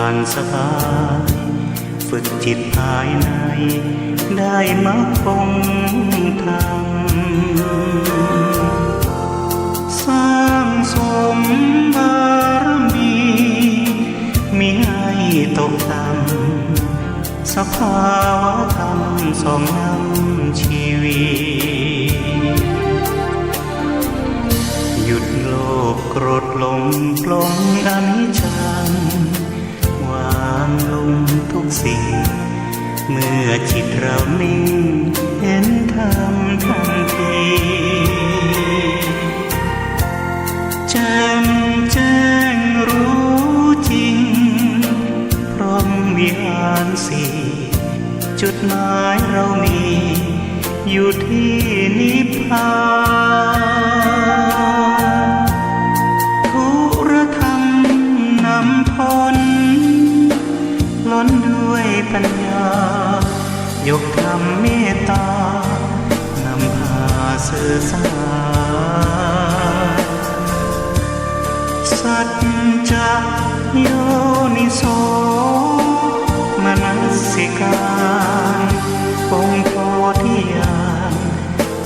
านสบายฝึกจิตภายในได้มรรคคงธรรมสร้างสมบารมีมิให้ตกต่ำสภาวะธรรมสมนำชีวิตหยุดโลภโกรธหลงปลงอนิจจังวางลงทุกสิ่งเมื่อจิตเรานิ่งเห็นธรรมทันทีแจ่มแจ้งรู้จริงพร้อมวิหารสี่จุดหมายเรามีอยู่ที่นิพพานทุรธรรมนำพ้นล้นด้วยปัญญายกธรรมเมตตานำพาสื่อสารสัจจะโยนิโสมนสิการองค์โพธิญาณ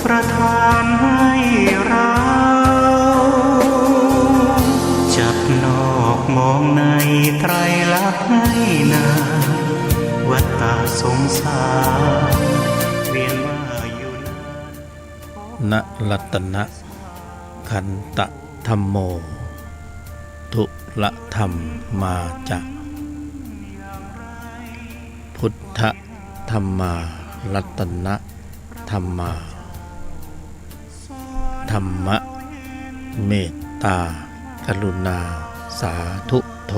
ประทานให้เราจับนอกมองในไตรลักษณ์ให้นาวัฏฏะสงสารเวียนว่าอยู่นรัตนะขันตะธัมโมทุละธรรมมาจะพุทธธรรมารัตนะธรรมาธรรมะเมตตากรุณาสาธุโธ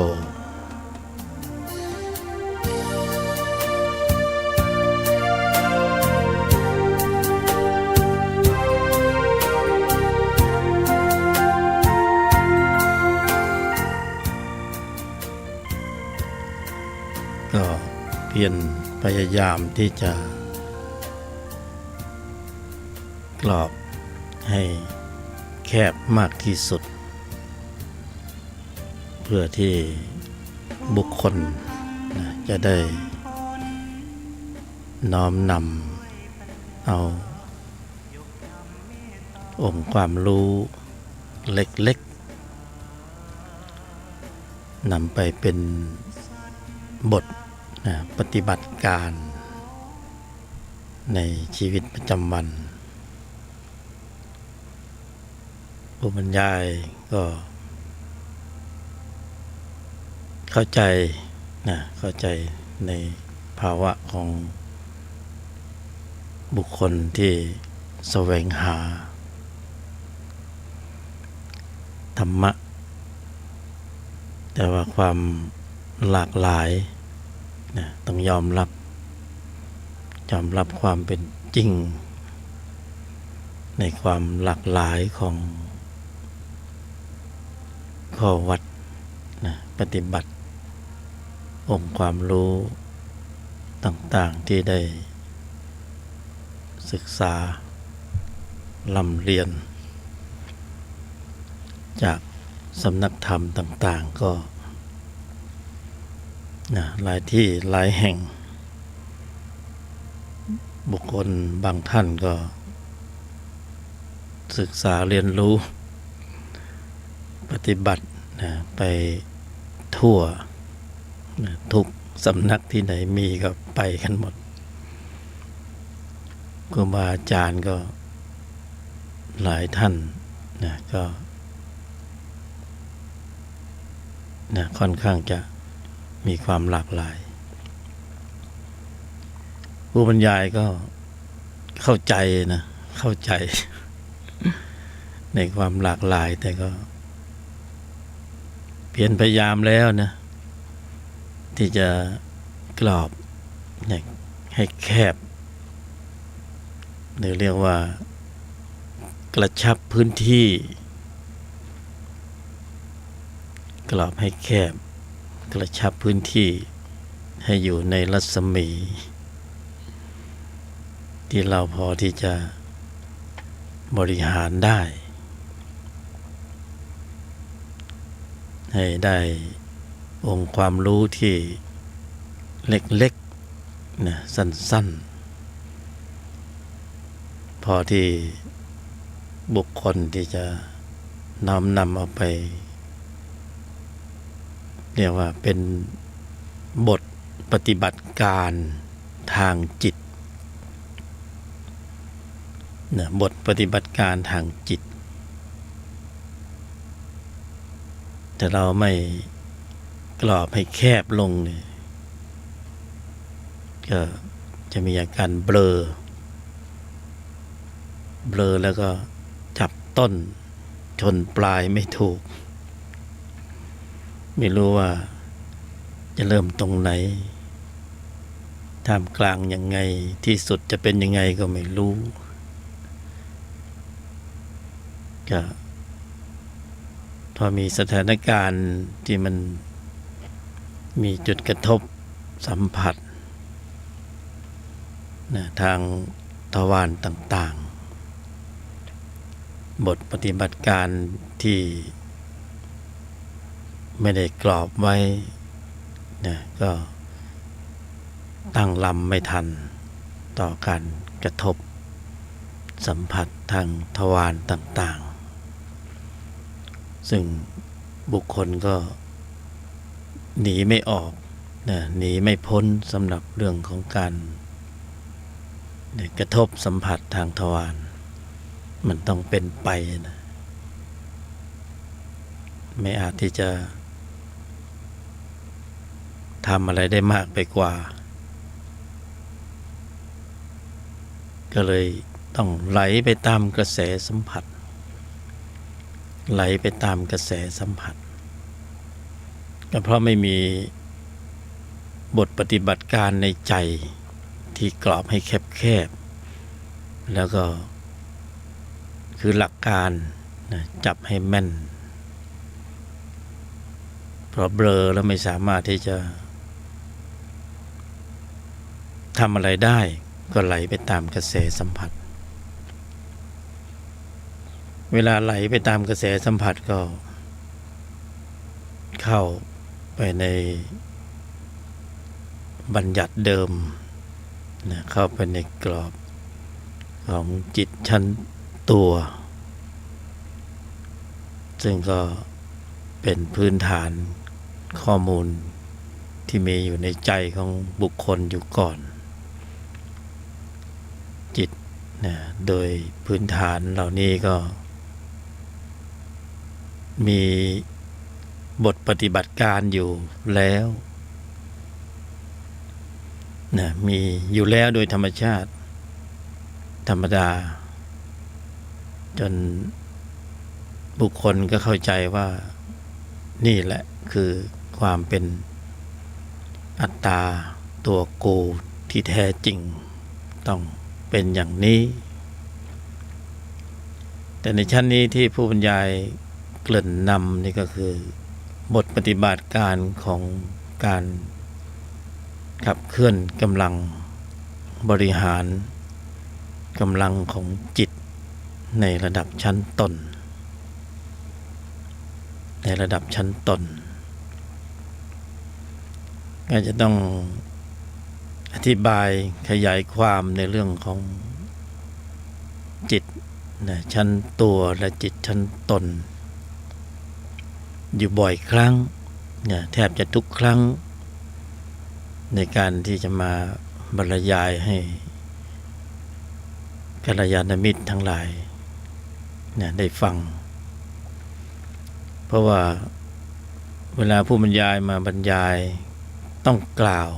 ก็เพียรพยายามที่จะกรอบให้แคบมากที่สุดเพื่อที่บุคคลจะได้น้อมนำเอาองค์ความรู้เล็กๆนำไปเป็นบทปฏิบัติการในชีวิตประจำวันผู้บรรยายก็เข้าใจในภาวะของบุคคลที่แสวงหาธรรมะแต่ว่าความหลากหลายต้องยอมรับความเป็นจริงในความหลากหลายของข้อวัดปฏิบัติองค์ความรู้ต่างๆที่ได้ศึกษาร่ำเรียนจากสำนักธรรมต่างๆก็หลายที่หลายแห่งบุคคลบางท่านก็ศึกษาเรียนรู้ปฏิบัติไปทั่วทุกสำนักที่ไหนมีก็ไปกันหมดครูบาอาจารย์ก็หลายท่านก็ค่อนข้างจะมีความหลากหลายผู้บรรยายก็เข้าใจในความหลากหลายแต่ก็เพียรพยายามแล้วที่จะกรอบให้แคบหรือเรียกว่ากระชับพื้นที่กรอบให้แคบกระชับพื้นที่ให้อยู่ในรัศมีที่เราพอที่จะบริหารได้ให้ได้ องค์ความรู้ที่เล็กๆนะสั้นๆพอที่บุคคลที่จะน้อมนำเอาไปเรียกว่าเป็นบทปฏิบัติการทางจิตนะบทปฏิบัติการทางจิตแต่เราไม่กรอบให้แคบลงเนี่ยก็จะมีอาการเบลอแล้วก็จับต้นชนปลายไม่ถูกไม่รู้ว่าจะเริ่มตรงไหนท่ามกลางยังไงที่สุดจะเป็นยังไงก็ไม่รู้ก็พอมีสถานการณ์ที่มันมีจุดกระทบสัมผัสนะทางทวารต่างๆบทปฏิบัติการที่ไม่ได้กรอบไว้นะก็ตั้งลำไม่ทันต่อการกระทบสัมผัสทางทวารต่างๆซึ่งบุคคลก็หนีไม่ออกนะหนีไม่พ้นสำหรับเรื่องของการกระทบสัมผัสทางทวารมันต้องเป็นไปนะไม่อาจที่จะทำอะไรได้มากไปกว่าก็เลยต้องไหลไปตามกระแสสัมผัสไหลไปตามกระแสสัมผัสก็เพราะไม่มีบทปฏิบัติการในใจที่กรอบให้แคบๆแล้วก็คือหลักการนะจับให้แม่นเพราะเบลอแล้วไม่สามารถที่จะทำอะไรได้ก็ไหลไปตามกระแสสัมผัสเวลาไหลไปตามกระแสสัมผัสก็เข้าไปในบัญญัติเดิมนะเข้าไปในกรอบของจิตชั้นตัวซึ่งก็เป็นพื้นฐานข้อมูลที่มีอยู่ในใจของบุคคลอยู่ก่อนจิตนะโดยพื้นฐานเหล่านี้ก็มีบทปฏิบัติการอยู่แล้วนะมีอยู่แล้วโดยธรรมชาติธรรมดาจนบุคคลก็เข้าใจว่านี่แหละคือความเป็นอัตตาตัวกูที่แท้จริงต้องเป็นอย่างนี้แต่ในชั้นนี้ที่ผู้บรรยายเกริ่นนำนี่ก็คือบทปฏิบัติการของการขับเคลื่อนกำลังบริหารกำลังของจิตในระดับชั้นต้นก็จะต้องอธิบายขยายความในเรื่องของจิตนะชั้นตัวและจิตชั้นตนอยู่บ่อยครั้งนะแทบจะทุกครั้งในการที่จะมาบรรยายให้กัลยาณมิตรทั้งหลายนะได้ฟังเพราะว่าเวลาผู้บรรยายมาบรรยายต้องกล่าว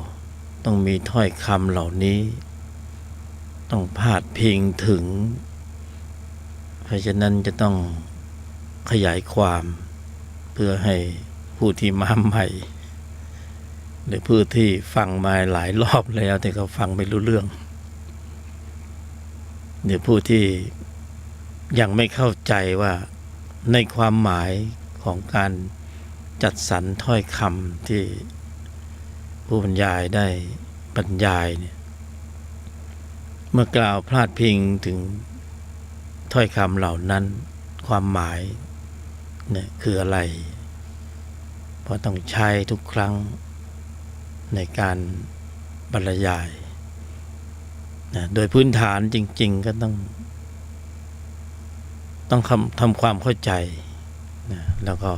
ต้องมีถ้อยคำเหล่านี้ต้องพาดพิงถึงเพราะฉะนั้นจะต้องขยายความเพื่อให้ผู้ที่มาใหม่หรือผู้ที่ฟังมาหลายรอบแล้วแต่เขาฟังไม่รู้เรื่องหรือผู้ที่ยังไม่เข้าใจว่าในความหมายของการจัดสรรถ้อยคำที่ผู้บรรยายได้บรรยายเนี่ยเมื่อกล่าวพลาดพิงถึงถ้อยคำเหล่านั้นความหมายเนี่ยคืออะไร เพราะต้องใช้ทุกครั้งในการบรรยายนะโดยพื้นฐานจริงๆก็ต้องทำความเข้าใจนะแล้วก็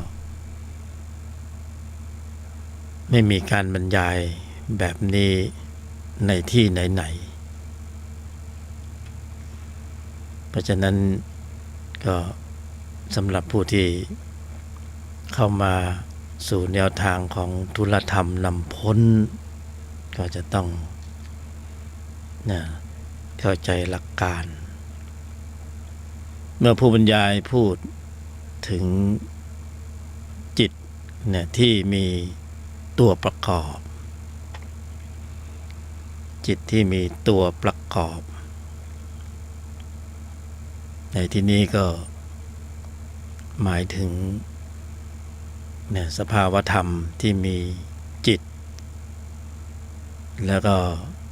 ไม่มีการบรรยายแบบนี้ในที่ไหนๆเพราะฉะนั้นก็สำหรับผู้ที่เข้ามาสู่แนวทางของธุลธรรมนำพ้นก็จะต้องเข้าใจหลักการเมื่อผู้บรรยายพูดถึงจิตที่มีตัวประกอบจิตที่มีตัวประกอบในที่นี้ก็หมายถึงสภาวธรรมที่มีจิตแล้วก็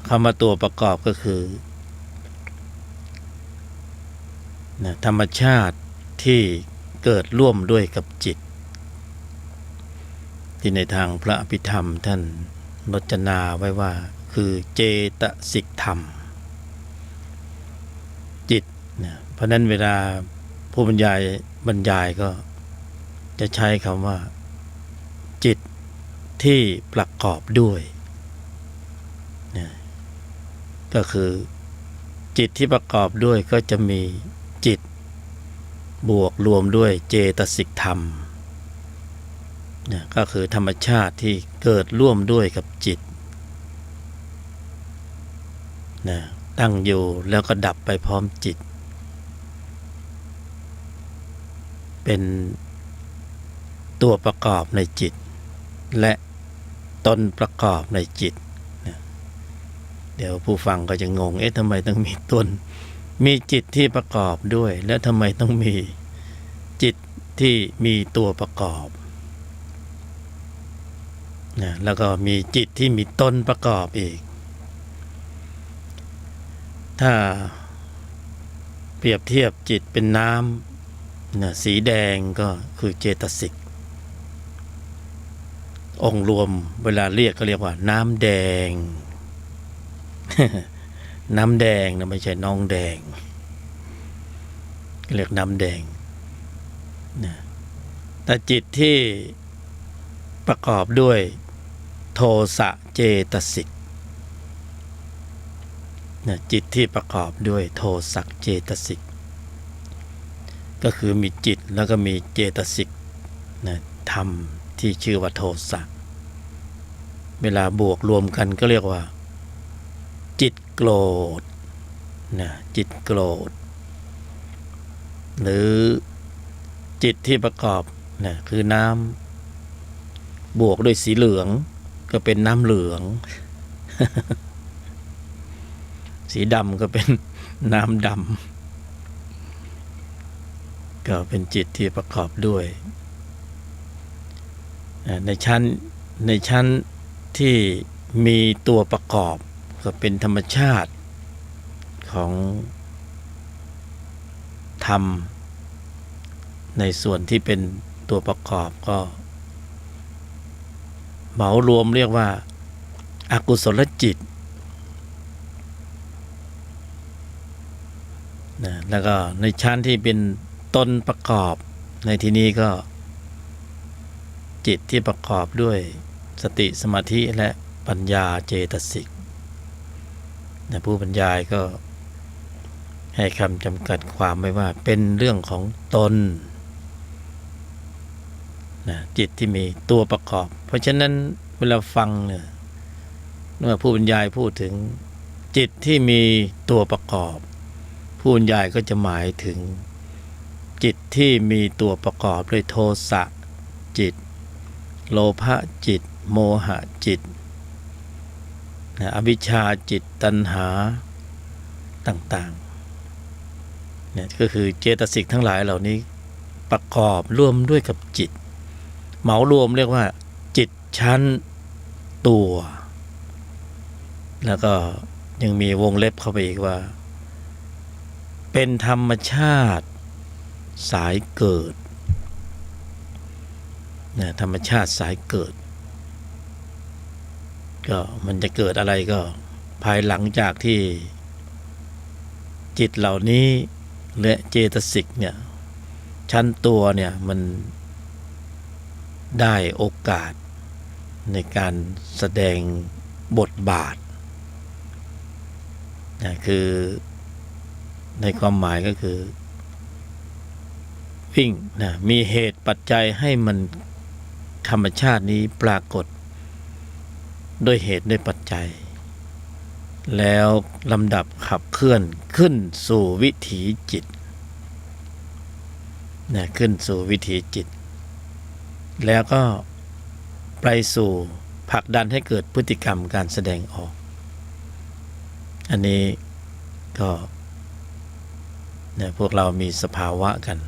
คำว่าตัวประกอบก็คือธรรมชาติที่เกิดร่วมด้วยกับจิตที่ในทางพระอภิธรรมท่านรจนาไว้ว่าคือเจตสิกธรรมจิตเพราะนั้นเวลาผู้บรรยายก็จะใช้คำว่าจิตที่ประกอบด้วยก็คือจิตที่ประกอบด้วยก็จะมีจิตบวกรวมด้วยเจตสิกธรรมก็คือธรรมชาติที่เกิดร่วมด้วยกับจิตตั้งอยู่แล้วก็ดับไปพร้อมจิตเป็นตัวประกอบในจิตและตนประกอบในจิตเดี๋ยวผู้ฟังก็จะงงทำไมต้องมีตนมีจิตที่ประกอบด้วยแล้วทำไมต้องมีจิตที่มีตัวประกอบแล้วก็มีจิตที่มีตนประกอบอีกถ้าเปรียบเทียบจิตเป็นน้ำสีแดงก็คือเจตสิกองค์รวมเวลาเรียกก็เรียกว่าน้ำแดง น้ำแดงนะไม่ใช่น้องแดงเรียกน้ำแดงแต่จิตที่ประกอบด้วยโทสะเจตสิกจิตที่ประกอบด้วยโทสะเจตสิกก็คือมีจิตแล้วก็มีเจตสิกธรรมที่ชื่อว่าโทสะเวลาบวกรวมกันก็เรียกว่าจิตโกรธจิตโกรธหรือจิตที่ประกอบคือน้ำบวกด้วยสีเหลืองก็เป็นน้ำเหลือง สีดำก็เป็นน้ำดำก็เป็นจิตที่ประกอบด้วยในชั้นที่มีตัวประกอบก็เป็นธรรมชาติของธรรมในส่วนที่เป็นตัวประกอบก็เหมารวมเรียกว่าอกุศลจิตแล้วก็ในชั้นที่เป็นตนประกอบในที่นี้ก็จิตที่ประกอบด้วยสติสมาธิและปัญญาเจตสิกผู้บรรยายก็ให้คำจำกัดความไว้ว่าเป็นเรื่องของตนจิตที่มีตัวประกอบเพราะฉะนั้นเวลาฟังเมื่อผู้บรรยายพูดถึงจิตที่มีตัวประกอบผู้บรรยายก็จะหมายถึงจิตที่มีตัวประกอบด้วยโทสะจิตโลภะจิตโมหะจิตอวิชชาจิตตัณหาต่างๆก็คือเจตสิกทั้งหลายเหล่านี้ประกอบร่วมด้วยกับจิตเหมารวมเรียกว่าจิตชั้นตัว แล้วก็ยังมีวงเล็บเข้าไปอีกว่าเป็นธรรมชาติสายเกิด นะธรรมชาติสายเกิดก็มันจะเกิดอะไรก็ภายหลังจากที่จิตเหล่านี้และเจตสิกเนี่ยชั้นตัวเนี่ยมันได้โอกาสในการแสดงบทบาทนะคือในความหมายก็คือวิ่งนะมีเหตุปัจจัยให้มันธรรมชาตินี้ปรากฏด้วยเหตุด้วยปัจจัยแล้วลำดับขับเคลื่อนขึ้นสู่วิถีจิตนะขึ้นสู่วิถีจิตแล้วก็ไปสู่ผลักดันให้เกิดพฤติกรรมการแสดงออกอันนี้ก็เนี่ยพวกเรามีสภาวะกัน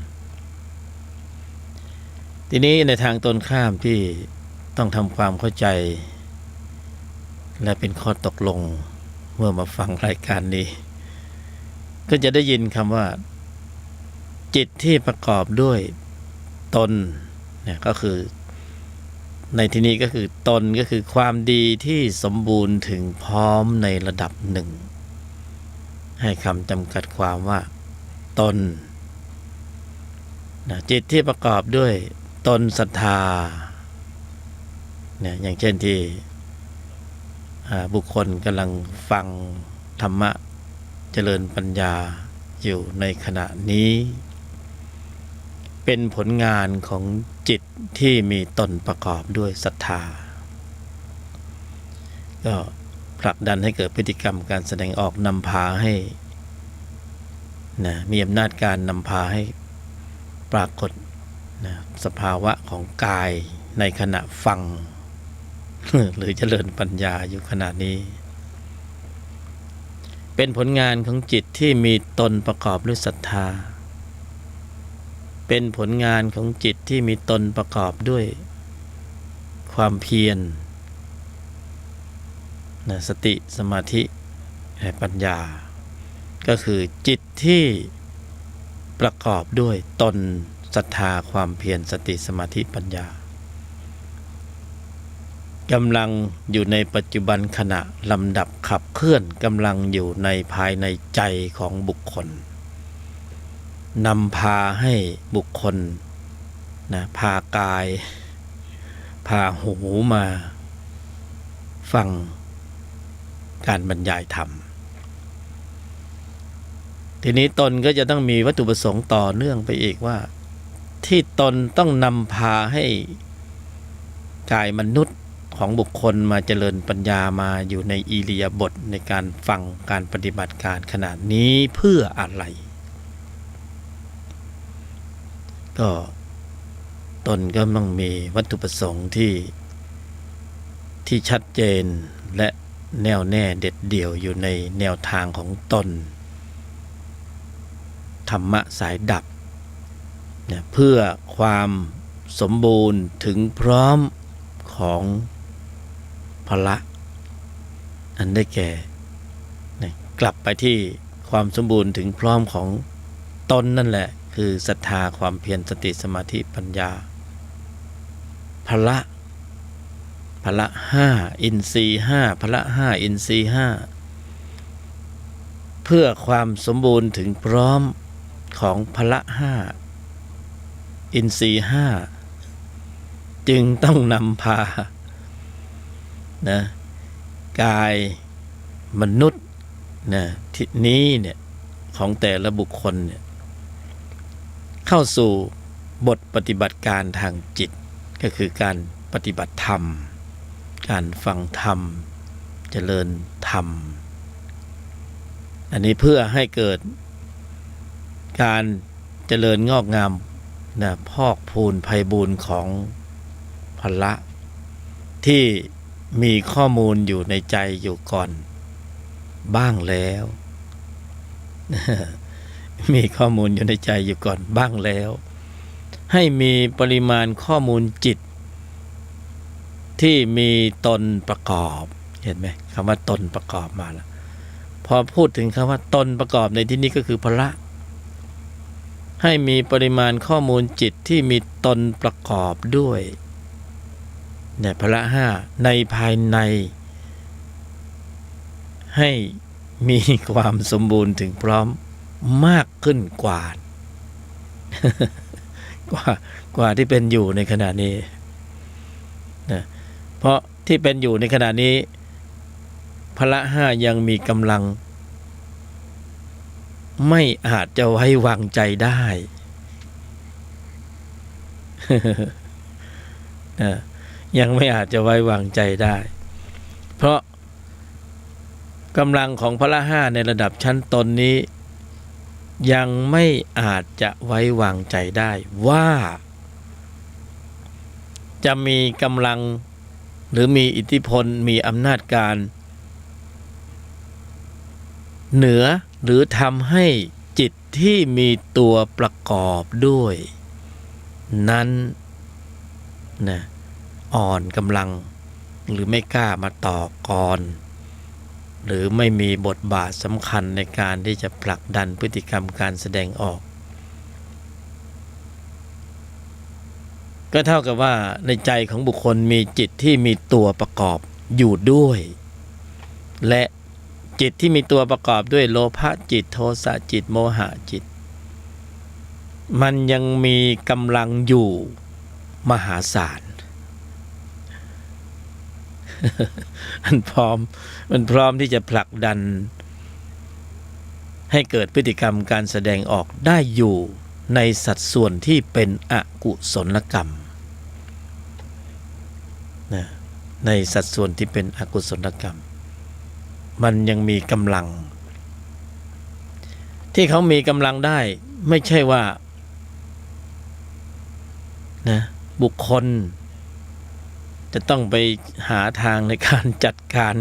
ทีนี้ในทางตรงข้ามที่ต้องทำความเข้าใจและเป็นข้อตกลงเมื่อมาฟังรายการนี้ก็จะได้ยินคำว่าจิตที่ประกอบด้วยตนเนี่ยก็คือในที่นี้ก็คือตนก็คือความดีที่สมบูรณ์ถึงพร้อมในระดับหนึ่งให้คำจำกัดความว่าตนนะจิตที่ประกอบด้วยตนศรัทธาเนี่ยอย่างเช่นที่บุคคลกำลังฟังธรรมะเจริญปัญญาอยู่ในขณะนี้เป็นผลงานของจิตที่มีตนประกอบด้วยศรัทธาก็ผลักดันให้เกิดพฤติกรรมการแสดงออกนำพาให้นะมีอำนาจการนำพาให้ปรากฏนะสภาวะของกายในขณะฟัง หรือเจริญปัญญาอยู่ขณะนี้เป็นผลงานของจิตที่มีตนประกอบด้วยศรัทธาเป็นผลงานของจิตที่มีตนประกอบด้วยความเพียรนะสติสมาธิและปัญญาก็คือจิตที่ประกอบด้วยตนศรัทธาความเพียรสติสมาธิปัญญากำลังอยู่ในปัจจุบันขณะลำดับขับเคลื่อนกำลังอยู่ในภายในใจของบุคคลนำพาให้บุคคลนะพากายพาหูมาฟังการบรรยายธรรมทีนี้ตนก็จะต้องมีวัตถุประสงค์ต่อเนื่องไปอีกว่าที่ตนต้องนำพาให้กายมนุษย์ของบุคคลมาเจริญปัญญามาอยู่ในอิริยาบถในการฟังการปฏิบัติการขนาดนี้เพื่ออะไรก็ตนก็ต้องมีวัตถุประสงค์ที่ชัดเจนและแน่วแน่เด็ดเดี่ยวอยู่ในแนวทางของตนธรรมะสายดับเนี่ยเพื่อความสมบูรณ์ถึงพร้อมของพละอันได้แก่กลับไปที่ความสมบูรณ์ถึงพร้อมของตนนั่นแหละคือศรัทธาความเพียรสติสมาธิปัญญาพละห้าอินทรีย์ห้าพละห้าอินทรีย์ห้าเพื่อความสมบูรณ์ถึงพร้อมของพละห้าอินทรีย์ห้าจึงต้องนำพานะกายมนุษย์นะที่นี้เนี่ยของแต่ละบุคคลเนี่ยเข้าสู่บทปฏิบัติการทางจิตก็คือการปฏิบัติธรรมการฟังธรรมเจริญธรรมอันนี้เพื่อให้เกิดการเจริญงอกงามนะพอกพูนไพบูรณ์ของพละที่มีข้อมูลอยู่ในใจอยู่ก่อนบ้างแล้ว มีข้อมูลอยู่ในใจอยู่ก่อนบ้างแล้วให้มีปริมาณข้อมูลจิตที่มีตนประกอบเห็นไหมคำว่าตนประกอบมาแล้วพอพูดถึงคำว่าตนประกอบในที่นี้ก็คือพละให้มีปริมาณข้อมูลจิตที่มีตนประกอบด้วย เนี่ยพละห้าในภายในให้มีความสมบูรณ์ถึงพร้อมมากขึ้นกว่า กว่าที่เป็นอยู่ในขณะนี้นะเพราะที่เป็นอยู่ในขณะนี้พละห้ายังมีกำลังไม่อาจจะไว้วางใจได้ นะยังไม่อาจจะไว้วางใจได้ เพราะกำลังของพละห้าในระดับชั้นตนนี้ยังไม่อาจจะไว้วางใจได้ว่าจะมีกำลังหรือมีอิทธิพลมีอำนาจการเหนือหรือทำให้จิตที่มีตัวประกอบด้วยนั้นนะอ่อนกำลังหรือไม่กล้ามาต่อกรหรือไม่มีบทบาทสำคัญในการที่จะผลักดันพฤติกรรมการแสดงออกก็เท่ากับว่าในใจของบุคคลมีจิตที่มีตัวประกอบอยู่ด้วยและจิตที่มีตัวประกอบด้วยโลภะจิตโทสะจิตโมหะจิตมันยังมีกำลังอยู่มหาศาล มันพร้อมที่จะผลักดันให้เกิดพฤติกรรมการแสดงออกได้อยู่ในสัดส่วนที่เป็นอกุศลกรรมนะในสัดส่วนที่เป็นอกุศลกรรมมันยังมีกำลังที่เขามีกำลังได้ไม่ใช่ว่านะบุคคลจะต้องไปหาทางในการจัดการ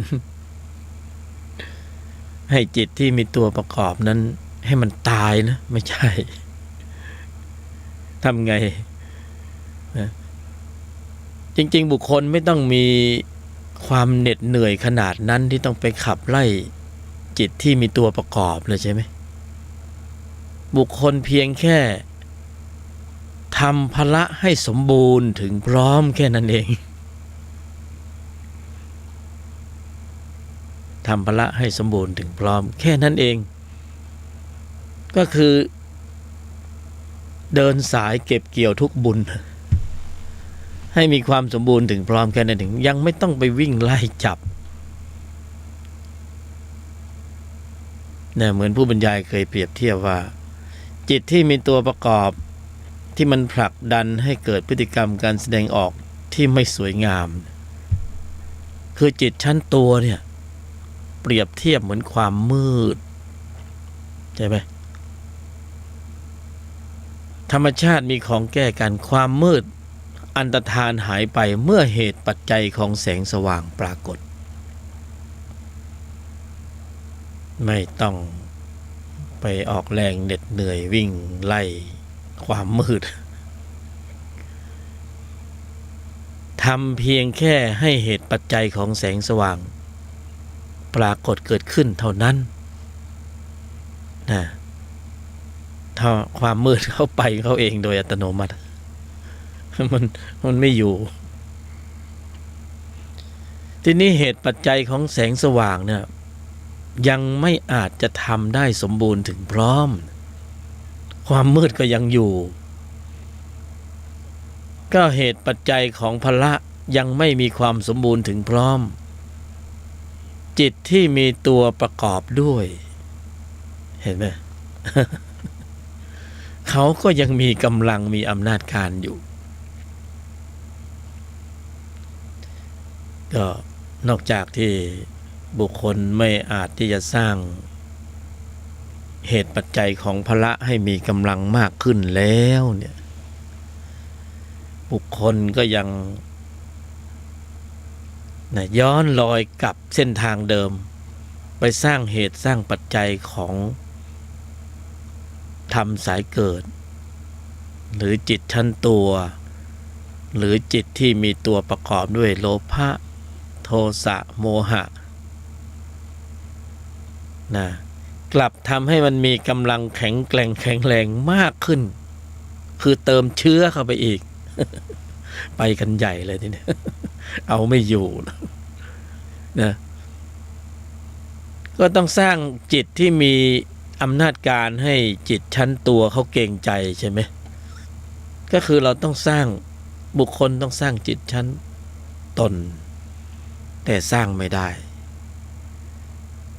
ให้จิตที่มีตัวประกอบนั้นให้มันตายนะไม่ใช่ทำไงนะจริงๆบุคคลไม่ต้องมีความเหน็ดเหนื่อยขนาดนั้นที่ต้องไปขับไล่จิตที่มีตัวประกอบเลยใช่ไหมบุคคลเพียงแค่ทำพละให้สมบูรณ์ถึงพร้อมแค่นั้นเองทำพละให้สมบูรณ์ถึงพร้อมแค่นั้นเองก็คือเดินสายเก็บเกี่ยวทุกบุญให้มีความสมบูรณ์ถึงพร้อมแค่นั้นถึงยังไม่ต้องไปวิ่งไล่จับเนี่ยเหมือนผู้บรรยายเคยเปรียบเทียบว่าจิตที่มีตัวประกอบที่มันผลักดันให้เกิดพฤติกรรมการแสดงออกที่ไม่สวยงามคือจิตชั้นตัวเนี่ยเปรียบเทียบเหมือนความมืดใช่ไหมธรรมชาติมีของแก้กันความมืดอันตรธานหายไปเมื่อเหตุปัจจัยของแสงสว่างปรากฏไม่ต้องไปออกแรงเหน็ดเหนื่อยวิ่งไล่ความมืดทำเพียงแค่ให้เหตุปัจจัยของแสงสว่างปรากฏเกิดขึ้นเท่านั้นนะถ้าความมืดเข้าไปเขาเองโดยอัตโนมัติมันไม่อยู่ทีนี้เหตุปัจจัยของแสงสว่างเนี่ยยังไม่อาจจะทำได้สมบูรณ์ถึงพร้อมความมืดก็ยังอยู่ก็เหตุปัจจัยของพละยังไม่มีความสมบูรณ์ถึงพร้อมจิตที่มีตัวประกอบด้วยเห็นไหม เขาก็ยังมีกำลังมีอำนาจการอยู่ก็นอกจากที่บุคคลไม่อาจที่จะสร้างเหตุปัจจัยของพละให้มีกำลังมากขึ้นแล้วเนี่ยบุคคลก็ยังย้อนลอยกลับเส้นทางเดิมไปสร้างเหตุสร้างปัจจัยของธรรมสายเกิดหรือจิตชั้นตัวหรือจิตที่มีตัวประกอบด้วยโลภะโทสะโมหะนะกลับทำให้มันมีกำลังแข็งแรงมากขึ้นคือเติมเชื้อเข้าไปอีก ไปกันใหญ่เลยทีนี้ เอาไม่อยู่นะก็ต้องสร้างจิตที่มีอำนาจการให้จิตชั้นตัวเขาเกรงใจใช่ไหมก็คือเราต้องสร้างบุคคลต้องสร้างจิตชั้นตนแต่สร้างไม่ได้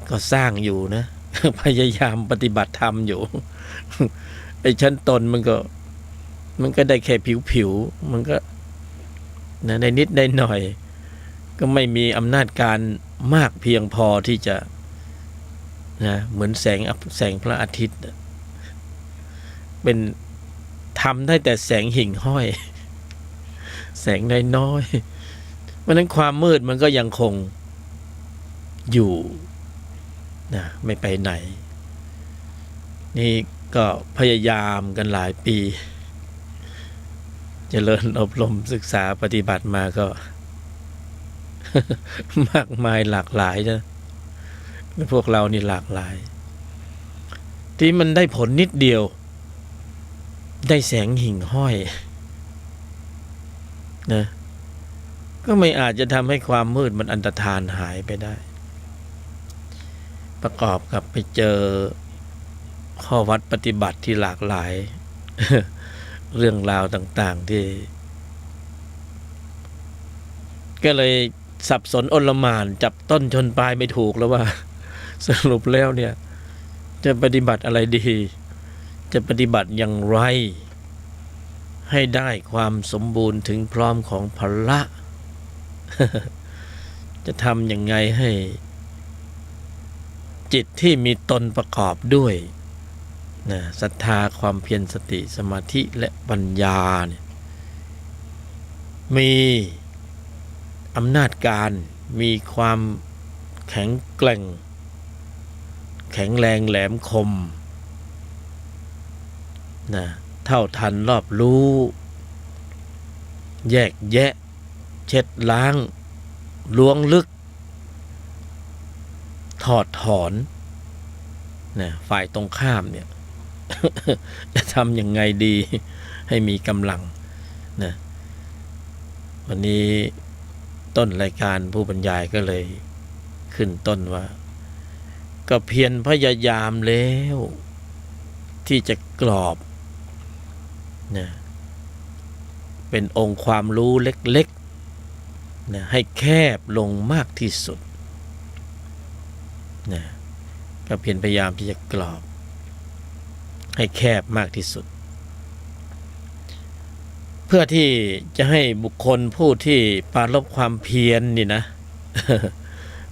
ก็สร้างอยู่นะ พยายามปฏิบัติธรรมอยู่ ไอ้ชั้นตนมันก็ได้แค่ผิวมันก็นะในนิดในหน่อยก็ไม่มีอำนาจการมากเพียงพอที่จะนะเหมือนแสงพระอาทิตย์เป็นทำได้แต่แสงหิ่งห้อย แสงน้อยๆเพราะนั้นความมืดมันก็ยังคงอยู่นะไม่ไปไหนนี่ก็พยายามกันหลายปีเจริญอบรมศึกษาปฏิบัติมาก็ มากมายหลากหลายนะพวกเรานี่หลากหลายที่มันได้ผลนิดเดียวได้แสงหิ่งห้อยนะก็ไม่อาจจะทำให้ความมืดมันอันตรธานหายไปได้ประกอบกับไปเจอข้อวัดปฏิบัติที่หลากหลาย เรื่องราวต่างๆที่ก็เลยสับสนโอลหม่านจับต้นชนปลายไม่ถูกแล้วว่า สรุปแล้วเนี่ยจะปฏิบัติอะไรดีจะปฏิบัติอย่างไรให้ได้ความสมบูรณ์ถึงพร้อมของพละ จะทำยังไงให้จิตที่มีตนประกอบด้วยนะศรัทธาความเพียรสติสมาธิและปัญญาเนี่ยมีอำนาจการมีความแข็งแกร่งแข็งแรงแหลมคมนะเท่าทันรอบรู้แยกแยะเช็ดล้างล้วงลึกถอดถอนนะฝ่ายตรงข้ามเนี่ย จะทำยังไงดีให้มีกำลังนะวันนี้ต้นรายการผู้บรรยายก็เลยขึ้นต้นว่าก็เพียรพยายามแล้วที่จะกรอบนะเป็นองค์ความรู้เล็กๆนะให้แคบลงมากที่สุดนะก็เพียรพยายามที่จะกรอบให้แคบมากที่สุดเพื่อที่จะให้บุคคลผู้ที่ปรารภความเพียรนี่นะ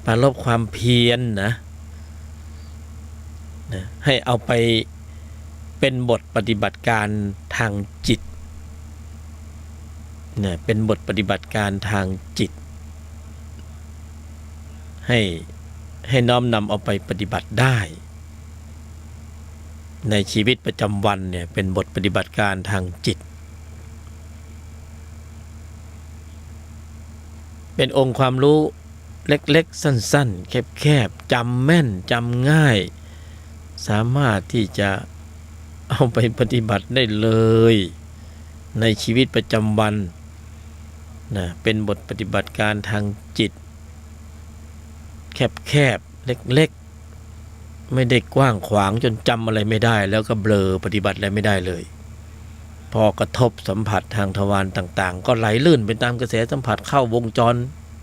ปรารภความเพียรนะให้เอาไปเป็นบทปฏิบัติการทางจิตนะเป็นบทปฏิบัติการทางจิตให้น้อมนำเอาไปปฏิบัติได้ในชีวิตประจำวันเนี่ยเป็นบทปฏิบัติการทางจิตเป็นองค์ความรู้เล็กๆสั้นๆแคบๆจำแม่นจำง่ายสามารถที่จะเอาไปปฏิบัติได้เลยในชีวิตประจำวันนะเป็นบทปฏิบัติการทางจิตแคบๆเล็กๆไม่ได้กว้างขวางจนจำอะไรไม่ได้แล้วก็เบลอปฏิบัติอะไรไม่ได้เลยพอกระทบสัมผัสทางทวารต่างๆก็ไหลลื่นไปตามกระแสสัมผัสเข้าวงจร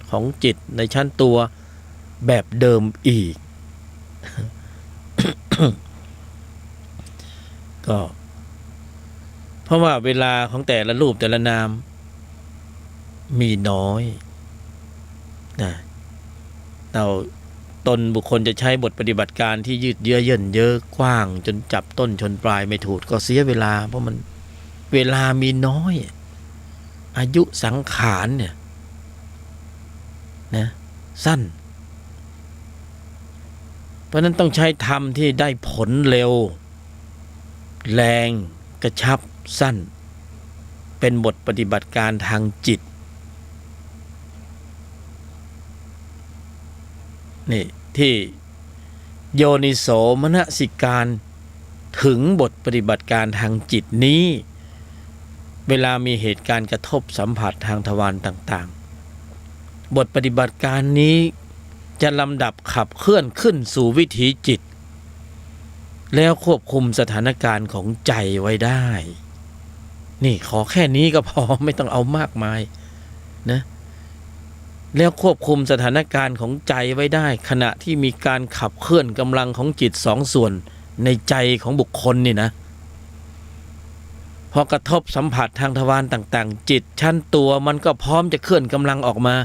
ของจิตในชั้นตัวแบบเดิมอีก ก็เพราะว่าเวลาของแต่ละรูปแต่ละนามมีน้อยนะเราตนบุคคลจะใช้บทปฏิบัติการที่ยืดเยื้อเยินเยอะกว้างจนจับต้นชนปลายไม่ถูกก็เสียเวลาเพราะมันเวลามีน้อยอายุสังขารเนี่ยนะสั้นเพราะนั้นต้องใช้ธรรมที่ได้ผลเร็วแรงกระชับสั้นเป็นบทปฏิบัติการทางจิตนี่ที่โยนิโสมนสิการถึงบทปฏิบัติการทางจิตนี้เวลามีเหตุการณ์กระทบสัมผัสทางทวารต่าง บทปฏิบัติการนี้จะลำดับขับเคลื่อนขึ้นสู่วิถีจิตแล้วควบคุมสถานการณ์ของใจไว้ได้นี่ขอแค่นี้ก็พอไม่ต้องเอามากมายนะแล้วควบคุมสถานการณ์ของใจไว้ได้ขณะที่มีการขับเคลื่อนกำลังของจิตสองส่วนในใจของบุคคลนี่นะพอกระทบสัมผัสทางทวารต่างๆจิตชั้นตัวมันก็พร้อมจะเคลื่อนกำลังออกมา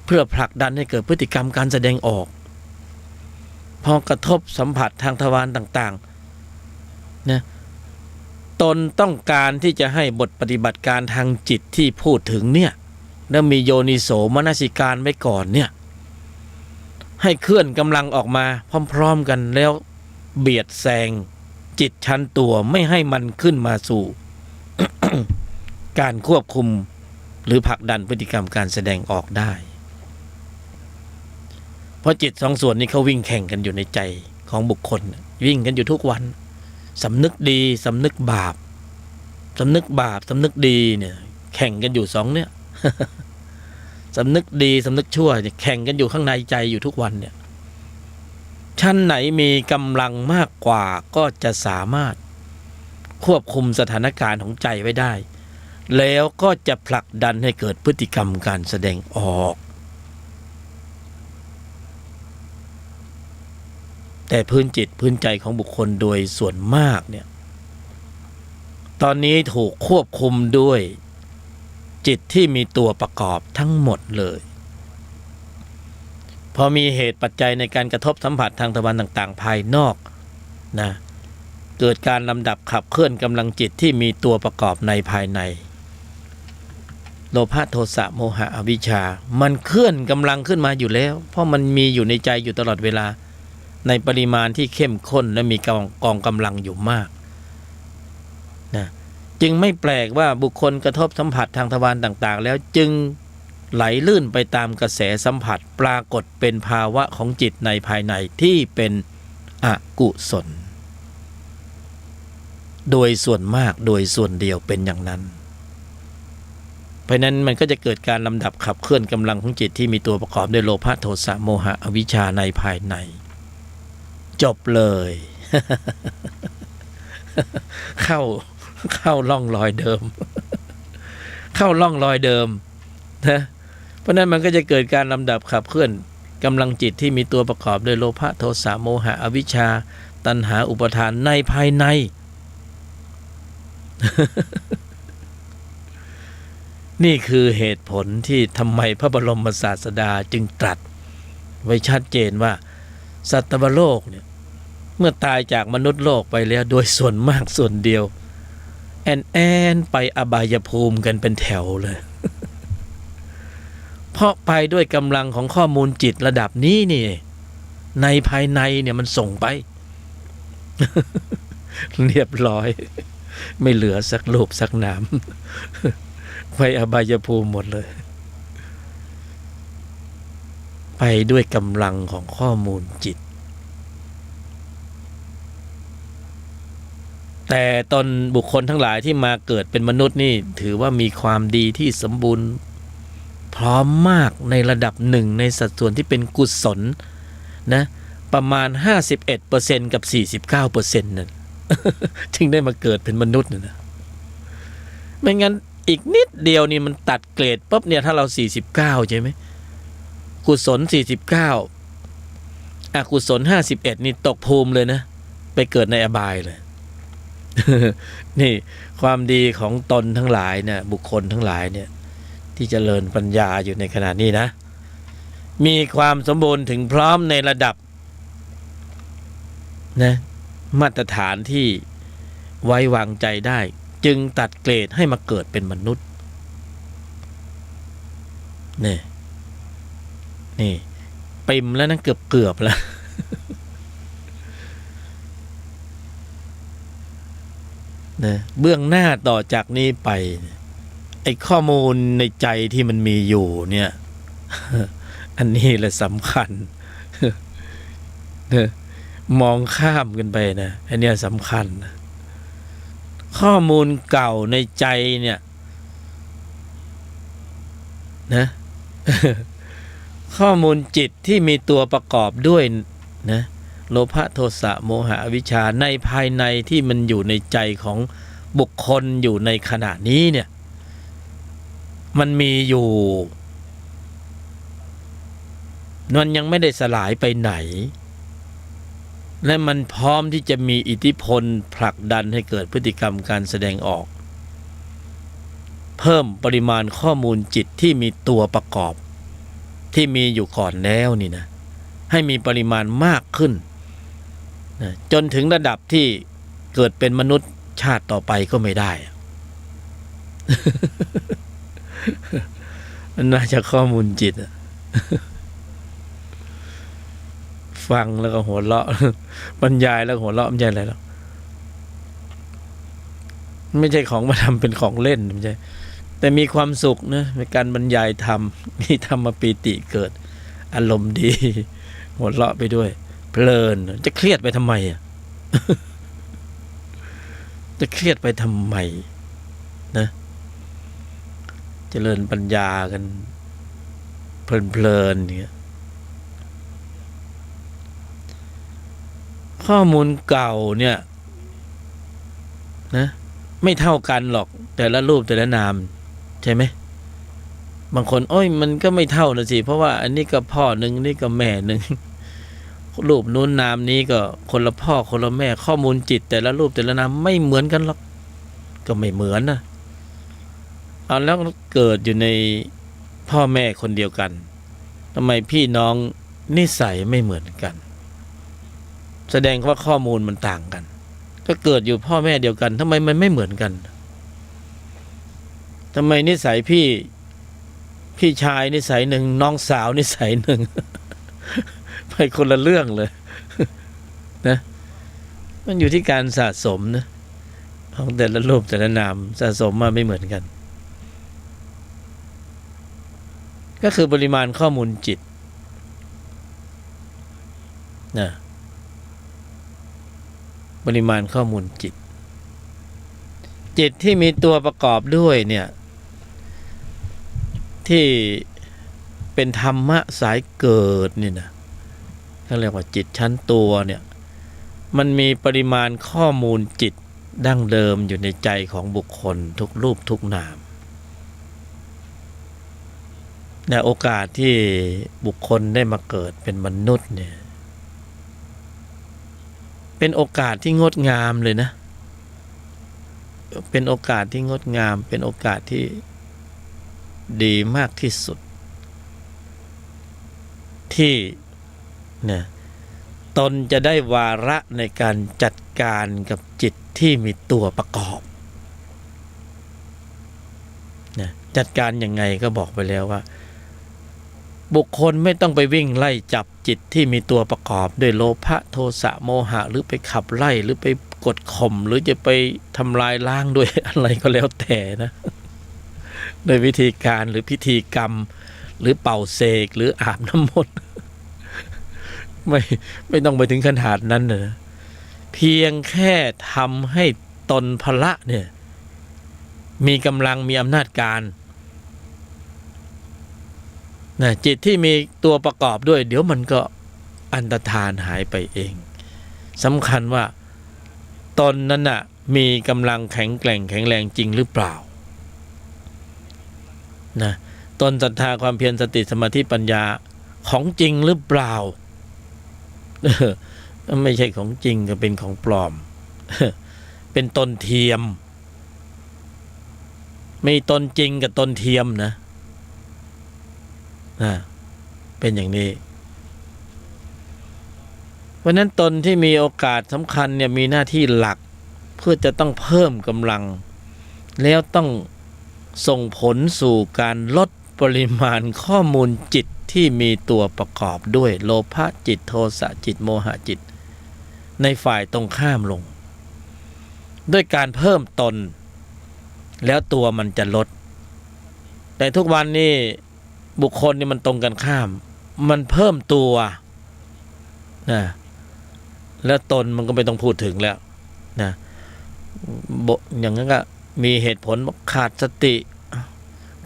เพื่อผลักดันให้เกิดพฤติกรรมการแสดงออกพอกระทบสัมผัสทางทวารต่างๆนะตนต้องการที่จะให้บทปฏิบัติการทางจิตที่พูดถึงเนี่ยแล้วมีโยนิโสมนสิการไว้ก่อนเนี่ยให้เคลื่อนกำลังออกมาพร้อมๆกันแล้วเบียดแซงจิตชั้นตัวไม่ให้มันขึ้นมาสู่ การควบคุมหรือผลักดันพฤติกรรมการแสดงออกได้เพราะจิตสองส่วนนี้เขาวิ่งแข่งกันอยู่ในใจของบุคคลวิ่งกันอยู่ทุกวันสำนึกดีสำนึกบาปสำนึกบาปสำนึกดีเนี่ยแข่งกันอยู่สองเนี่ย สำนึกดีสำนึกชั่วแข่งกันอยู่ข้างในใจอยู่ทุกวันเนี่ยชั้นไหนมีกำลังมากกว่าก็จะสามารถควบคุมสถานการณ์ของใจไว้ได้แล้วก็จะผลักดันให้เกิดพฤติกรรมการแสดงออกแต่พื้นจิตพื้นใจของบุคคลโดยส่วนมากเนี่ยตอนนี้ถูกควบคุมด้วยจิตที่มีตัวประกอบทั้งหมดเลยพอมีเหตุปัจจัยในการกระทบสัมผัสทางทวารต่างๆภายนอกนะเกิดการลำดับขับเคลื่อนกำลังจิตที่มีตัวประกอบในภายในโลภะโทสะโมหะอวิชชามันเคลื่อนกำลังขึ้นมาอยู่แล้วเพราะมันมีอยู่ในใจอยู่ตลอดเวลาในปริมาณที่เข้มข้นและมีกองกำลังอยู่มากนะจึงไม่แปลกว่าบุคคลกระทบสัมผัสทางทวารต่างๆแล้วจึงไหลลื่นไปตามกระแสสัมผัสปรากฏเป็นภาวะของจิตในภายในที่เป็นอกุศลโดยส่วนมากโดยส่วนเดียวเป็นอย่างนั้นเพราะนั้นมันก็จะเกิดการลำดับขับเคลื่อนกำลังของจิตที่มีตัวประกอบด้วยโลภะโทสะโมหะอวิชชาในภายในจบเลย เข้าล่องรอยเดิม เข้าล่องรอยเดิมนะเพราะนั้นมันก็จะเกิดการลำดับขับเคลื่อนกำลังจิตที่มีตัวประกอบด้วยโลภะโทสะโมหะอวิชชาตัณหาอุปาทานในภายใน นี่คือเหตุผลที่ทำไมพระบรมศาสดาจึงตรัสไว้ชัดเจนว่าสัตวโลกเนี่ยเมื่อตายจากมนุษย์โลกไปแล้วโดยส่วนมากส่วนเดียวแอนไปอบายภูมิกันเป็นแถวเลย เพราะไปด้วยกำลังของข้อมูลจิตระดับนี้นี่ในภายในเนี่ยมันส่งไป เรียบร้อยไม่เหลือสักรูปสักนาม ไปอบายภูมิหมดเลยไปด้วยกำลังของข้อมูลจิตแต่ตนบุคคลทั้งหลายที่มาเกิดเป็นมนุษย์นี่ถือว่ามีความดีที่สมบูรณ์พร้อมมากในระดับหนึ่งในสัดส่วนที่เป็นกุศลนะประมาณ 51% กับ 49% นั่น จึงได้มาเกิดเป็นมนุษย์นะไม่งั้นอีกนิดเดียวนี่มันตัดเกรดปุ๊บเนี่ยถ้าเรา49ใช่ไหมกุศล49อกุศล51นี่ตกภูมิเลยนะไปเกิดในอบายเลย นี่ความดีของตนทั้งหลายเนี่ยบุคคลทั้งหลายเนี่ยที่เจริญปัญญาอยู่ในขณะนี้นะมีความสมบูรณ์ถึงพร้อมในระดับนะมาตรฐานที่ไว้วางใจได้จึงตัดเกรดให้มาเกิดเป็นมนุษย์นี่ปิ่มแล้วนะเกือบแล้ว นะเบื้องหน้าต่อจากนี้ไปไอ้ข้อมูลในใจที่มันมีอยู่เนี่ย อันนี้แหละสำคัญ มองข้ามกันไปนะอันนี้สำคัญนะข้อมูลเก่าในใจเนี่ยนะ ข้อมูลจิตที่มีตัวประกอบด้วยนะโลภะโทสะโมหะอวิชชาในภายในที่มันอยู่ในใจของบุคคลอยู่ในขณะนี้เนี่ยมันมีอยู่มันยังไม่ได้สลายไปไหนและมันพร้อมที่จะมีอิทธิพลผลักดันให้เกิดพฤติกรรมการแสดงออกเพิ่มปริมาณข้อมูลจิตที่มีตัวประกอบที่มีอยู่ก่อนแล้วนี่นะให้มีปริมาณมากขึ้นนะจนถึงระดับที่เกิดเป็นมนุษย์ชาติต่อไปก็ไม่ได้ มันน่าจะข้อมูลจิต ฟังแล้วก็หัวเราะ บรรยายแล้วหัวเราะไม่ใช่อะไรหรอกไม่ใช่ของมาทำเป็นของเล่นไม่ใช่แต่มีความสุขนะในการบรรยายธรรมมีธรรมปีติเกิดอารมณ์ดี หัวเราะไปด้วยเพลินจะเครียดไปทำไมอ่ะ จะเครียดไปทำไมนะเจริญปัญญากันเพลินๆเนี่ยข้อมูลเก่าเนี่ยนะไม่เท่ากันหรอกแต่ละรูปแต่ละนามใช่ไหมบางคนโอ้ยมันก็ไม่เท่านะสิเพราะว่าอันนี้ก็พ่อหนึ่งนี่ก็แม่หนึ่ง รูปนู้นนามนี้ก็คนละพ่อคนละแม่ข้อมูลจิตแต่ละรูปแต่ละนามไม่เหมือนกันหรอกก็ไม่เหมือนนะเอาแล้วเกิดอยู่ในพ่อแม่คนเดียวกันทำไมพี่น้องนิสัยไม่เหมือนกันแสดงว่าข้อมูลมันต่างกันก็เกิดอยู่พ่อแม่เดียวกันทำไมมันไม่เหมือนกันทำไมนิสัยพี่ชายนิสัยหนึ่งน้องสาวนิสัยหนึ่ง ไปคนละเรื่องเลย นะมันอยู่ที่การสะสมนะของแต่ละรูปแต่ละนามสะสมมาไม่เหมือนกันก็คือปริมาณข้อมูลจิตนะปริมาณข้อมูลจิตที่มีตัวประกอบด้วยเนี่ยที่เป็นธรรมะสายเกิดนี่นะเขาเรียกว่าจิตชั้นตัวเนี่ยมันมีปริมาณข้อมูลจิตดั้งเดิมอยู่ในใจของบุคคลทุกรูปทุกนามในโอกาสที่บุคคลได้มาเกิดเป็นมนุษย์เนี่ยเป็นโอกาสที่งดงามเลยนะเป็นโอกาสที่งดงามเป็นโอกาสที่ดีมากที่สุดที่เนี่ยตนจะได้วาระในการจัดการกับจิตที่มีตัวประกอบเนี่ยจัดการยังไงก็บอกไปแล้วว่าบุคคลไม่ต้องไปวิ่งไล่จับจิตที่มีตัวประกอบด้วยโลภะโทสะโมหะหรือไปขับไล่หรือไปกดข่มหรือจะไปทำลายล้างด้วย อะไรก็แล้วแต่นะ โดยวิธีการหรือพิธีกรรมหรือเป่าเสกหรืออาบน้ำมนต์ ไม่ต้องไปถึงขนาดนั้นนะเพียงแค่ทำให้ตนพละเนี่ยมีกำลังมีอำนาจการนะจิตที่มีตัวประกอบด้วยเดี๋ยวมันก็อันตรธานหายไปเองสำคัญว่าตนนั้นน่ะมีกำลังแข็งแกร่งแข็งแรงจริงหรือเปล่านะตนศรัทธาความเพียรสติสมาธิปัญญาของจริงหรือเปล่า ไม่ใช่ของจริงก็เป็นของปลอม เป็นตนเทียมมีตนจริงกับตนเทียมนะเป็นอย่างนี้เพราะนั้นตนที่มีโอกาสสำคัญเนี่ยมีหน้าที่หลักเพื่อจะต้องเพิ่มกำลังแล้วต้องส่งผลสู่การลดปริมาณข้อมูลจิตที่มีตัวประกอบด้วยโลภะจิตโทสะจิตโมหะจิตในฝ่ายตรงข้ามลงด้วยการเพิ่มตนแล้วตัวมันจะลดแต่ทุกวันนี้บุคคลนี่มันตรงกันข้ามมันเพิ่มตัวนะแล้วตนมันก็ไม่ต้องพูดถึงแล้วนะอย่างนั้นก็มีเหตุผลขาดสติ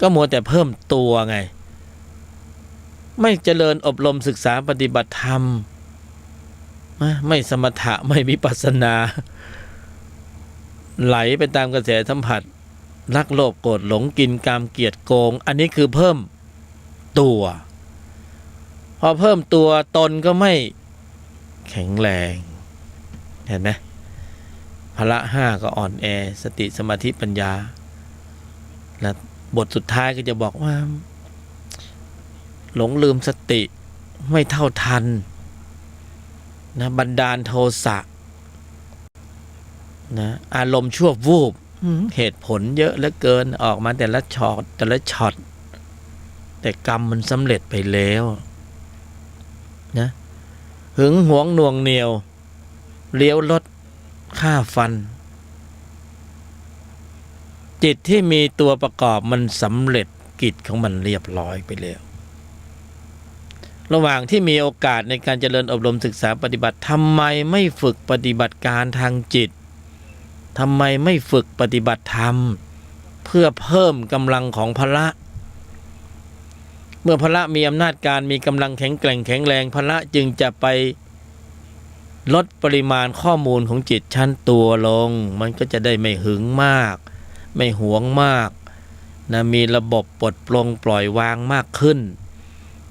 ก็มัวแต่เพิ่มตัวไง ไม่เจริญอบรมศึกษาปฏิบัติธรรมไม่สมถะไม่วิปัสสนาไหลไปตามกระแสสัมผัสรักโลภโกรธหลงกินกามเกียรติโกงอันนี้คือเพิ่มตัวพอเพิ่มตัวตนก็ไม่แข็งแรงเห็นไหมพละห้าก็อ่อนแอสติสมาธิปัญญาและบทสุดท้ายก็จะบอกว่าหลงลืมสติไม่เท่าทันนะบันดาลโทสะนะอารมณ์ชั่ววูบเหตุผลเยอะเหลือเกินออกมาแต่ละช็อตแต่กรรมมันสำเร็จไปแล้วนะหึงหวงหน่วงเหนียวเลี้ยวรถฆ่าฟันจิตที่มีตัวประกอบมันสำเร็จกิจของมันเรียบร้อยไปแล้วระหว่างที่มีโอกาสในการเจริญอบรมศึกษาปฏิบัติทำไมไม่ฝึกปฏิบัติการทางจิตทำไมไม่ฝึกปฏิบัติธรรมเพื่อเพิ่มกำลังของพละเมื่อพละมีอำนาจการมีกำลังแข็งแกร่งแข็งแรงพละจึงจะไปลดปริมาณข้อมูลของจิตชั้นตัวลงมันก็จะได้ไม่หึงมากไม่หวงมากนะมีระบบปลดปลงปล่อยวางมากขึ้น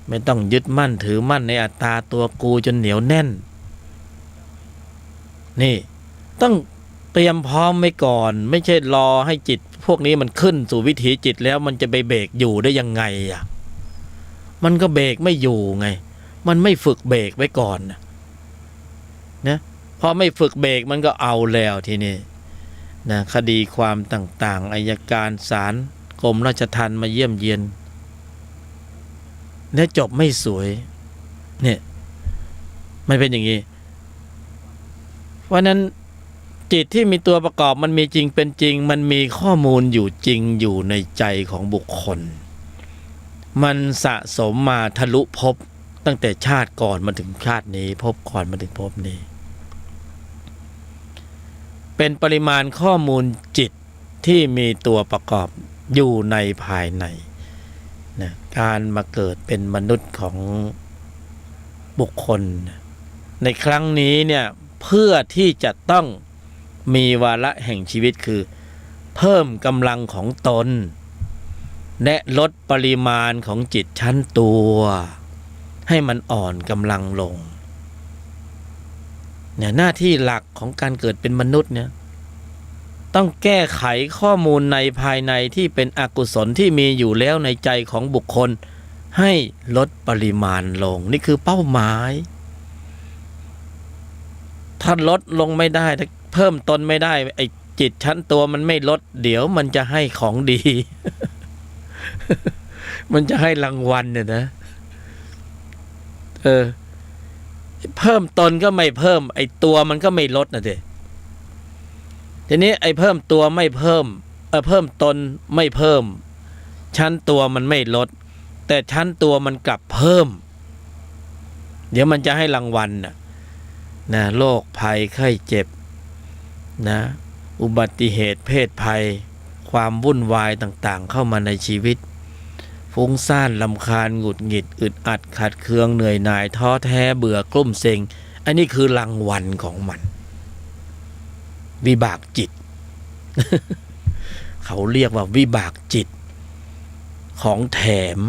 ไม่ต้องยึดมั่นถือมั่นในอัตตาตัวกูจนเหนียวแน่นนี่ต้องเตรียมพร้อมไว้ก่อนไม่ใช่รอให้จิตพวกนี้มันขึ้นสู่วิถีจิตแล้วมันจะไปเบรกอยู่ได้ยังไงอ่ะมันก็เบรกไม่อยู่ไงมันไม่ฝึกเบรกไว้ก่อนนะพอไม่ฝึกเบรกมันก็เอาแล้วทีนี้นะคดีความต่างๆอัยการศาลกรมราชทัณฑ์มาเยี่ยมเยียนและจบไม่สวยเนี่ยมันเป็นอย่างนี้เพราะนั้นจิตที่มีตัวประกอบมันมีจริงเป็นจริงมันมีข้อมูลอยู่จริงอยู่ในใจของบุคคลมันสะสมมาทะลุภพตั้งแต่ชาติก่อนมาถึงชาตินี้ภพก่อนมาถึงภพนี้เป็นปริมาณข้อมูลจิตที่มีตัวประกอบอยู่ในภายในนะการมาเกิดเป็นมนุษย์ของบุคคลในครั้งนี้เนี่ยเพื่อที่จะต้องมีวาระแห่งชีวิตคือเพิ่มกำลังของตนและลดปริมาณของจิตชั้นตัวให้มันอ่อนกำลังลงเนี่ยหน้าที่หลักของการเกิดเป็นมนุษย์เนี่ยต้องแก้ไขข้อมูลในภายในที่เป็นอกุศลที่มีอยู่แล้วในใจของบุคคลให้ลดปริมาณลงนี่คือเป้าหมายถ้าลดลงไม่ได้ถ้าเพิ่มตนไม่ได้ไอ้จิตชั้นตัวมันไม่ลดเดี๋ยวมันจะให้ของดี มันจะให้รางวัลเนี่ยนะเพิ่มตนก็ไม่เพิ่มไอ้ตัวมันก็ไม่ลดนะเด็ทีนี้ไอ้เพิ่มตัวไม่เพิ่มเพิ่มตนไม่เพิ่มชั้นตัวมันไม่ลดแต่ชั้นตัวมันกลับเพิ่มเดี๋ยวมันจะให้รางวัลนะโรคภัยไข้เจ็บนะอุบัติเหตุเพศภัยความวุ่นวายต่างๆเข้ามาในชีวิตฟุ้งซ่านรำคาญหงุดหงิดอึดอัดขัดเคืองเหนื่อยหน่ายท้อแท้เบื่อกลุ้มเซ็งอันนี้คือรางวัลของมันวิบากจิต เขาเรียกว่าวิบากจิตของแถม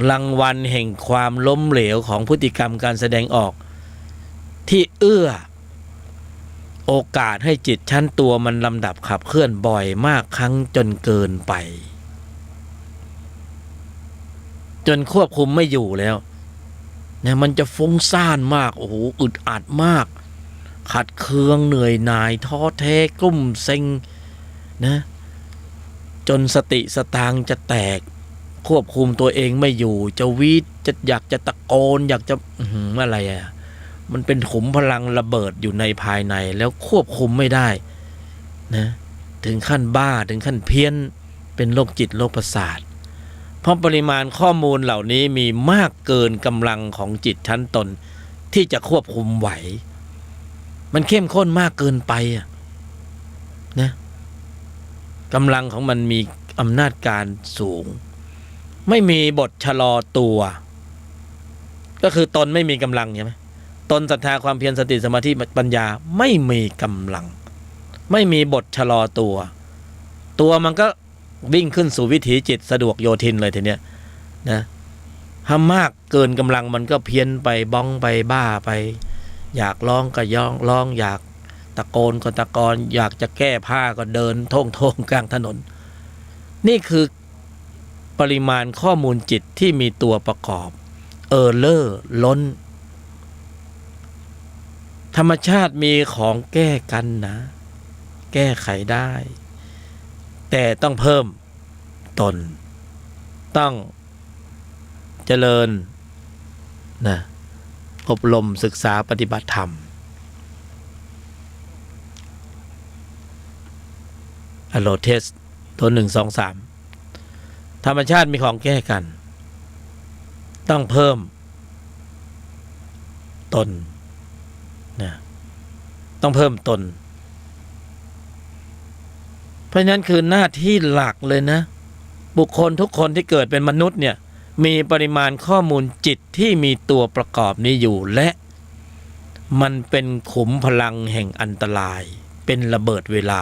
รางวัลแห่งความล้มเหลวของพฤติกรรมการแสดงออกที่เอื้อโอกาสให้จิตชั้นตัวมันลำดับขับเคลื่อนบ่อยมากครั้งจนเกินไปจนควบคุมไม่อยู่แล้วเนี่ยมันจะฟุ้งซ่านมากโอ้โหอึดอัดมากขัดเคืองเหนื่อยหน่ายท้อแท้กลุ้มเซ็งนะจนสติสตางค์จะแตกควบคุมตัวเองไม่อยู่จะวีดจะอยากจะตะโกนอยากจะอะไรมันเป็นขุมพลังระเบิดอยู่ในภายในแล้วควบคุมไม่ได้นะถึงขั้นบ้าถึงขั้นเพี้ยนเป็นโรคจิตโรคประสาทเพราะปริมาณข้อมูลเหล่านี้มีมากเกินกำลังของจิตชั้นตนที่จะควบคุมไหวมันเข้มข้นมากเกินไปนะกำลังของมันมีอำนาจการสูงไม่มีบทชะลอตัว ก็คือตนไม่มีกำลังใช่ไหมตนศรัทธาความเพียรสติสมาธิปัญญาไม่มีกำลังไม่มีบทชะลอตัวมันก็วิ่งขึ้นสู่วิถีจิตสะดวกโยทินเลยทีเนี้ยนะถ้ามากเกินกำลังมันก็เพี้ยนไปบ้องไปบ้าไปอยากร้องก็ร้องอยากตะโกนก็ตะโกนอยากจะแก้ผ้าก็เดินท่องกลางถนนนี่คือปริมาณข้อมูลจิตที่มีตัวประกอบเลอร์ล้นธรรมชาติมีของแก้กันนะแก้ไขได้แต่ต้องเพิ่มตนต้องเจริญนะอบรมศึกษาปฏิบัติธรรมอโลเทสตัว1 2 3ธรรมชาติมีของแก้กันต้องเพิ่มตนนะต้องเพิ่มตนเพราะฉะนั้นคือหน้าที่หลักเลยนะบุคคลทุกคนที่เกิดเป็นมนุษย์เนี่ยมีปริมาณข้อมูลจิตที่มีตัวประกอบนี้อยู่และมันเป็นขุมพลังแห่งอันตรายเป็นระเบิดเวลา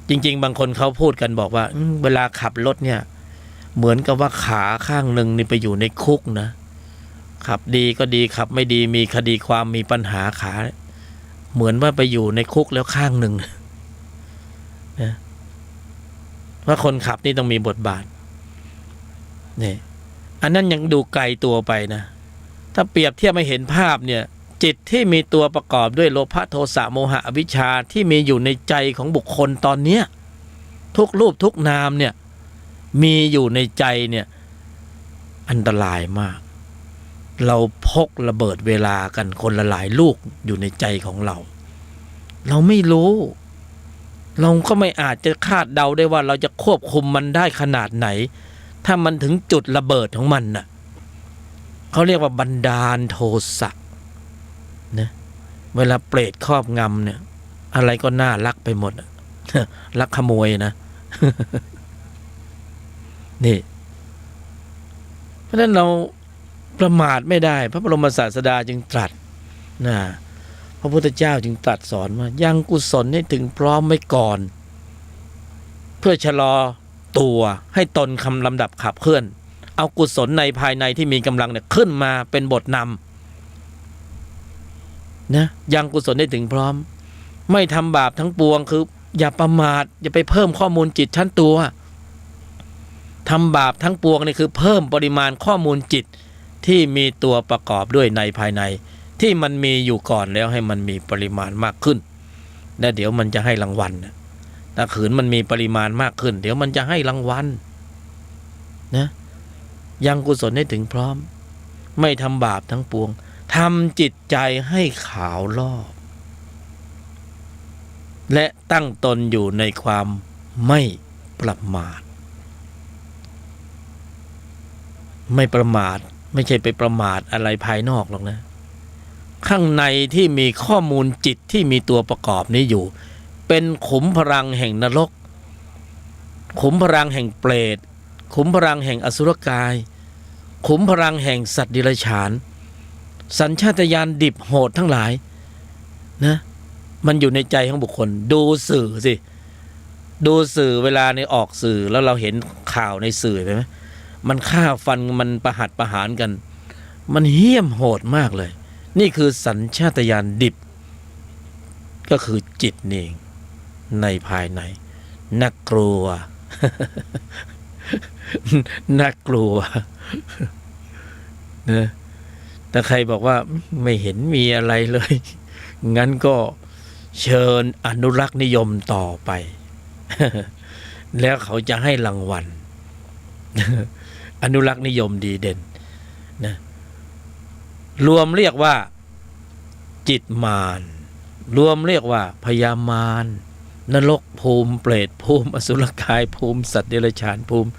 จริงๆบางคนเขาพูดกันบอกว่าเวลาขับรถเนี่ยเหมือนกับว่าขาข้างหนึ่งนี่ไปอยู่ในคุกนะขับดีก็ดีขับไม่ดีมีคดีความมีปัญหาขาเหมือนว่าไปอยู่ในคุกแล้วข้างหนึ่งนะว่าคนขับนี่ต้องมีบทบาทนี่อันนั้นยังดูไกลตัวไปนะถ้าเปรียบเทียบให้เห็นภาพเนี่ยจิตที่มีตัวประกอบด้วยโลภะโทสะโมหะอวิชชาที่มีอยู่ในใจของบุคคลตอนเนี้ยทุกรูปทุกนามเนี่ยมีอยู่ในใจเนี่ยอันตรายมากเราพกระเบิดเวลากันคนละหลายลูกอยู่ในใจของเราไม่รู้เราก็ไม่อาจจะคาดเดาได้ว่าเราจะควบคุมมันได้ขนาดไหนถ้ามันถึงจุดระเบิดของมันน่ะเขาเรียกว่าบันดาลโทสะนะเวลาเปรตครอบงำเนี่ยอะไรก็น่ารักไปหมด ลักขโมยนะ นี่เพราะฉะนั้นเราประมาทไม่ได้พระบรมศาสดาจึงตรัสนะพระพุทธเจ้าจึงตรัสสอนว่ายังกุศลให้ถึงพร้อมไว้ก่อนเพื่อชะลอตัวให้ตนคำลำดับขับเคลื่อนเอากุศลในภายในที่มีกำลังเนี่ยขึ้นมาเป็นบทนำนะยังกุศลได้ถึงพร้อมไม่ทำบาปทั้งปวงคืออย่าประมาทอย่าไปเพิ่มข้อมูลจิตชั้นตัวทำบาปทั้งปวงนี่คือเพิ่มปริมาณข้อมูลจิตที่มีตัวประกอบด้วยในภายในที่มันมีอยู่ก่อนแล้วให้มันมีปริมาณมากขึ้นแล้วเดี๋ยวมันจะให้รางวัลถ้าขืนมันมีปริมาณมากขึ้นเดี๋ยวมันจะให้รางวัลนะยังกุศลให้ถึงพร้อมไม่ทำบาปทั้งปวงทำจิตใจให้ขาวรอบและตั้งตนอยู่ในความไม่ประมาทไม่ประมาทไม่ใช่ไปประมาทอะไรภายนอกหรอกนะข้างในที่มีข้อมูลจิตที่มีตัวประกอบนี้อยู่เป็นขุมพลังแห่งนรกขุมพลังแห่งเปรตขุมพลังแห่งอสุรกายขุมพลังแห่งสัตว์ดิรัจฉานสัญชาตญาณดิบโหดทั้งหลายนะมันอยู่ในใจของบุคคลดูสื่อสิดูสื่อเวลาในออกสื่อแล้วเราเห็นข่าวในสื่อใช่ไหมมันฆ่าฟันมันประหัตประหารกันมันเหี้ยมโหดมากเลยนี่คือสัญชาตญาณดิบก็คือจิตนี่เองในภายในน่ากลัว น่ากลัวนะแต่ใครบอกว่าไม่เห็นมีอะไรเลยงั้นก็เชิญอนุรักษ์นิยมต่อไป แล้วเขาจะให้รางวัล อนุรักษ์นิยมดีเด่นนะรวมเรียกว่าจิตมารรวมเรียกว่าพยามารนรกภูมิเปรตภูมิอสุรกายภูมิสัตว์เดรัจฉานภูมิ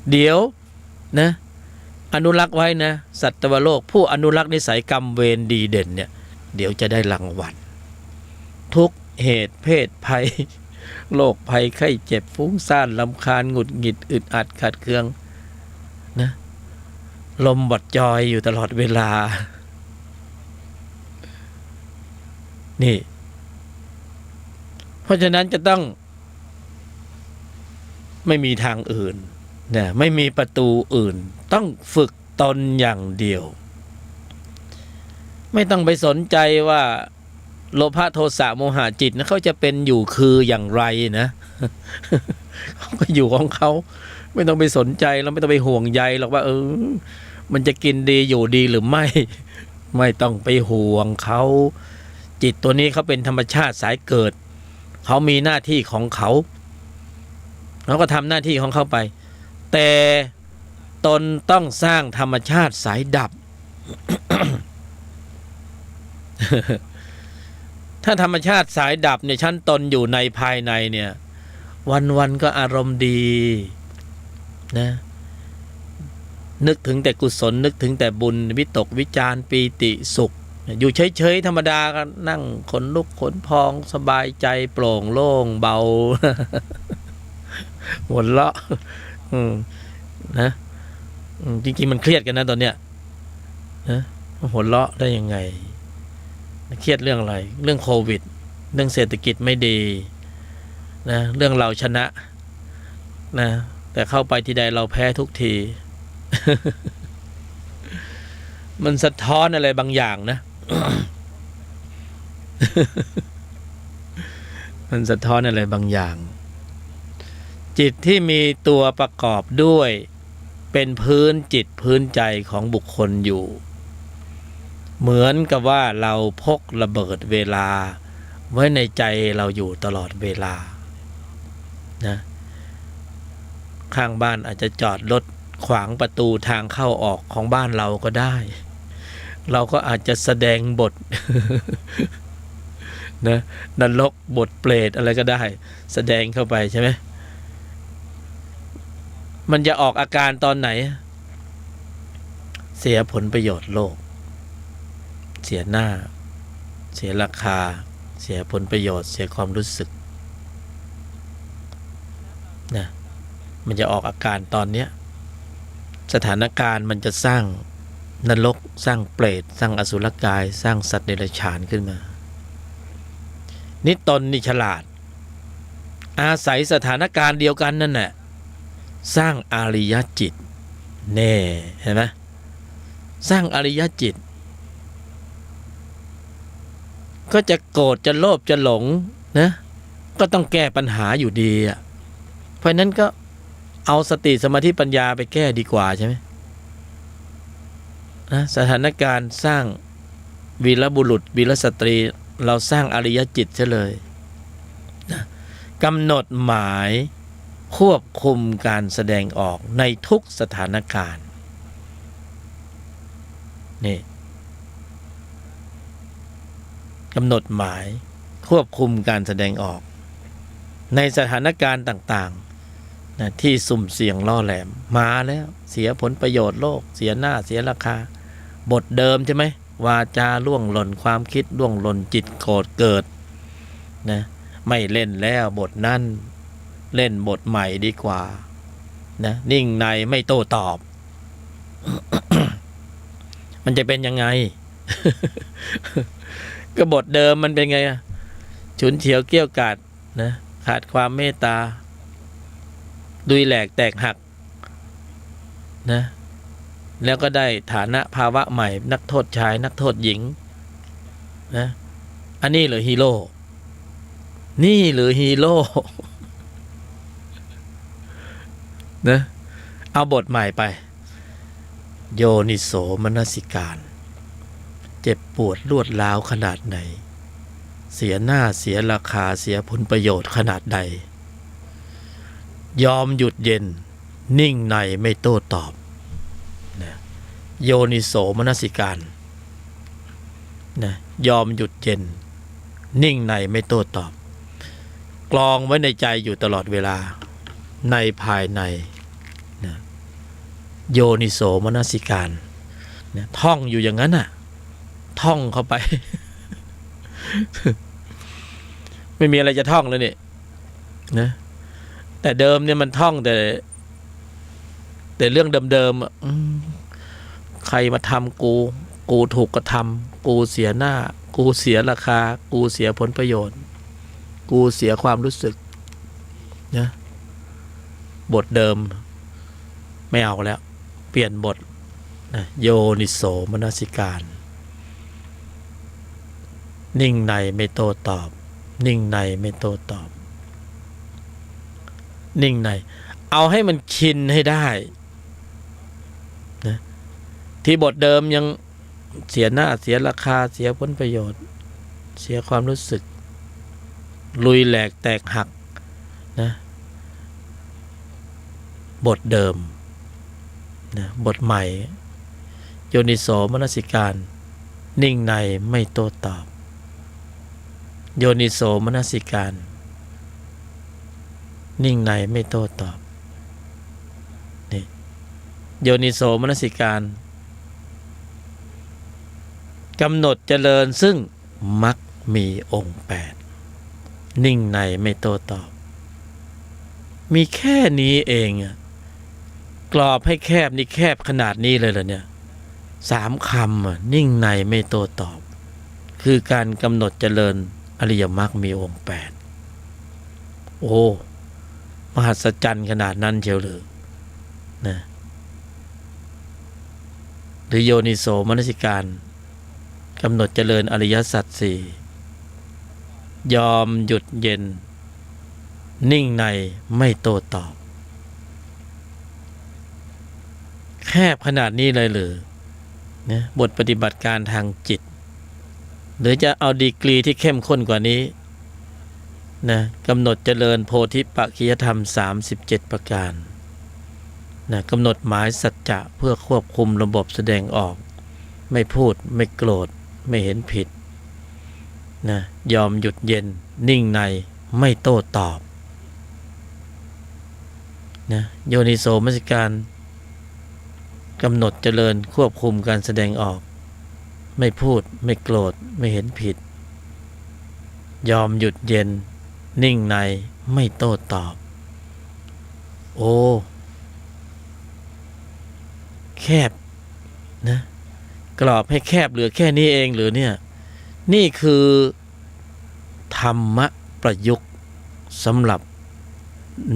เดี๋ยวนะอนุรักษ์ไว้นะสัตวโลกผู้อนุรักษ์นิสัยกรรมเวรดีเด่นเนี่ยเดี๋ยวจะได้รางวัลทุกเหตุเพศภัยโรคภัยไข้เจ็บฟุ้งซ่านรำคาญหงุดหงิดอึดอัดขัดเคืองนะ ลมบดจอยอยู่ตลอดเวลานี่เพราะฉะนั้นจะต้องไม่มีทางอื่นนะไม่มีประตูอื่นต้องฝึกตนอย่างเดียวไม่ต้องไปสนใจว่าโลภะโทสะโมหะจิตนะเขาจะเป็นอยู่คืออย่างไรนะเขาก็อยู่ของเขาไม่ต้องไปสนใจแล้วไม่ต้องไปห่วงใยหรอกว่ามันจะกินดีอยู่ดีหรือไม่ไม่ต้องไปห่วงเขาจิตตัวนี้เขาเป็นธรรมชาติสายเกิดเขามีหน้าที่ของเขาก็ทำหน้าที่ของเขาไปแต่ตนต้องสร้างธรรมชาติสายดับ ถ้าธรรมชาติสายดับเนี่ยชั้นตนอยู่ในภายในเนี่ยวันๆก็อารมณ์ดีนะนึกถึงแต่กุศลนึกถึงแต่บุญวิตกวิจารปีติสุขอยู่เฉยๆธรรมดาก็นั่งขนลุกขนพองสบายใจโปร่งโล่งเบา หัวเราะนะจริงๆมันเครียดกันนะตอนเนี้ยนะหัวเราะได้ยังไงเครียดเรื่องอะไรเรื่องโควิดเรื่องเศรษฐกิจไม่ดีนะเรื่องเราชนะนะแต่เข้าไปที่ใดเราแพ้ทุกที มันสะท้อนอะไรบางอย่างนะ มันสะท้อนอะไรบางอย่างจิตที่มีตัวประกอบด้วยเป็นพื้นจิตพื้นใจของบุคคลอยู่เหมือนกับว่าเราพกระเบิดเวลาไว้ในใจเราอยู่ตลอดเวลานะข้างบ้านอาจจะจอดรถขวางประตูทางเข้าออกของบ้านเราก็ได้เราก็อาจจะแสดงบท นะนรกบทเปรตอะไรก็ได้แสดงเข้าไปใช่ไหมมันจะออกอาการตอนไหนเสียผลประโยชน์โลกเสียหน้าเสียราคาเสียผลประโยชน์เสียความรู้สึกนะมันจะออกอาการตอนเนี้ยสถานการณ์มันจะสร้างนรกสร้างเปรตสร้างอสุรกายสร้างสัตว์เดรัจฉานขึ้นมานี่ตนนี่ฉลาดอาศัยสถานการณ์เดียวกันนั่นแหละสร้างอริยจิตแน่เห็นไหมสร้างอริยจิตก็จะโกรธจะโลภจะหลงนะก็ต้องแก้ปัญหาอยู่ดีอ่ะเพราะนั้นก็เอาสติสมาธิปัญญาไปแก้ดีกว่าใช่ไหมนะสถานการณ์สร้างวีรบุรุษวีรสตรีเราสร้างอริยจิตซะเลยนะกำหนดหมายควบคุมการแสดงออกในทุกสถานการณ์นี่กำหนดหมายควบคุมการแสดงออกในสถานการณ์ต่างๆนะที่สุ่มเสี่ยงล่อแหลมมาแล้วเสียผลประโยชน์โลกเสียหน้าเสียราคาบทเดิมใช่ไหมวาจาล่วงหล่นความคิดล่วงหล่นจิตโกรธเกิดนะไม่เล่นแล้วบทนั้นเล่นบทใหม่ดีกว่านะนิ่งในไม่โต้ตอบ มันจะเป็นยังไง ก็บทเดิมมันเป็นไงอะฉุนเฉียวเกี้ยวกาดนะขาดความเมตตาดุยแหลกแตกหักนะแล้วก็ได้ฐานะภาวะใหม่นักโทษชายนักโทษหญิงนะอันนี้เหรอฮีโร่นี่หรือฮีโร่ นะเอาบทใหม่ไปโยนิโสมนสิการเจ็บปวดรวดร้าวขนาดไหนเสียหน้าเสียราคาเสียผลประโยชน์ขนาดใดยอมหยุดเย็นนิ่งในไม่โต้ตอบนะโยนิโสมนสิการนะยอมหยุดเย็นนิ่งในไม่โต้ตอบกรองไว้ในใจอยู่ตลอดเวลาในภายในนะโยนิโสมนสิการนะท่องอยู่อย่างนั้นน่ะท่องเข้าไป ไม่มีอะไรจะท่องเลยเนี่ยนะแต่เดิมเนี่ยมันท่องแต่เรื่องเดิม รมาทำกูกูถูกกระทำกูเสียหน้ากูเสียราคากูเสียผลประโยชน์กูเสียความรู้สึกนะบทเดิมไม่เอาแล้วเปลี่ยนบทนะโยนิโสมนสิการนิ่งในไม่โต้ตอบนิ่งในไม่โต้ตอบนิ่งในเอาให้มันชินให้ได้นะที่บทเดิมยังเสียหน้าเสียราคาเสียผลประโยชน์เสียความรู้สึกลุยแหลกแตกหักนะบทเดิมนะบทใหม่โยนิโสมนสิการนิ่งในไม่โต้ตอบโยนิโสมนสิการนิ่งในไม่โต้ตอบนี่โยนิโสมนสิการกำหนดเจริญซึ่งมรรคมีองค์8นิ่งในไม่โต้ตอบมีแค่นี้เองอะกรอบให้แคบนี่แคบขนาดนี้เลยเหรอเนี่ย3 คำอะนิ่งในไม่โต้ตอบคือการกำหนดเจริญอริยมรรคมีองค์8โอ้มหัศจรรย์ขนาดนั้นเชียวหรือนะหรือโยนิโสมนสิการกำหนดเจริญอริยสัจ4ยอมหยุดเย็นนิ่งในไม่โต้ตอบแคบขนาดนี้เลยหรือนะบทปฏิบัติการทางจิตหรือจะเอาดีกรีที่เข้มข้นกว่านี้นะกำหนดเจริญโพธิปัจขิยธรรม37ประการนะกำหนดหมายสัจจะเพื่อควบคุมระบบแสดงออกไม่พูดไม่โกรธไม่เห็นผิดนะยอมหยุดเย็นนิ่งในไม่โต้ตอบนะโยนิโสมนสิการกำหนดเจริญควบคุมการแสดงออกไม่พูดไม่โกรธไม่เห็นผิดยอมหยุดเย็นนิ่งในไม่โต้ตอบโอ้แคบนะกรอบให้แคบเหลือแค่นี้เองหรือเนี่ยนี่คือธรรมะประยุกต์สำหรับ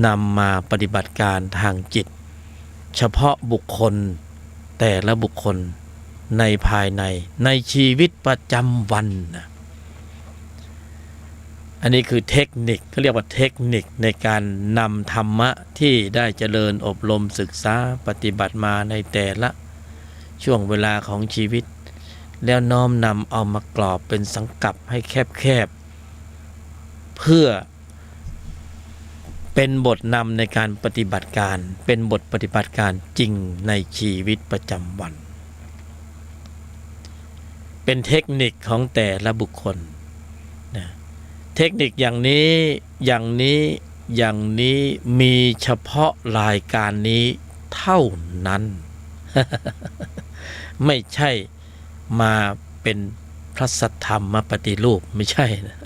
นำมาปฏิบัติการทางจิตเฉพาะบุคคลแต่ละบุคคลในภายในชีวิตประจำวันนะอันนี้คือเทคนิคเขาเรียกว่าเทคนิคในการนำธรรมะที่ได้เจริญอบรมศึกษาปฏิบัติมาในแต่ละช่วงเวลาของชีวิตแล้วน้อมนำเอามากรอบเป็นสังกัปให้แคบๆเพื่อเป็นบทนำในการปฏิบัติการเป็นบทปฏิบัติการจริงในชีวิตประจำวันเป็นเทคนิคของแต่ละบุคคลนะเทคนิคอย่างนี้มีเฉพาะรายการนี้เท่านั้น ไม่ใช่มาเป็นพระสัทธรรมมาปฏิรูปไม่ใช่นะ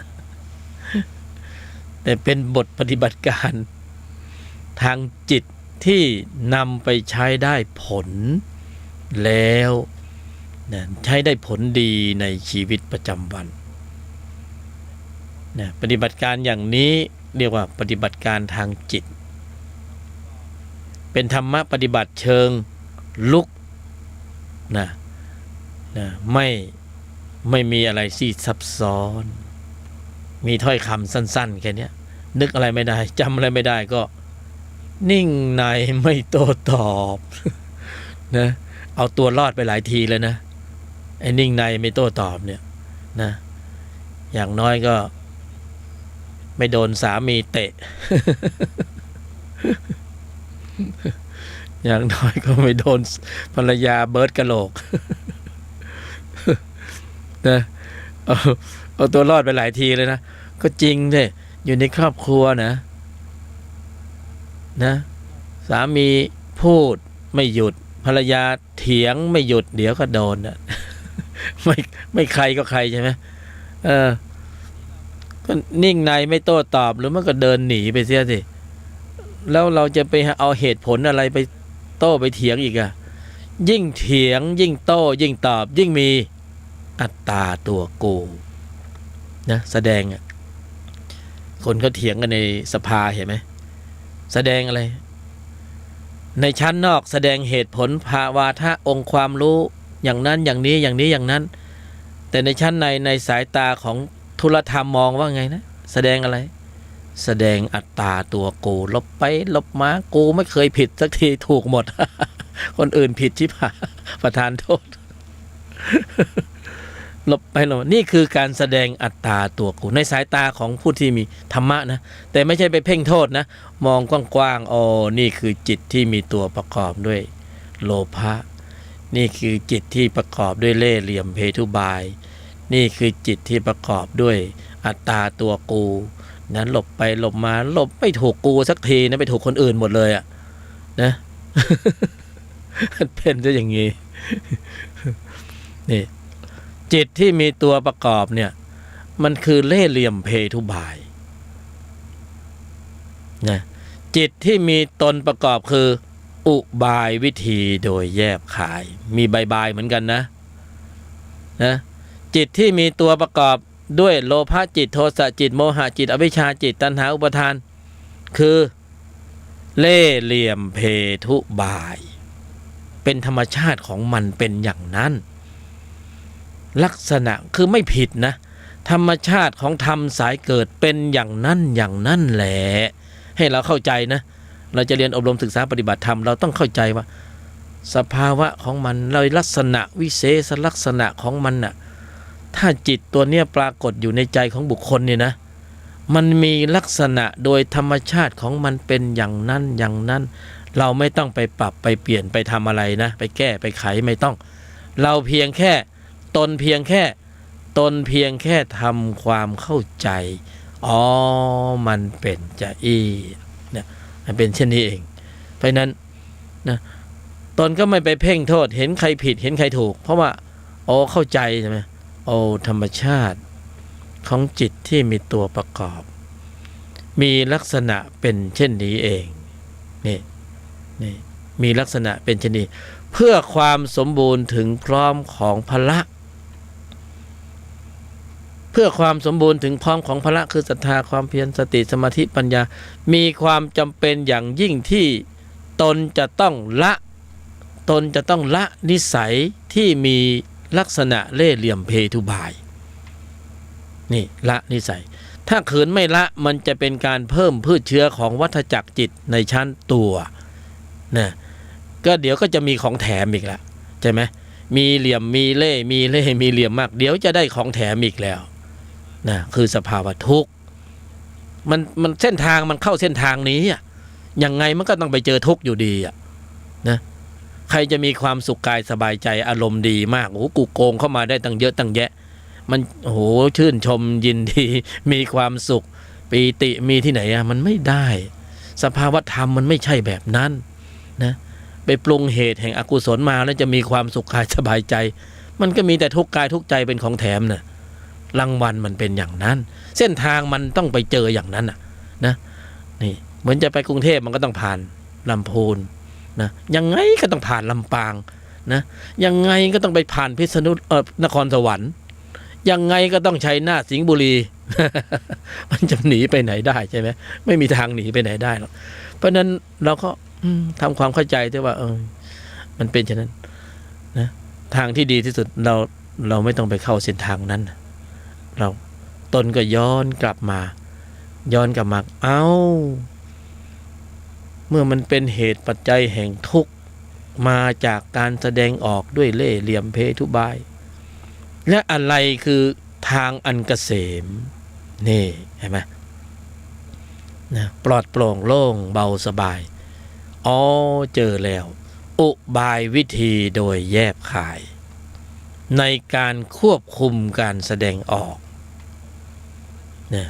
แต่เป็นบทปฏิบัติการทางจิตที่นำไปใช้ได้ผลแล้วนะใช้ได้ผลดีในชีวิตประจำวันนะปฏิบัติการอย่างนี้เรียกว่าปฏิบัติการทางจิตเป็นธรรมะปฏิบัติเชิงลุกนะไม่มีอะไรที่ซับซ้อนมีถ้อยคำสั้นๆแค่นี้นึกอะไรไม่ได้จำอะไรไม่ได้ก็นิ่งในไม่โต้ตอบนะเอาตัวรอดไปหลายทีเลยนะไอ้นิ่งในไม่โต้ตอบเนี่ยนะอย่างน้อยก็ไม่โดนสามีเตะ อย่างน้อยก็ไม่โดนภรรยาเบิร์ดกะโหลก นะเอาตัวรอดไปหลายทีเลยนะก็จริงเลยอยู่ในครอบครัวนะสามีพูดไม่หยุดภรรยาเถียงไม่หยุดเดี๋ยวก็โดนนะ ไม่ใครก็ใครใช่ไหมก็นิ่งในไม่โต้ตอบหรือมันก็เดินหนีไปเสียสิแล้วเราจะไปเอาเหตุผลอะไรไปโต้ไปเถียงอีกอะ ยิ่งเถียงยิ่งโต้ยิ่งตอบยิ่งมีอัตตาตัวกูนะแสดงคนเขาเถียงกันในสภาเห็นไหมแสดงอะไรในชั้นนอกแสดงเหตุผลภาวาทะองค์ความรู้อย่างนั้นอย่างนี้อย่างนี้อย่างนั้น แต่ในชั้นในสายตาของธุลธรรมมองว่าไงนะแสดงอะไรแสดงอัตตาตัวกูลบไปลบมากูไม่เคยผิดสักทีถูกหมด คนอื่นผิดชิบหายประทานโทษ ลบไปลบมานี่คือการแสดงอัตตาตัวกูในสายตาของผู้ที่มีธรรมะนะแต่ไม่ใช่ไปเพ่งโทษนะมองกว้างๆอ๋อนี่คือจิตที่มีตัวประกอบด้วยโลภะนี่คือจิตที่ประกอบด้วยเล่ห์เหลี่ยมเพทุบายนี่คือจิตที่ประกอบด้วยอัตตาตัวกูนั้นหลบไปหลบมาหลบไม่ถูกกูสักทีนะไปถูกคนอื่นหมดเลยอะนะ เป็นซะอย่างนี้ นี่จิตที่มีตัวประกอบเนี่ยมันคือเล่ห์เหลี่ยมเพทุบายนะจิตที่มีตนประกอบคืออุบายวิธีโดยแยบขายมีบายเหมือนกันนะจิตที่มีตัวประกอบด้วยโลภะจิตโทสะจิตโมหะจิตอวิชชาจิตตัณหาอุปาทานคือเล่ห์เหลี่ยมเพทุบายเป็นธรรมชาติของมันเป็นอย่างนั้นลักษณะคือไม่ผิดนะธรรมชาติของธรรมสายเกิดเป็นอย่างนั้นอย่างนั้นแหละให้เราเข้าใจนะเราจะเรียนอบรมศึกษาปฏิบัติธรรมเราต้องเข้าใจว่าสภาวะของมันเลยลักษณะวิเศษลักษณะของมันน่ะถ้าจิตตัวเนี้ยปรากฏอยู่ในใจของบุคคลเนี่ยนะมันมีลักษณะโดยธรรมชาติของมันเป็นอย่างนั้นอย่างนั้นเราไม่ต้องไปปรับไปเปลี่ยนไปทำอะไรนะไปแก้ไปไขไม่ต้องเราเพียงแค่ตนเพียงแค่ทำความเข้าใจอ๋อมันเป็นจะเนี่ยมันเป็นเช่นนี้เองเพราะนั้นนะตนก็ไม่ไปเพ่งโทษเห็นใครผิดเห็นใครถูกเพราะว่าโอ้เข้าใจใช่ไหมโอ้ธรรมชาติของจิตที่มีตัวประกอบมีลักษณะเป็นเช่นนี้เองนี่มีลักษณะเป็นเช่นนี้เพื่อความสมบูรณ์ถึงพร้อมของพละเพื่อความสมบูรณ์ถึงพร้อมของพละคือศรัทธาความเพียรสติสมาธิปัญญามีความจำเป็นอย่างยิ่งที่ตนจะต้องละนิสัยที่มีลักษณะเล่ห์เหลี่ยมเพทุบายนี่ละนิสัยถ้าขืนไม่ละมันจะเป็นการเพิ่มพืชเชื้อของวัฏจักรจิตในชั้นตัวนะก็เดี๋ยวก็จะมีของแถมอีกละใช่ไหมมีเหลี่ยมมีเล่ห์มีเหลี่ยมมากเดี๋ยวจะได้ของแถมอีกแล้วนะคือสภาวะทุกข์มันเส้นทางมันเข้าเส้นทางนี้อ่ะยังไงมันก็ต้องไปเจอทุกข์อยู่ดีอ่ะนะใครจะมีความสุขกายสบายใจอารมณ์ดีมากโอ้กูโกงเข้ามาได้ตั้งเยอะตั้งแยะมันโอ้โหชื่นชมยินดีมีความสุขปีติมีที่ไหนอ่ะมันไม่ได้สภาวะธรรมมันไม่ใช่แบบนั้นนะไปปรุงเหตุแห่งอกุศลมาแล้วจะมีความสุขกายสบายใจมันก็มีแต่ทุกข์กายทุกข์ใจเป็นของแถมน่ะรางวัลมันเป็นอย่างนั้นเส้นทางมันต้องไปเจออย่างนั้นนะนี่เหมือนจะไปกรุงเทพมันก็ต้องผ่านลำพูนนะยังไงก็ต้องผ่านลำปางนะยังไงก็ต้องไปผ่านพิษณุนครสวรรค์ยังไงก็ต้องชัยนาทสิงห์บุรี มันจะหนีไปไหนได้ใช่ไหมไม่มีทางหนีไปไหนได้หรอกเพราะนั้นเราก็ทำความเข้าใจด้วยว่ามันเป็นฉะนั้นนะทางที่ดีที่สุดเราไม่ต้องไปเข้าเส้นทางนั้นเราตนก็ย้อนกลับมาเมื่อมันเป็นเหตุปัจจัยแห่งทุกข์มาจากการแสดงออกด้วยเล่ห์เหลี่ยมเพทุบายและอะไรคือทางอันเกษมนี่เห็นไหมนะปลอดโปร่งโล่งเบาสบายอ๋อเจอแล้วอุบายวิธีโดยแยบคายในการควบคุมการแสดงออกนะ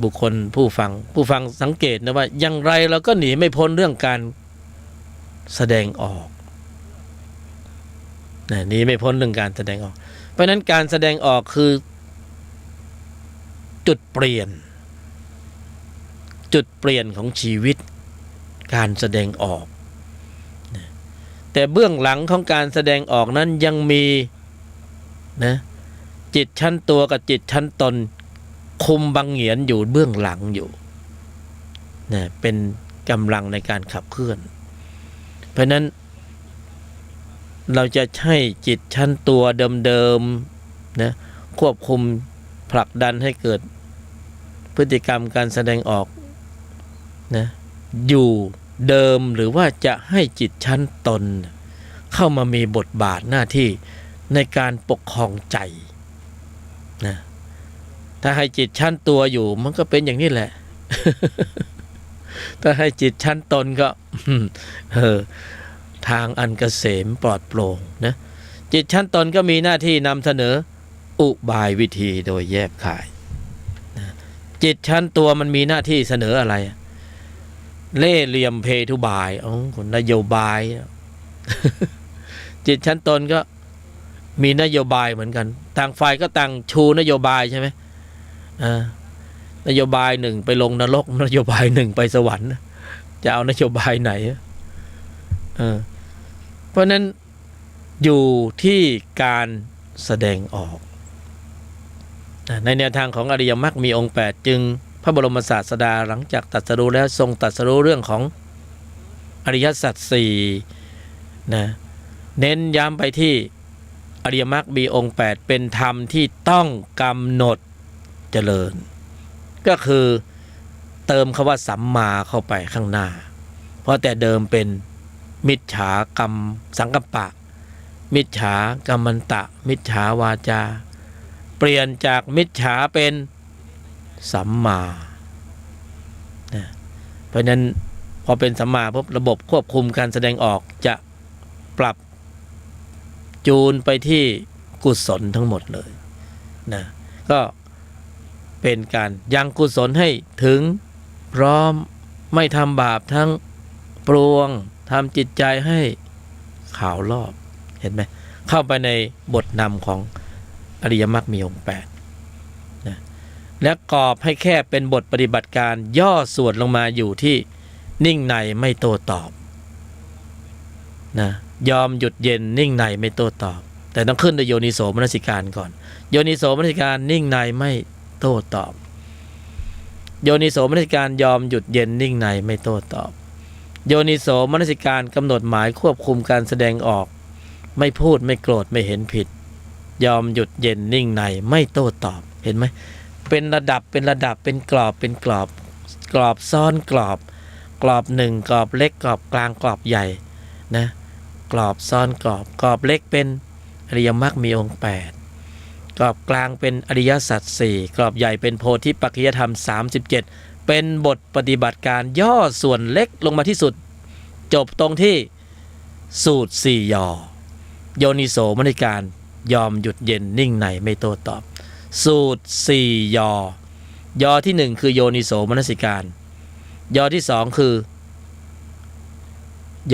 บุคคลผู้ฟังสังเกตนะว่าอย่างไรเราก็หนีไม่พ้นเรื่องการแสดงออกหนีไม่พ้นเรื่องการแสดงออกเพราะนั้นการแสดงออกคือจุดเปลี่ยนของชีวิตการแสดงออก แต่เบื้องหลังของการแสดงออกนั้นยังมีนะจิตชั้นตัวกับจิตชั้นตนคุมบังเหียนอยู่เบื้องหลังอยู่นะเป็นกำลังในการขับเคลื่อนเพราะนั้นเราจะใช้จิตชั้นตัวเดิมๆนะควบคุมผลักดันให้เกิดพฤติกรรมการแสดงออกนะอยู่เดิมหรือว่าจะให้จิตชั้นตนเข้ามามีบทบาทหน้าที่ในการปกครองใจนะถ้าให้จิตชั้นตัวอยู่มันก็เป็นอย่างนี้แหละ ถ้าให้จิตชั้นตนก็ทางอันเกษมปลอดโปร่งนะจิตชั้นตนก็มีหน้าที่นำเสนออุบายวิธีโดยแยบคายนะจิตชั้นตัวมันมีหน้าที่เสนออะไรเล่ห์เหลี่ยมเพทุบายคนนโยบาย จิตชั้นตนก็มีนโยบายเหมือนกันต่างฝ่ายก็ต่างชูนโยบายใช่ไหมนโยบายหนึ่งไปลงนรกนโยบายหนึ่งไปสวรรค์จะเอานโยบายไหนเพราะนั้นอยู่ที่การแสดงออกในแนวทางของอริยมรรคมีองค์8จึงพระบรมศาสดาหลังจากตรัสรู้แล้วทรงตรัสรู้เรื่องของอริยสัจ4นะเน้นย้ำไปที่อริยมรรคมีองค์8เป็นธรรมที่ต้องกำหนดเจริญก็คือเติมคำว่าสัมมาเข้าไปข้างหน้าเพราะแต่เดิมเป็นมิจฉากรรมสังกัปปะมิจฉากรรมันตะมิจฉาวาจาเปลี่ยนจากมิจฉาเป็นสัมมาเพราะนั้นพอเป็นสัมมาปุ๊บระบบควบคุมการแสดงออกจะปรับจูนไปที่กุศลทั้งหมดเลยนะก็เป็นการยังกุศลให้ถึงพร้อมไม่ทำบาปทั้งปวงทำจิตใจให้ขาวรอบเห็นไหมเข้าไปในบทนำของอริยมรรคมีองค์8นะและกรอบให้แค่เป็นบทปฏิบัติการย่อส่วนลงมาอยู่ที่นิ่งในไม่โต้ตอบนะยอมหยุดเย็นนิ่งในไม่โต้ตอบแต่ต้องขึ้นด้วยโยนิโสมนสิการก่อนโยนิโสมนสิการนิ่งในไม่โต้ตอบโยนิโสมนสิการยอมหยุดเย็นนิ่งในไม่โต้ตอบโยนิโสมนสิการกำหนดหมายควบคุมการแสดงออกไม่พูดไม่โกรธไม่เห็นผิดยอมหยุดเย็นนิ่งในไม่โต้ตอบเห็นไหมเป็นระดับเป็นระดับเป็นกรอบเป็นกรอบกรอบซ้อนกรอบกรอบหนึ่งกรอบเล็กกรอบกลางกรอบใหญ่นะกรอบซ้อนกรอบกรอบเล็กเป็นอริยมรรคมีองค์8กรอบกลางเป็นอริยสัจ4กรอบใหญ่เป็นโพธิปัจจยธรรม37เป็นบทปฏิบัติการย่อส่วนเล็กลงมาที่สุดจบตรงที่สูตร4ยอโยนิโสมนสิการยอมหยุดเย็นนิ่งในไม่โต้ตอบสูตร4ยอยอที่1คือโยนิโสมนสิการยอที่2คือ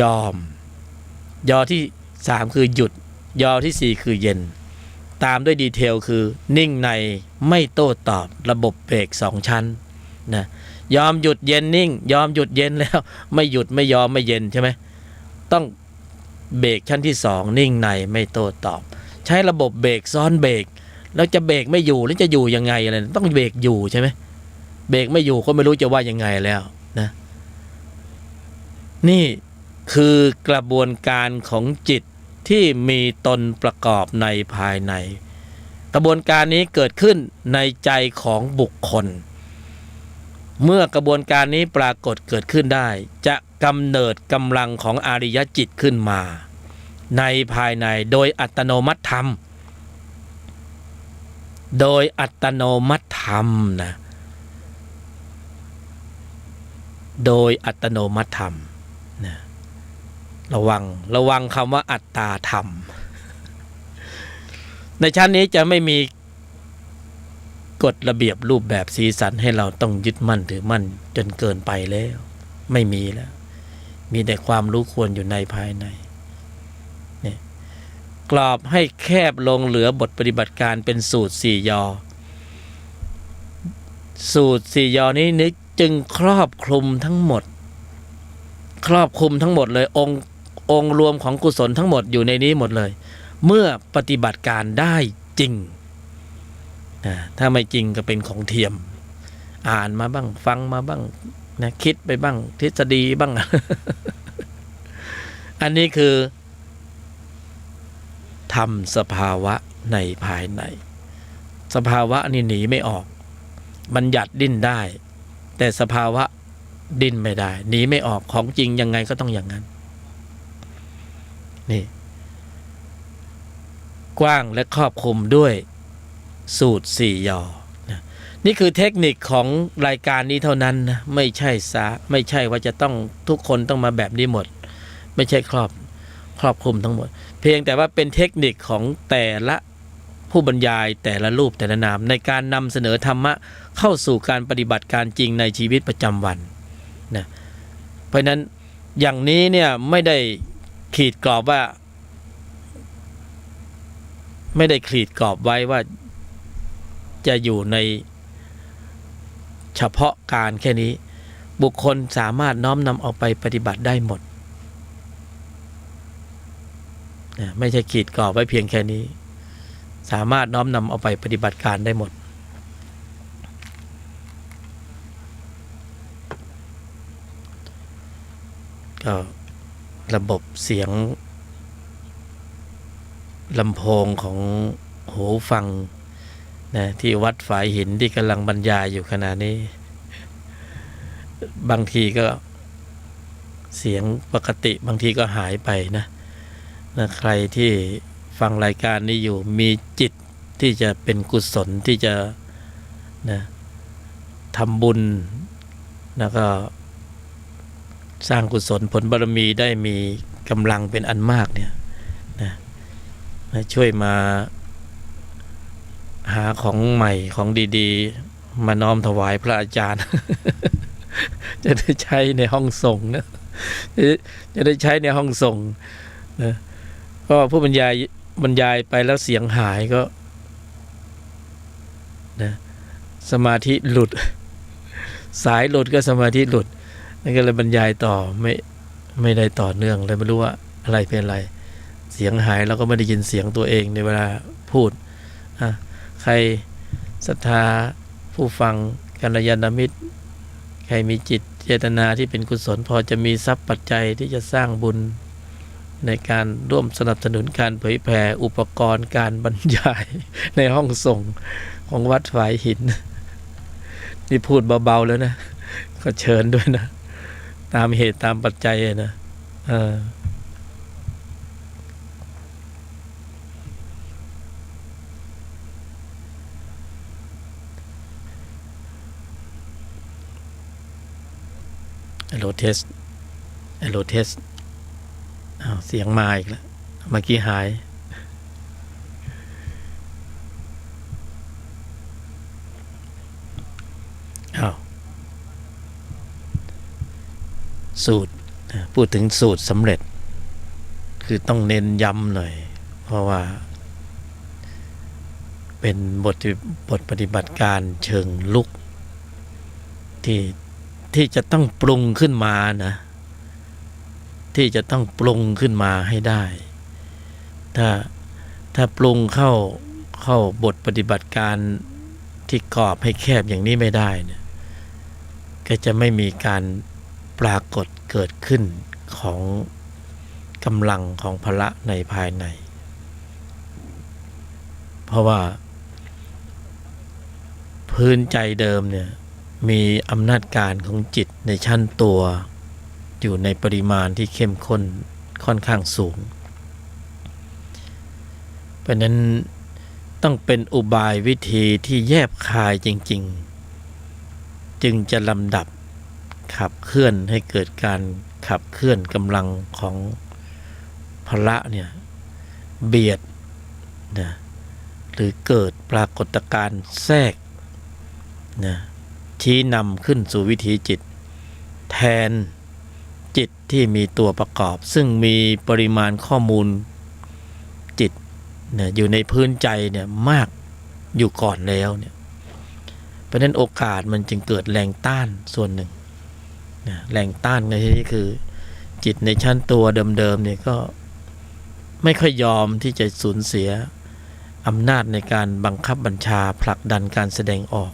ยอมยอที่3คือหยุดยอที่4คือเย็นตามด้วยดีเทลคือนิ่งในไม่โต้ตอบระบบเบรก2ชั้นนะยอมหยุดเย็นนิ่งยอมหยุดเย็นแล้วไม่หยุดไม่ยอมไม่เย็นใช่ไหมต้องเบรกชั้นที่2นิ่งในไม่โต้ตอบใช้ระบบเบรกซ้อนเบรกแล้วจะเบรกไม่อยู่หรือจะอยู่ยังไงอะไรต้องเบรกอยู่ใช่ไหมเบรกไม่อยู่ก็ไม่รู้จะว่ายังไงแล้วนะนี่คือกระบวนการของจิตที่มีตนประกอบในภายในกระบวนการนี้เกิดขึ้นในใจของบุคคลเมื่อกระบวนการนี้ปรากฏเกิดขึ้นได้จะกำเนิดกำลังของอริยจิตขึ้นมาในภายในโดยอัตโนมัติธรรมโดยอัตโนมัติธรรมนะโดยอัตโนมัติธรรมนะระวังคำว่าอัตตาธรรมในชั้นนี้จะไม่มีกฎระเบียบรูปแบบสีสันให้เราต้องยึดมั่นถือมั่นจนเกินไปแล้วไม่มีแล้วมีแต่ความรู้ควรอยู่ในภายในนี่กรอบให้แคบลงเหลือบทปฏิบัติการเป็นสูตร4ยอสูตร4ยอนี้จึงครอบคลุมทั้งหมดครอบคลุมทั้งหมดเลย องค์รวมของกุศลทั้งหมดอยู่ในนี้หมดเลย เมื่อปฏิบัติการได้จริงนะถ้าไม่จริงก็เป็นของเทียมอ่านมาบ้างฟังมาบ้างนะคิดไปบ้างทฤษฎีบ้าง อันนี้คือทำสภาวะในภายในสภาวะนี่หนีไม่ออกบัญญัติดิ้นได้แต่สภาวะดิ้นไม่ได้หนีไม่ออกของจริงยังไงก็ต้องอย่างนั้นนี่กว้างและครอบคลุมด้วยสูตร4 ยอนะนี่คือเทคนิคของรายการนี้เท่านั้นนะไม่ใช่ว่าจะต้องทุกคนต้องมาแบบนี้หมดไม่ใช่ครอบคลุมทั้งหมดเพียงแต่ว่าเป็นเทคนิคของแต่ละผู้บรรยายแต่ละรูปแต่ละนามในการนำเสนอธรรมะเข้าสู่การปฏิบัติการจริงในชีวิตประจำวันนะเพราะนั้นอย่างนี้เนี่ยไม่ได้ขีดกรอบว่าไม่ได้ขีดกรอบไว้ว่าจะอยู่ในเฉพาะการแค่นี้บุคคลสามารถน้อมนำเอาไปปฏิบัติได้หมดไม่ใช่ขีดกรอบไว้เพียงแค่นี้สามารถน้อมนำเอาไปปฏิบัติการได้หมดก็ระบบเสียงลำโพงของหูฟังนะที่วัดฝายหินที่กำลังบรรยายอยู่ขณะนี้บางทีก็เสียงปกติบางทีก็หายไปนะใครที่ฟังรายการนี้อยู่มีจิตที่จะเป็นกุศลที่จะนะทำบุญแล้วก็สร้างกุศลผลบารมีได้มีกำลังเป็นอันมากเนี่ยนะช่วยมาหาของใหม่ของดีๆมาน้อมถวายพระอาจารย์ จะได้ใช้ในห้องส่งนะจะได้ใช้ในห้องส่งนะก็ผู้บรรยายไปแล้วเสียงหายก็นะสมาธิหลุดสายหลุดก็สมาธิหลุดนั่นก็เลยบรรยายต่อไม่ได้ต่อเนื่องเลยไม่รู้ว่าอะไรเป็นอะไรเสียงหายเราก็ไม่ได้ยินเสียงตัวเองในเวลาพูดใครศรัทธาผู้ฟังกัลยาณมิตรใครมีจิตเจตนาที่เป็นกุศลพอจะมีทรัพย์ปัจจัยที่จะสร้างบุญในการร่วมสนับสนุนการเผยแผ่อุปกรณ์การบรรยายในห้องส่งของวัดฝายหินนี่พูดเบาๆแล้วนะก็เชิญด้วยนะตามเหตุตามปัจจัยนะโลเทสเสียงมาอีกแล้วเมื่อกี้หายสูตรพูดถึงสูตรสำเร็จคือต้องเน้นย้ำหน่อยเพราะว่าเป็นบทปฏิบัติการเชิงลุกที่จะต้องปรุงขึ้นมานะที่จะต้องปรุงขึ้นมาให้ได้ถ้าปรุงเข้าบทปฏิบัติการที่กรอบให้แคบอย่างนี้ไม่ได้เนี่ยก็จะไม่มีการปรากฏเกิดขึ้นของกำลังของพละในภายในเพราะว่าพื้นใจเดิมเนี่ยมีอำนาจการของจิตในชั้นตัวอยู่ในปริมาณที่เข้มข้นค่อนข้างสูงเพราะนั้นต้องเป็นอุบายวิธีที่แยบคายจริงๆจึงจะลำดับขับเคลื่อนให้เกิดการขับเคลื่อนกำลังของพละเนี่ยเบียดนะหรือเกิดปรากฏการณ์แทรกนะชี้นำขึ้นสู่วิถีจิตแทนจิตที่มีตัวประกอบซึ่งมีปริมาณข้อมูลจิตเนี่ยอยู่ในพื้นใจเนี่ยมากอยู่ก่อนแล้วเนี่ยเพราะนั้นโอกาสมันจึงเกิดแรงต้านส่วนหนึ่งนะแรงต้านในที่นี้คือ จิตในชั้นตัวเดิมๆเนี่ยก็ไม่ค่อยยอมที่จะสูญเสียอำนาจในการบังคับบัญชาผลักดันการแสดงออก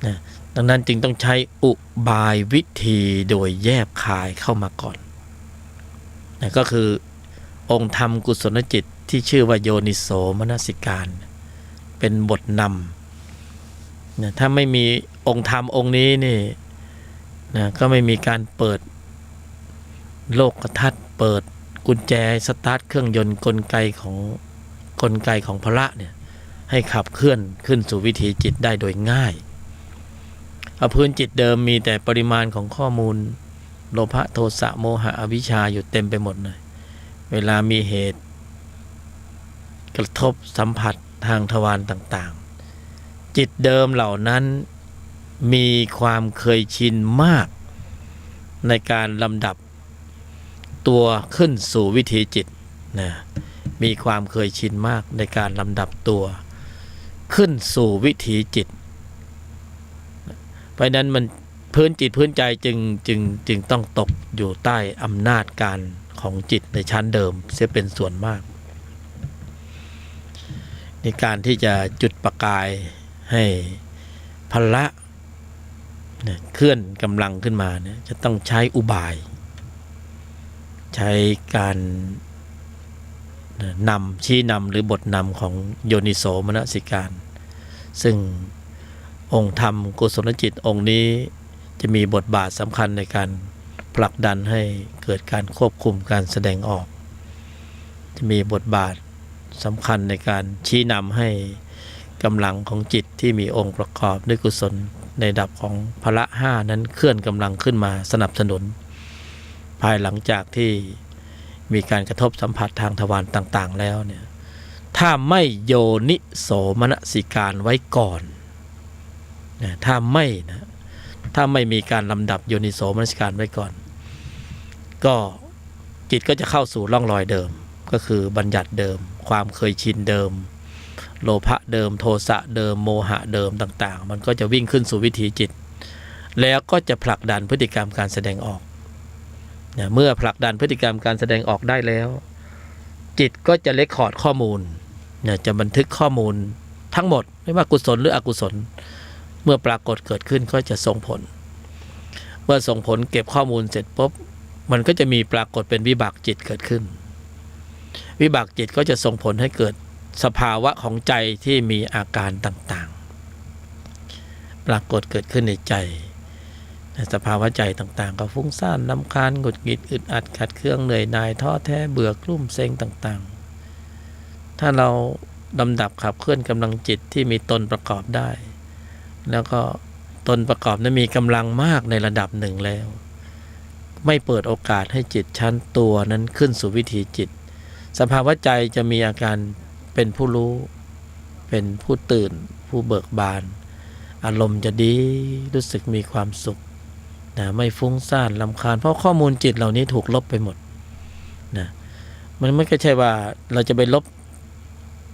นะดังนั้นจึงต้องใช้อุบายวิธีโดยแยบคายเข้ามาก่อนนะก็คือองค์ธรรมกุศลจิตที่ชื่อว่าโยนิโสมนสิการเป็นบทนำนะถ้าไม่มีองค์ธรรมองค์นี้นี่นะก็ไม่มีการเปิดโลกทัศน์เปิดกุญแจสตาร์ทเครื่องยนต์กลไกของพละเนี่ยให้ขับเคลื่อนขึ้นสู่วิถีจิตได้โดยง่ายพื้นจิตเดิมมีแต่ปริมาณของข้อมูลโลภะโทสะโมหะอวิชชาอยู่เต็มไปหมดเลยเวลามีเหตุกระทบสัมผัสทางทวารต่างๆจิตเดิมเหล่านั้นมีความเคยชินมากในการลำดับตัวขึ้นสู่วิถีจิตนะมีความเคยชินมากในการลำดับตัวขึ้นสู่วิถีจิตเพราะนั้นมันพื้นจิตพื้นใจจึงต้องตกอยู่ใต้อำนาจการของจิตในชั้นเดิมเสียเป็นส่วนมากในการที่จะจุดประกายให้พละเคลื่อนกำลังขึ้นมาเนี่ยจะต้องใช้อุบายใช้การนำชี้นำหรือบทนำของโยนิโสมนสิการซึ่งองค์ธรรมกุศลจิตองค์นี้จะมีบทบาทสำคัญในการผลักดันให้เกิดการควบคุมการแสดงออกจะมีบทบาทสำคัญในการชี้นำให้กำลังของจิตที่มีองค์ประกอบด้วยกุศลในระดับของพละห้านั้นเคลื่อนกำลังขึ้นมาสนับสนุนภายหลังจากที่มีการกระทบสัมผัสทางทวารต่างๆแล้วเนี่ยถ้าไม่โยนิโสมนสิการไว้ก่อนนะถ้าไม่มีการลำดับโยนิโสมนสิการไว้ก่อนก็จิตก็จะเข้าสู่ร่องรอยเดิมก็คือบัญญัติเดิมความเคยชินเดิมโลภะเดิมโทสะเดิมโมหะเดิมต่างๆมันก็จะวิ่งขึ้นสู่วิถีจิตแล้วก็จะผลักดันพฤติกรรมการแสดงออกเมื่อผลักดันพฤติกรรมการแสดงออกได้แล้วจิตก็จะเรคคอร์ดข้อมูลจะบันทึกข้อมูลทั้งหมดไม่ว่ากุศลหรืออกุศลเมื่อปรากฏเกิดขึ้นก็จะส่งผลเมื่อส่งผลเก็บข้อมูลเสร็จปุ๊บมันก็จะมีปรากฏเป็นวิบากจิตเกิดขึ้นวิบากจิตก็จะส่งผลให้เกิดสภาวะของใจที่มีอาการต่างๆปรากฏเกิดขึ้นในใจสภาวะใจต่างๆก็ฟุ้งซ่านรำคาญหงุดหงิดอึดอัดขัดเคืองเหนื่อยหน่ายท้อแท้เบื่อกลุ้มเซ็งต่างๆถ้าเราลำดับขับเคลื่อนกำลังจิตที่มีตนประกอบได้แล้วก็ตนประกอบนั้นมีกำลังมากในระดับหนึ่งแล้วไม่เปิดโอกาสให้จิตชั้นตัวนั้นขึ้นสู่วิถีจิตสภาวะใจจะมีอาการเป็นผู้รู้เป็นผู้ตื่นผู้เบิกบานอารมณ์จะดีรู้สึกมีความสุขนะไม่ฟุ้งซ่านรำคาญเพราะข้อมูลจิตเหล่านี้ถูกลบไปหมดนะมันไม่ใช่ว่าเราจะไปลบ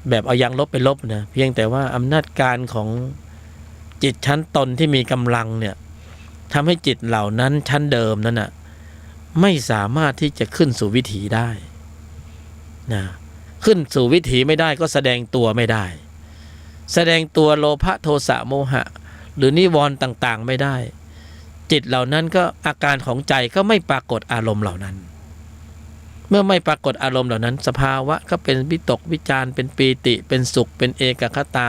แบบเอายางลบไปลบนะเพียงแต่ว่าอำนาจการของจิตชั้นตนที่มีกำลังเนี่ยทำให้จิตเหล่านั้นชั้นเดิมนั้นนะไม่สามารถที่จะขึ้นสู่วิถีได้นะขึ้นสู่วิถีไม่ได้ก็แสดงตัวไม่ได้แสดงตัวโลภะโทสะโมหะหรือนิวรณ์ต่างๆไม่ได้จิตเหล่านั้นก็อาการของใจก็ไม่ปรากฏอารมณ์เหล่านั้นเมื่อไม่ปรากฏอารมณ์เหล่านั้นสภาวะก็เป็นวิตกวิจารเป็นปีติเป็นสุขเป็นเอกคตา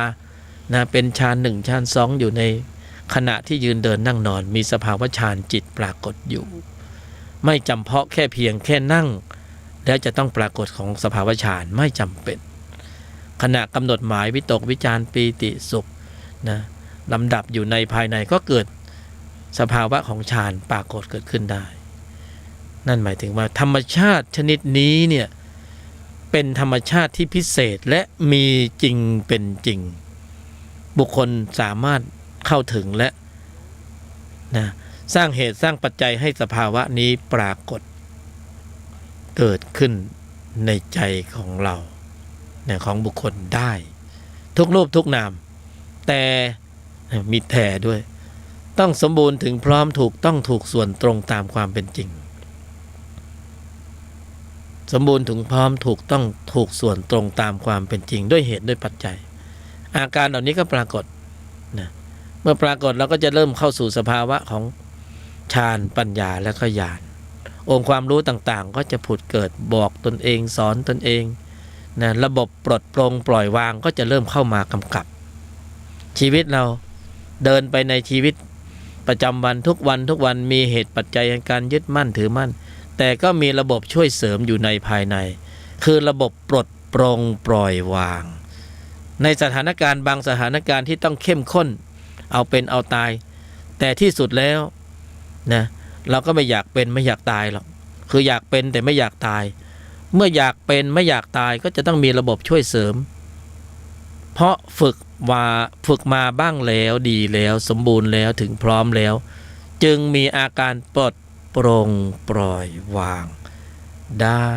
นะเป็นฌานหนึ่งฌานสองอยู่ในขณะที่ยืนเดินนั่งนอนมีสภาวะฌานจิตปรากฏอยู่ไม่จำเพาะแค่เพียงแค่นั่งแล้วจะต้องปรากฏของสภาวะฌานไม่จำเป็นขณะกำหนดหมายวิตกวิจารปีติสุขนะลำดับอยู่ในภายในก็เกิดสภาวะของฌานปรากฏเกิดขึ้นได้นั่นหมายถึงว่าธรรมชาติชนิดนี้เนี่ยเป็นธรรมชาติที่พิเศษและมีจริงเป็นจริงบุคคลสามารถเข้าถึงและนะสร้างเหตุสร้างปัจจัยให้สภาวะนี้ปรากฏเกิดขึ้นในใจของเราของบุคคลได้ทุกรูปทุกนามแต่มีแต่ด้วยต้องสมบูรณ์ถึงพร้อมถูกต้องถูกส่วนตรงตามความเป็นจริง สมบูรณ์ถึงพร้อมถูกต้องถูกส่วนตรงตามความเป็นจริงด้วยเหตุด้วยปัจจัยอาการเหล่านี้ก็ปรากฏนะเมื่อปรากฏเราก็จะเริ่มเข้าสู่สภาวะของฌานปัญญาและก็ญาณองค์ความรู้ต่างๆก็จะผุดเกิดบอกตนเองสอนตนเองนะระบบปลดปลงปล่อยวางก็จะเริ่มเข้ามากำกับชีวิตเราเดินไปในชีวิตประจำวันทุกวันมีเหตุปัจจัยในการยึดมั่นถือมั่นแต่ก็มีระบบช่วยเสริมอยู่ในภายในคือระบบปลดปลงปล่อยวางในสถานการณ์บางสถานการณ์ที่ต้องเข้มข้นเอาเป็นเอาตายแต่ที่สุดแล้วนะเราก็ไม่อยากเป็นไม่อยากตายหรอกคืออยากเป็นแต่ไม่อยากตายเมื่ออยากเป็นไม่อยากตายก็จะต้องมีระบบช่วยเสริมเพราะฝึกมาบ้างแล้วดีแล้วสมบูรณ์แล้วถึงพร้อมแล้วจึงมีอาการปลดปลงปล่อยวางได้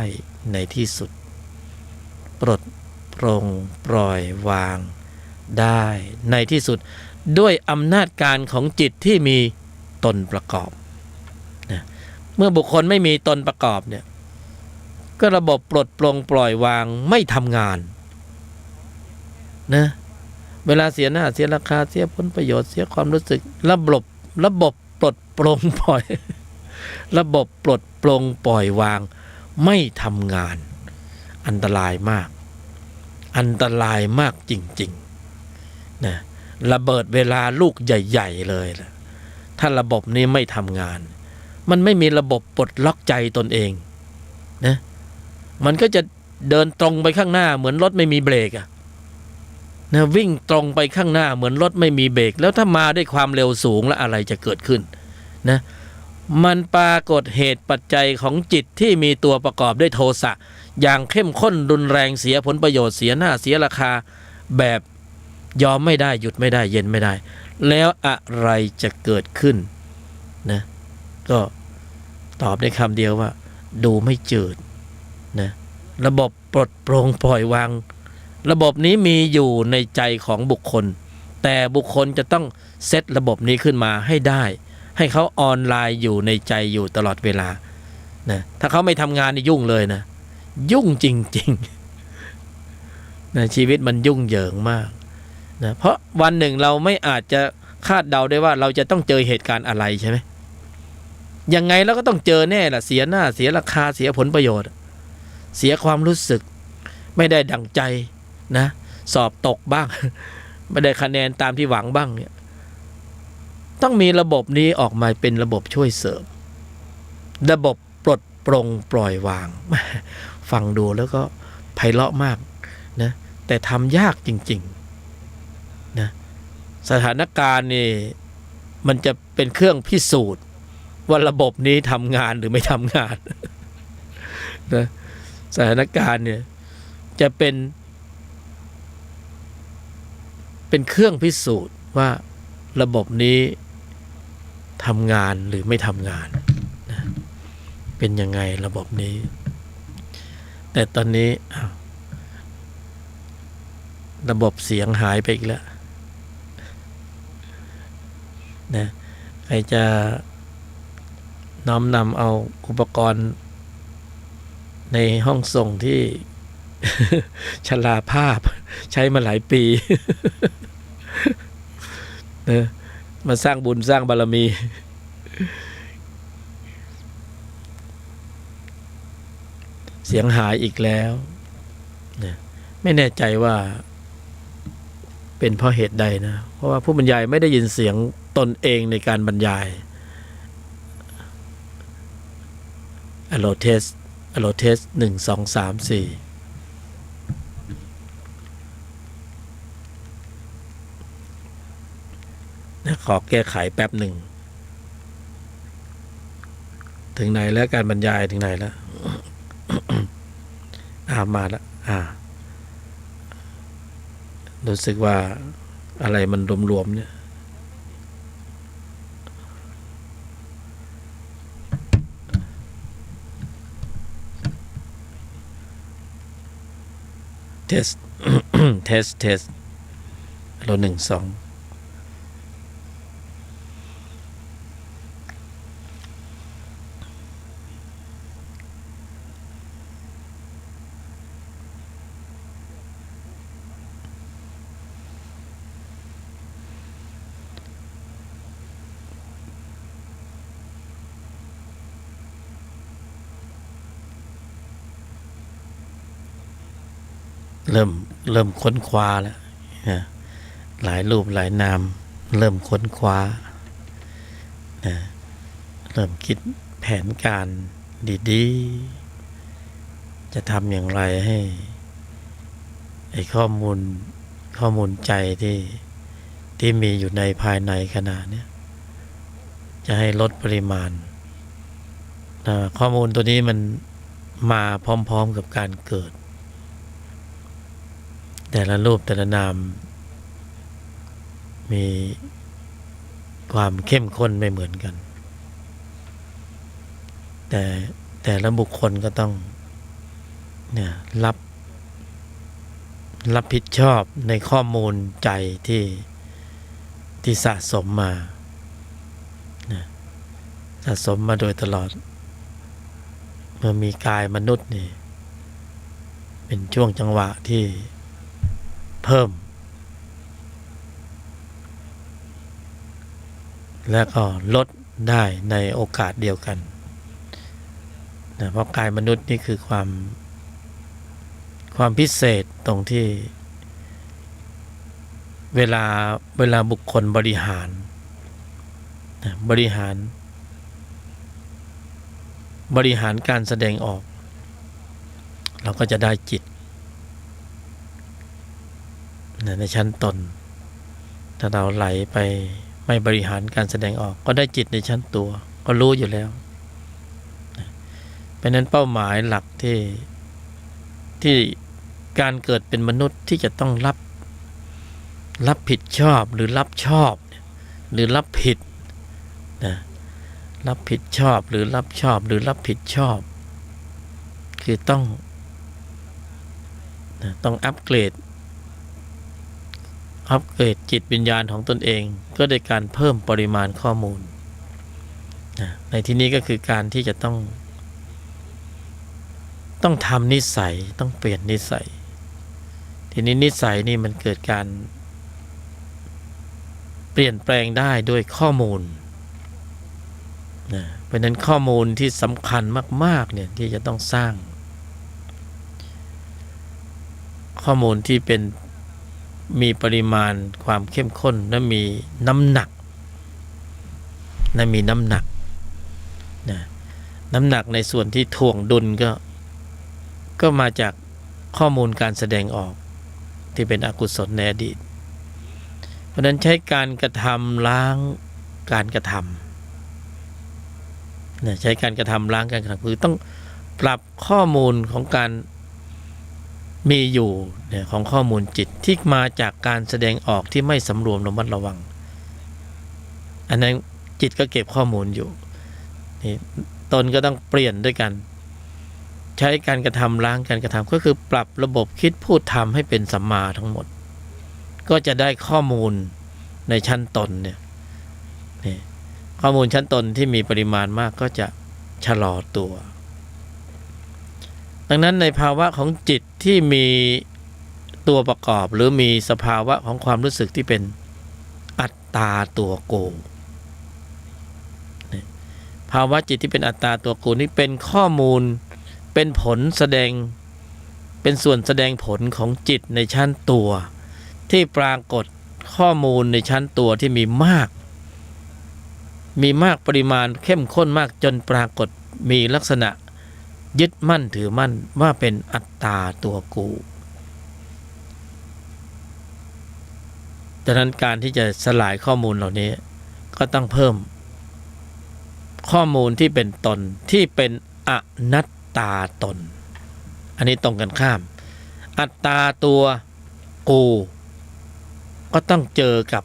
ในที่สุดปลดปลงปล่อยวางได้ในที่สุดด้วยอำนาจการของจิตที่มีตนประกอบนะเมื่อบุคคลไม่มีตนประกอบเนี่ยก็ระบบปลดปลงปล่อยวางไม่ทำงานนะเวลาเสียหน้าเสียราคาเสียผลประโยชน์เสียความรู้สึกระบบปลดปลงปล่อยระบบปลดปลงปล่อยวางไม่ทำงานอันตรายมากอันตรายมากจริงๆนะระเบิดเวลาลูกใหญ่ๆเลยล่ะถ้าระบบนี้ไม่ทำงานมันไม่มีระบบปลดล็อกใจตนเองนะมันก็จะเดินตรงไปข้างหน้าเหมือนรถไม่มีเบรกอะนะวิ่งตรงไปข้างหน้าเหมือนรถไม่มีเบรกแล้วถ้ามาด้วยความเร็วสูงแล้วอะไรจะเกิดขึ้นนะมันปรากฏเหตุปัจจัยของจิตที่มีตัวประกอบด้วยโทสะอย่างเข้มข้นรุนแรงเสียผลประโยชน์เสียหน้าเสียราคาแบบยอมไม่ได้หยุดไม่ได้เย็นไม่ได้แล้วอะไรจะเกิดขึ้นนะก็ตอบได้คำเดียวว่าดูไม่จืดนะระบบปลดปลงปล่อยวางระบบนี้มีอยู่ในใจของบุคคลแต่บุคคลจะต้องเซตระบบนี้ขึ้นมาให้ได้ให้เขาออนไลน์อยู่ในใจอยู่ตลอดเวลานะถ้าเขาไม่ทำงานนี่ยุ่งเลยนะยุ่งจริงๆนะชีวิตมันยุ่งเหยิงมากนะเพราะวันหนึ่งเราไม่อาจจะคาดเดาได้ว่าเราจะต้องเจอเหตุการณ์อะไรใช่ไหมยังไงเราก็ต้องเจอแน่ล่ะเสียหน้าเสียราคาเสียผลประโยชน์เสียความรู้สึกไม่ได้ดั่งใจนะสอบตกบ้าง ไม่ได้คะแนนตามที่หวังบ้างเนี่ยต้องมีระบบนี้ออกมาเป็นระบบช่วยเสริมระบบปลดปลงปล่อยวาง ฟังดูแล้วก็ไพเราะมากนะแต่ทำยากจริงๆนะสถานการณ์นี่มันจะเป็นเครื่องพิสูจน์ว่าระบบนี้ทำงานหรือไม่ทำงาน นะสถานการณ์เนี่ยจะเป็นเครื่องพิสูจน์ว่าระบบนี้ทำงานหรือไม่ทำงานนะเป็นยังไงระบบนี้แต่ตอนนี้ระบบเสียงหายไปอีกแล้วนะใครจะน้อมนำเอาอุปกรณ์ในห้องส่งที่ ชราภาพใช้มาหลายปี นะมาสร้างบุญสร้างบารมี เสียงหายอีกแล้วนะไม่แน่ใจว่าเป็นเพราะเหตุใดนะเพราะว่าผู้บรรยายไม่ได้ยินเสียงตนเองในการบรรยายอโลเทส1 2 3 4นะขอแก้ไขแป๊บหนึ่งถึงไหนแล้วการบรรยายถึงไหนแล้ว มาแล้วรู้สึกว่าอะไรมันรวมๆเนี่ยเทส เทสเรา1 2 เริ่มค้นคว้าแล้วนะหลายรูปหลายนามเริ่มค้นคว้านะเริ่มคิดแผนการดีๆจะทำอย่างไรให้ไอ้ข้อมูลใจที่มีอยู่ในภายในขณะเนี้ยจะให้ลดปริมาณข้อมูลตัวนี้มันมาพร้อมๆกับการเกิดแต่ละรูปแต่ละนามมีความเข้มข้นไม่เหมือนกันแต่ละบุคคลก็ต้องเนี่ยรับผิดชอบในข้อมูลใจที่สะสมมาสะสมมาโดยตลอดเมื่อมีกายมนุษย์นี่เป็นช่วงจังหวะที่เพิ่มและก็ลดได้ในโอกาสเดียวกันนะเพราะกายมนุษย์นี่คือความพิเศษตรงที่เวลาบุคคลบริหารนะบริหารการแสดงออกเราก็จะได้จิตนะในชั้นตนถ้าเราไหลไปไม่บริหารการแสดงออกก็ได้จิตในชั้นตัวก็รู้อยู่แล้วนะเพราะนั้นเป้าหมายหลักที่การเกิดเป็นมนุษย์ที่จะต้องรับผิดชอบหรือรับชอบหรือรับผิดนะรับผิดชอบหรือรับชอบหรือรับผิดชอบคือต้องอัปเกรดจิตวิญญาณของตนเองก็โดยการเพิ่มปริมาณข้อมูลนะในที่นี้ก็คือการที่จะต้องทำนิสัยต้องเปลี่ยนนิสัยทีนี้นิสัยนี่มันเกิดการเปลี่ยนแปลงได้ด้วยข้อมูลนะเพราะฉะนั้นข้อมูลที่สำคัญมากๆเนี่ยที่จะต้องสร้างข้อมูลที่มีปริมาณความเข้มข้นและมีน้ำหนักนะน้ำหนักในส่วนที่ถ่วงดุลก็มาจากข้อมูลการแสดงออกที่เป็นอกุศลในอดีตเพราะนั้นใช้การกระทำล้างการกระทำใช้การกระทำล้างการกระทำคือต้องปรับข้อมูลของการมีอยู่ของข้อมูลจิตที่มาจากการแสดงออกที่ไม่สำรวมระมัดระวังอันนั้นจิตก็เก็บข้อมูลอยู่นี่ตนก็ต้องเปลี่ยนด้วยกันใช้การกระทำล้างการกระทำก็คือปรับระบบคิดพูดทำให้เป็นสัมมาทั้งหมดก็จะได้ข้อมูลในชั้นตนเนี่ยข้อมูลชั้นตนที่มีปริมาณมากก็จะชะลอตัวดังนั้นในภาวะของจิตที่มีตัวประกอบหรือมีสภาวะของความรู้สึกที่เป็นอัตตาตัวโกภาวะจิตที่เป็นอัตตาตัวโกนี่เป็นข้อมูลเป็นผลแสดงเป็นส่วนแสดงผลของจิตในชั้นตัวที่ปรากฏข้อมูลในชั้นตัวที่มีมากปริมาณเข้มข้นมากจนปรากฏมีลักษณะยึดมั่นถือมั่นว่าเป็นอัตตาตัวกูดังนั้นการที่จะสลายข้อมูลเหล่านี้ก็ต้องเพิ่มข้อมูลที่เป็นตนที่เป็นอนัตตาตนอันนี้ตรงกันข้ามอัตตาตัวกูก็ต้องเจอกับ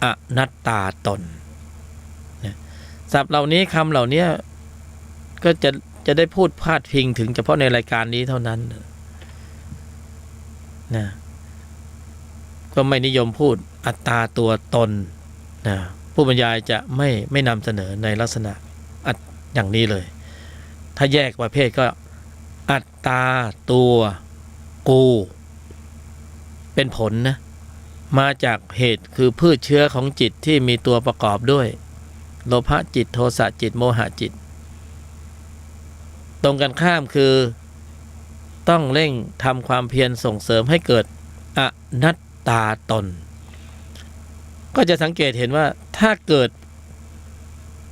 อนัตตาตนศัพท์เหล่านี้คำเหล่านี้ก็จะได้พูดพาดพิงถึงเฉพาะในรายการนี้เท่านั้นนะก็ไม่นิยมพูดอัตตาตัวตนนะผู้บรรยายจะไม่นำเสนอในลักษณะอย่างนี้เลยถ้าแยกประเภทก็อัตตาตัวกูเป็นผลนะมาจากเหตุคือพืชเชื้อของจิตที่มีตัวประกอบด้วยโลภะจิตโทสะจิตโมหะจิตตรงกันข้ามคือ ต้องเร่งทำความเพียรส่งเสริมให้เกิดอนัตตาตนก็จะสังเกตเห็นว่าถ้าเกิด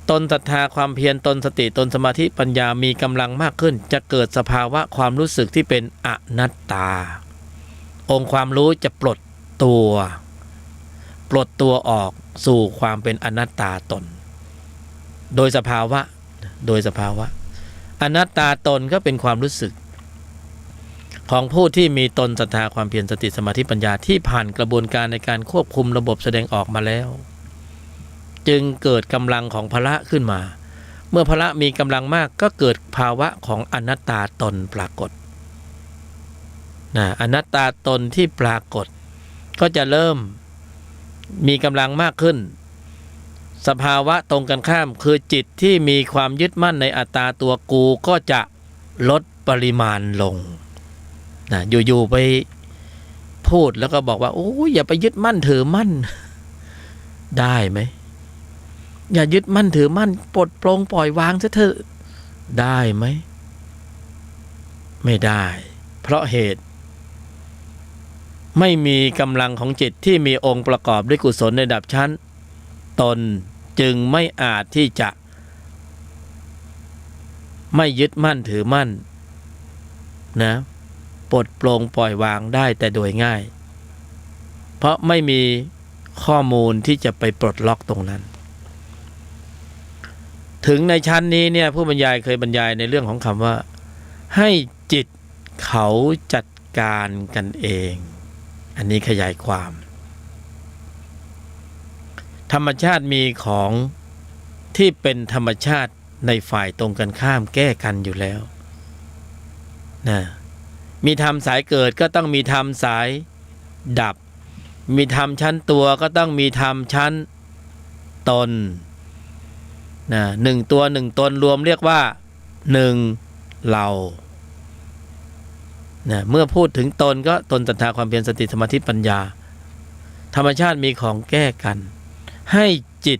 ตนศรัทธาความเพียรตนสติตนสมาธิปัญญามีกำลังมากขึ้นจะเกิดสภาวะความรู้สึกที่เป็นอนัตตาองค์ความรู้จะปลดตัวออกสู่ความเป็นอนัตตาตนโดยสภาวะอนัตตาตนก็เป็นความรู้สึกของผู้ที่มีตนศรัทธาความเพียรสติสมาธิปัญญาที่ผ่านกระบวนการในการควบคุมระบบแสดงออกมาแล้วจึงเกิดกำลังของพละขึ้นมาเมื่อพละมีกำลังมากก็เกิดภาวะของอนัตตาตนปรากฏอนัตตาตนที่ปรากฏก็จะเริ่มมีกำลังมากขึ้นสภาวะตรงกันข้ามคือจิตที่มีความยึดมั่นในอัตตาตัวกูก็จะลดปริมาณลงอยู่ๆไปพูดแล้วก็บอกว่าโอ้ยอย่าไปยึดมั่นถือมั่นได้ไหมอย่ายึดมั่นถือมั่นปลดปลงปล่อยวางซะเถอะได้ไหมไม่ได้เพราะเหตุไม่มีกำลังของจิตที่มีองค์ประกอบด้วยกุศลในระดับชั้นตนจึงไม่อาจที่จะไม่ยึดมั่นถือมั่นนะปลดปลงปล่อยวางได้แต่โดยง่ายเพราะไม่มีข้อมูลที่จะไปปลดล็อกตรงนั้นถึงในชั้นนี้เนี่ยผู้บรรยายเคยบรรยายในเรื่องของคำว่าให้จิตเขาจัดการกันเองอันนี้ขยายความธรรมชาติมีของที่เป็นธรรมชาติในฝ่ายตรงกันข้ามแก้กันอยู่แล้วนะมีธรรมสายเกิดก็ต้องมีธรรมสายดับมีธรรมชั้นตัวก็ต้องมีธรรมชั้นตนนะหนึ่งตัวหนึ่งตนรวมเรียกว่าหนึ่งเรานะเมื่อพูดถึงตนก็ตนศรัทธาความเพียรสติสมาธิปัญญาธรรมชาติมีของแก้กันให้จิต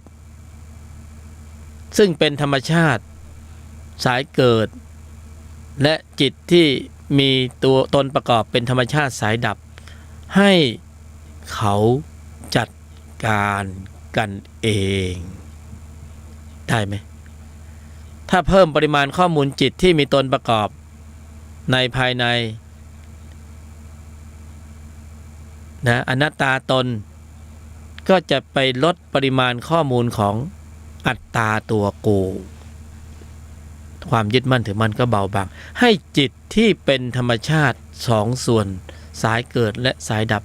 ซึ่งเป็นธรรมชาติสายเกิดและจิตที่มีตัวตนประกอบเป็นธรรมชาติสายดับให้เขาจัดการกันเองได้ไหมถ้าเพิ่มปริมาณข้อมูลจิตที่มีตนประกอบในภายในนะอนัตตาตนก็จะไปลดปริมาณข้อมูลของอัตตาตัวกูความยึดมั่นถือมั่นก็เบาบางให้จิตที่เป็นธรรมชาติสองส่วนสายเกิดและสายดับ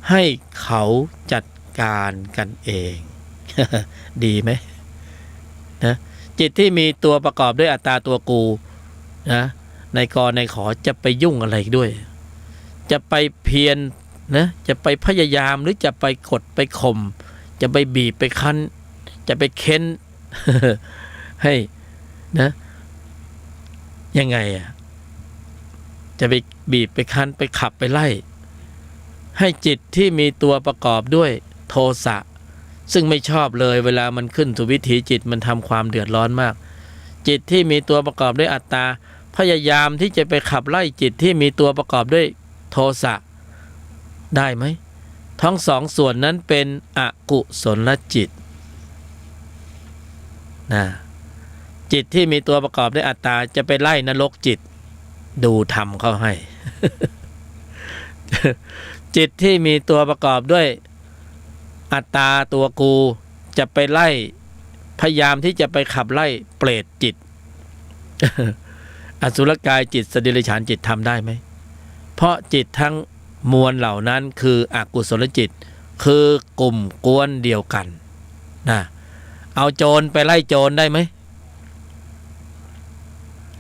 ให้เขาจัดการกันเอง ดีไหมนะจิตที่มีตัวประกอบด้วยอัตตาตัวกูนะในกรในขอจะไปยุ่งอะไรด้วยจะไปเพียรนะจะไปพยายามหรือจะไปกดไปข่มจะไปบีบไปคั้นจะไปเค้น ให้นะยังไงจะไปบีบไปคั้นไปขับไปไล่ให้จิตที่มีตัวประกอบด้วยโทสะซึ่งไม่ชอบเลยเวลามันขึ้นสู่วิถีจิตมันทำความเดือดร้อนมากจิตที่มีตัวประกอบด้วยอัตตาพยายามที่จะไปขับไล่จิตที่มีตัวประกอบด้วยโทสะได้ไหมทั้งสองส่วนนั้นเป็นอกุศลจิตนะจิตที่มีตัวประกอบด้วยอัตตาจะไปไล่นรกจิตดูธรรมเขาให้ จิตที่มีตัวประกอบด้วยอัตตาตัวกูจะไปไล่พยายามที่จะไปขับไล่เปรตจิต อสุรกายจิตสติริฉานจิตทำได้ไหมเพราะจิตทั้งมวลเหล่านั้นคืออกุศลจิตคือกลุ่มกวนเดียวกันนะเอาโจรไปไล่โจรได้ไหม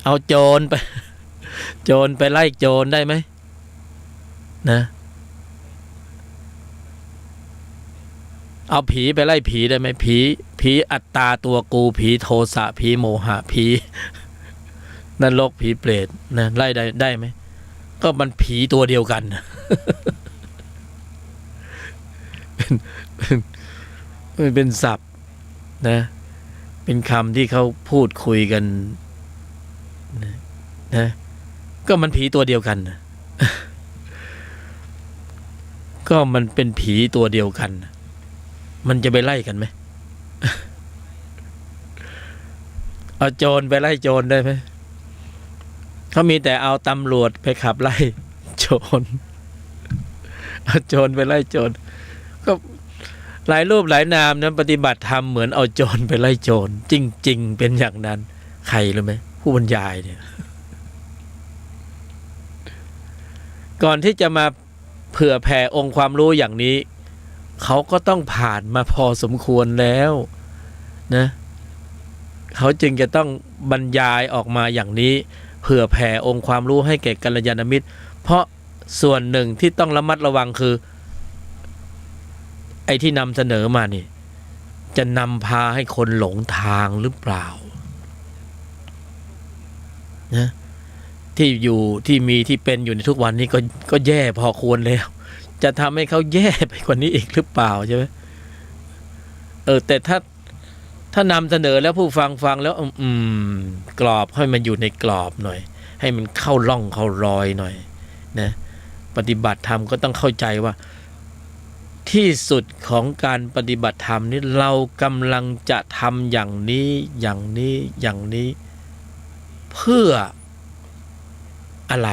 เอาโจรไป โจรไปไล่โจรได้ไหมนะเอาผีไปไล่ผีได้ไหมผีอัตตาตัวกูผีโทสะผีโมหะผีนรกผีเปรตนะไล่ได้ไหมก็มันผีตัวเดียวกัน เป็นศัพท์นะเป็นคำที่เขาพูดคุยกันนะ ก็มันผีตัวเดียวกันนะ ก็มันเป็นผีตัวเดียวกันนะมันจะไปไล่กันไหม เอาโจรไปไล่โจรได้ไหมเขามีแต่เอาตำรวจไปขับไล่โจร เอาโจรไปไล่โจรก็หลายรูปหลายนามนะปฏิบัติธรรมเหมือนเอาโจรไปไล่โจรจริงๆเป็นอย่างนั้นใครรู้ไหมผู้บรรยายเนี่ย ก่อนที่จะมาเผื่อแผ่องค์ความรู้อย่างนี้เขาก็ต้องผ่านมาพอสมควรแล้วนะเขาจึงจะต้องบรรยายออกมาอย่างนี้เผื่อแผ่องค์ความรู้ให้แก่กัลยาณมิตรเพราะส่วนหนึ่งที่ต้องระมัดระวังคือไอ้ที่นำเสนอมานี่จะนำพาให้คนหลงทางหรือเปล่านะที่อยู่ที่มีที่เป็นอยู่ในทุกวันนี้ก็แย่พอควรแล้วจะทำให้เขาแย่ไปกว่านี้อีกหรือเปล่าใช่ไหมแต่ถ้านำเสนอแล้วผู้ฟังฟังแล้วกรอบให้มันอยู่ในกรอบหน่อยให้มันเข้าร่องเข้ารอยหน่อยนะปฏิบัติธรรมก็ต้องเข้าใจว่าที่สุดของการปฏิบัติธรรมนี้เรากำลังจะทำอย่างนี้อย่างนี้อย่างนี้เพื่ออะไร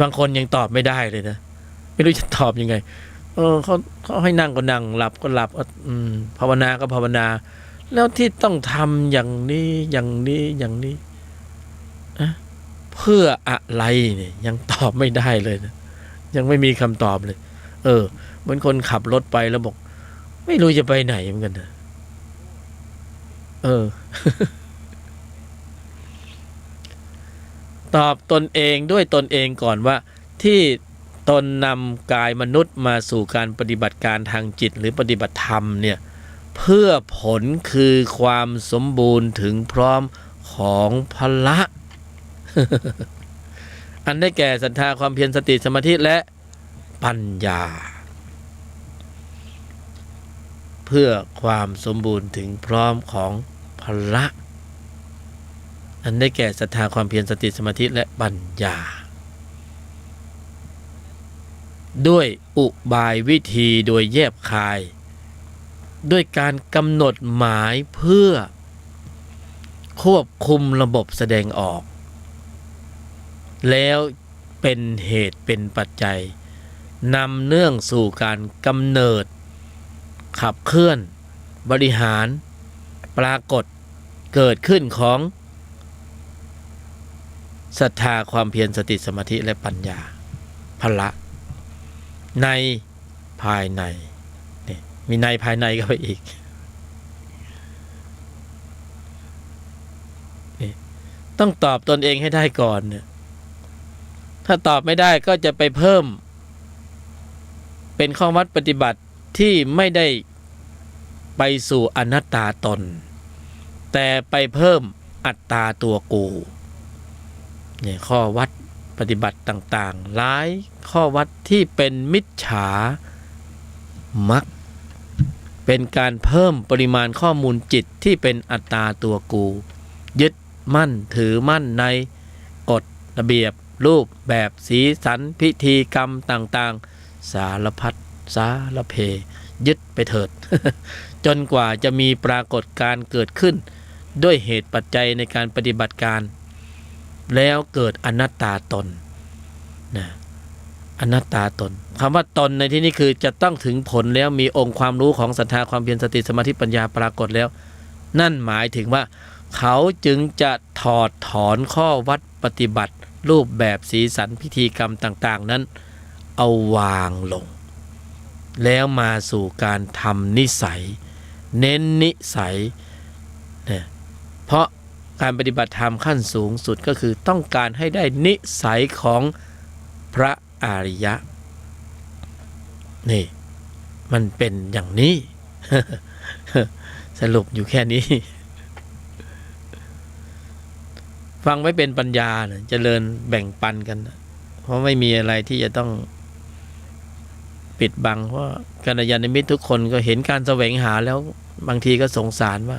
บางคนยังตอบไม่ได้เลยนะไม่รู้จะตอบยังไงเขาให้นั่งก็นั่งหลับก็หลับภาวนาก็ภาวนาแล้วที่ต้องทำอย่างนี้อย่างนี้อย่างนี้เพื่ออะไรเนี่ยยังตอบไม่ได้เลยนะยังไม่มีคำตอบเลยเหมือนคนขับรถไปแล้วบอกไม่รู้จะไปไหนเหมือนกันนะตอบตนเองด้วยตนเองก่อนว่าที่ตนนำกายมนุษย์มาสู่การปฏิบัติการทางจิตหรือปฏิบัติธรรมเนี่ยเพื่อผลคือความสมบูรณ์ถึงพร้อมของพละ อันได้แก่ศรัทธาความเพียรสติสมาธิและปัญญาเพื่อความสมบูรณ์ถึงพร้อมของพละอันได้แก่ศรัทธาความเพียรสติสมาธิและปัญญาด้วยอุบายวิธีโดยแยบคายด้วยการกำหนดหมายเพื่อควบคุมระบบแสดงออกแล้วเป็นเหตุเป็นปัจจัยนำเนื่องสู่การกำเนิดขับเคลื่อนบริหารปรากฏเกิดขึ้นของศรัทธาความเพียรสติสมาธิและปัญญาพละในภายในนี่มีในภายในก็ไปอีกนี่ต้องตอบตนเองให้ได้ก่อนเนี่ยถ้าตอบไม่ได้ก็จะไปเพิ่มเป็นข้อวัดปฏิบัติที่ไม่ได้ไปสู่อนัตตาตนแต่ไปเพิ่มอัตตาตัวกูเนี่ยข้อวัดปฏิบัติต่างๆหลายข้อวัดที่เป็นมิจฉามักเป็นการเพิ่มปริมาณข้อมูลจิตที่เป็นอัตตาตัวกูยึดมั่นถือมั่นในกฎระเบียบรูปแบบสีสันพิธีกรรมต่างๆสารพัดสารเพยึดไปเถิด จนกว่าจะมีปรากฏการณ์เกิดขึ้นด้วยเหตุปัจจัยในการปฏิบัติการแล้วเกิดอนัตตาตนนะอนัตตาตนคำว่าตนในที่นี้คือจะต้องถึงผลแล้วมีองค์ความรู้ของศรัทธาความเพียรสติสมาธิปัญญาปรากฏแล้วนั่นหมายถึงว่าเขาจึงจะถอดถอนข้อวัดปฏิบัติรูปแบบสีสันพิธีกรรมต่างๆนั้นเอาวางลงแล้วมาสู่การทำนิสัยเน้นนิสัยเนี่ยเพราะการปฏิบัติธรรมขั้นสูงสุดก็คือต้องการให้ได้นิสัยของพระอริยะนี่มันเป็นอย่างนี้ สรุปอยู่แค่นี้ ฟังไว้เป็นปัญญานะเจริญแบ่งปันกันนะเพราะไม่มีอะไรที่จะต้องปิดบังเพราะกัลยาณมิตรทุกคนก็เห็นการแสวงหาแล้วบางทีก็สงสารว่า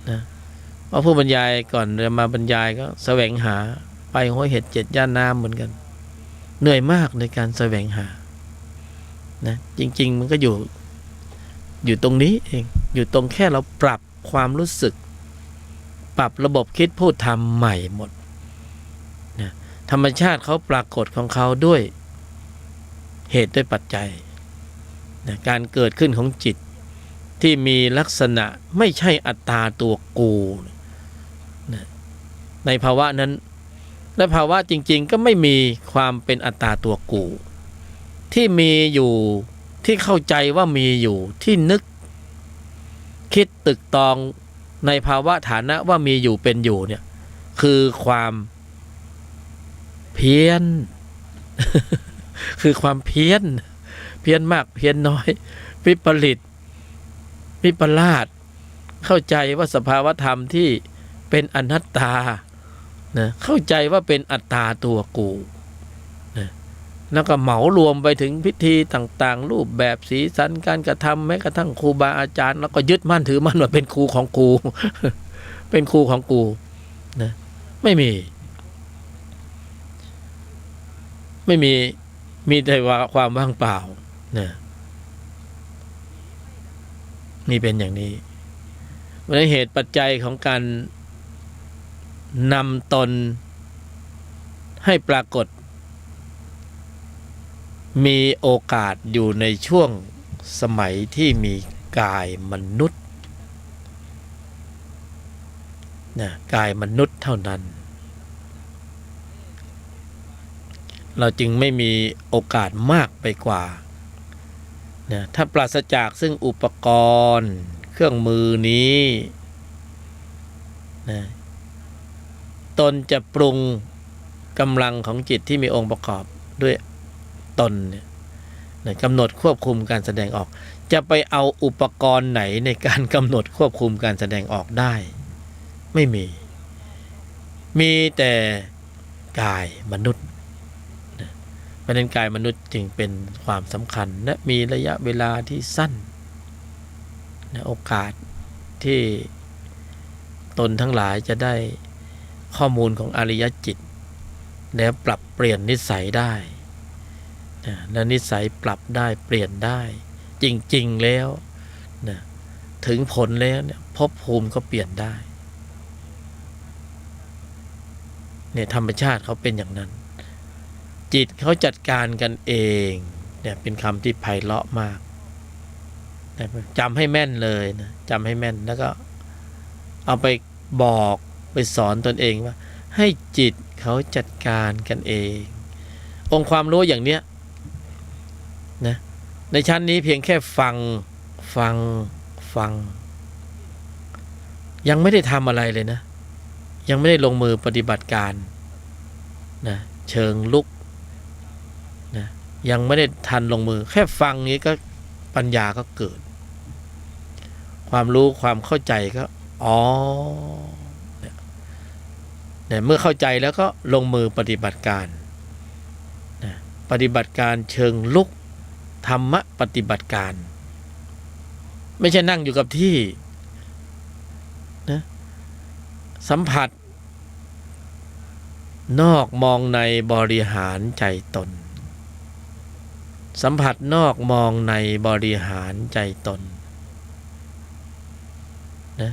นะ เพราะผู้บรรยายก่อนจะมาบรรยายก็แสวงหาไปห้วยเห็ด7 ย่านน้ำเหมือนกันเหนื่อยมากในการแสวงหานะจริงๆมันก็อยู่ตรงนี้เองอยู่ตรงแค่เราปรับความรู้สึกปรับระบบคิดพูดทำใหม่หมดนะธรรมชาติเขาปรากฏของเขาด้วยเหตุด้วยปัจจัยนะการเกิดขึ้นของจิตที่มีลักษณะไม่ใช่อัตตาตัวกูนะในภาวะนั้นและภาวะจริงๆก็ไม่มีความเป็นอัตตาตัวกูที่มีอยู่ที่เข้าใจว่ามีอยู่ที่นึกคิดตึกตองในภาวะฐานะว่ามีอยู่เป็นอยู่เนี่ยคือความเพี้ยน คือความเพี้ยนมากเพี้ยนน้อยวิปริตวิปลาสเข้าใจว่าสภาวธรรมที่เป็นอนัตตานะเข้าใจว่าเป็นอัตตาตัวกูนะแล้วก็เหมารวมไปถึงพิธีต่างๆรูปแบบสีสันการกระทำแม้กระทั่งครูบาอาจารย์แล้วก็ยึดมั่นถือมั่นว่าเป็นครูของกู เป็นครูของกูนะไม่มีแต่ว่าความว่างเปล่านะนี่เป็นอย่างนี้เพราะเหตุปัจจัยของการนำตนให้ปรากฏมีโอกาสอยู่ในช่วงสมัยที่มีกายมนุษย์นะกายมนุษย์เท่านั้นเราจึงไม่มีโอกาสมากไปกว่านะถ้าปราศจากซึ่งอุปกรณ์เครื่องมือนี้นะตนจะปรุงกำลังของจิตที่มีองค์ประกอบด้วยตนเนี่ยกำหนดควบคุมการแสดงออกจะไปเอาอุปกรณ์ไหนในการกำหนดควบคุมการแสดงออกได้ไม่มีแต่กายมนุษย์เพราะฉะนั้นกายมนุษย์จึงเป็นความสำคัญและมีระยะเวลาที่สั้นนะโอกาสที่ตนทั้งหลายจะได้ข้อมูลของอริยจิตแล้วปรับเปลี่ยนนิสัยได้นะและนิสัยปรับได้เปลี่ยนได้จริงๆแล้วนะถึงผลแล้วเนี่ยภพภูมิก็เปลี่ยนได้เนี่ยธรรมชาติเขาเป็นอย่างนั้นจิตเขาจัดการกันเองเนี่ยเป็นคำที่ไพเราะมากจำให้แม่นเลยนะจำให้แม่นแล้วก็เอาไปบอกไปสอนตนเองว่าให้จิตเขาจัดการกันเององค์ความรู้อย่างเนี้ยนะในชั้นนี้เพียงแค่ฟังยังไม่ได้ทำอะไรเลยนะยังไม่ได้ลงมือปฏิบัติการนะเชิงลุกนะยังไม่ได้ทันลงมือแค่ฟังนี้ก็ปัญญาก็เกิดความรู้ความเข้าใจก็อ๋อเนี่ยเมื่อเข้าใจแล้วก็ลงมือปฏิบัติการนะปฏิบัติการเชิงลุกธรรมะปฏิบัติการไม่ใช่นั่งอยู่กับที่นะสัมผัสนอกมองในบริหารใจตนสัมผัสนอกมองในบริหารใจตนนะ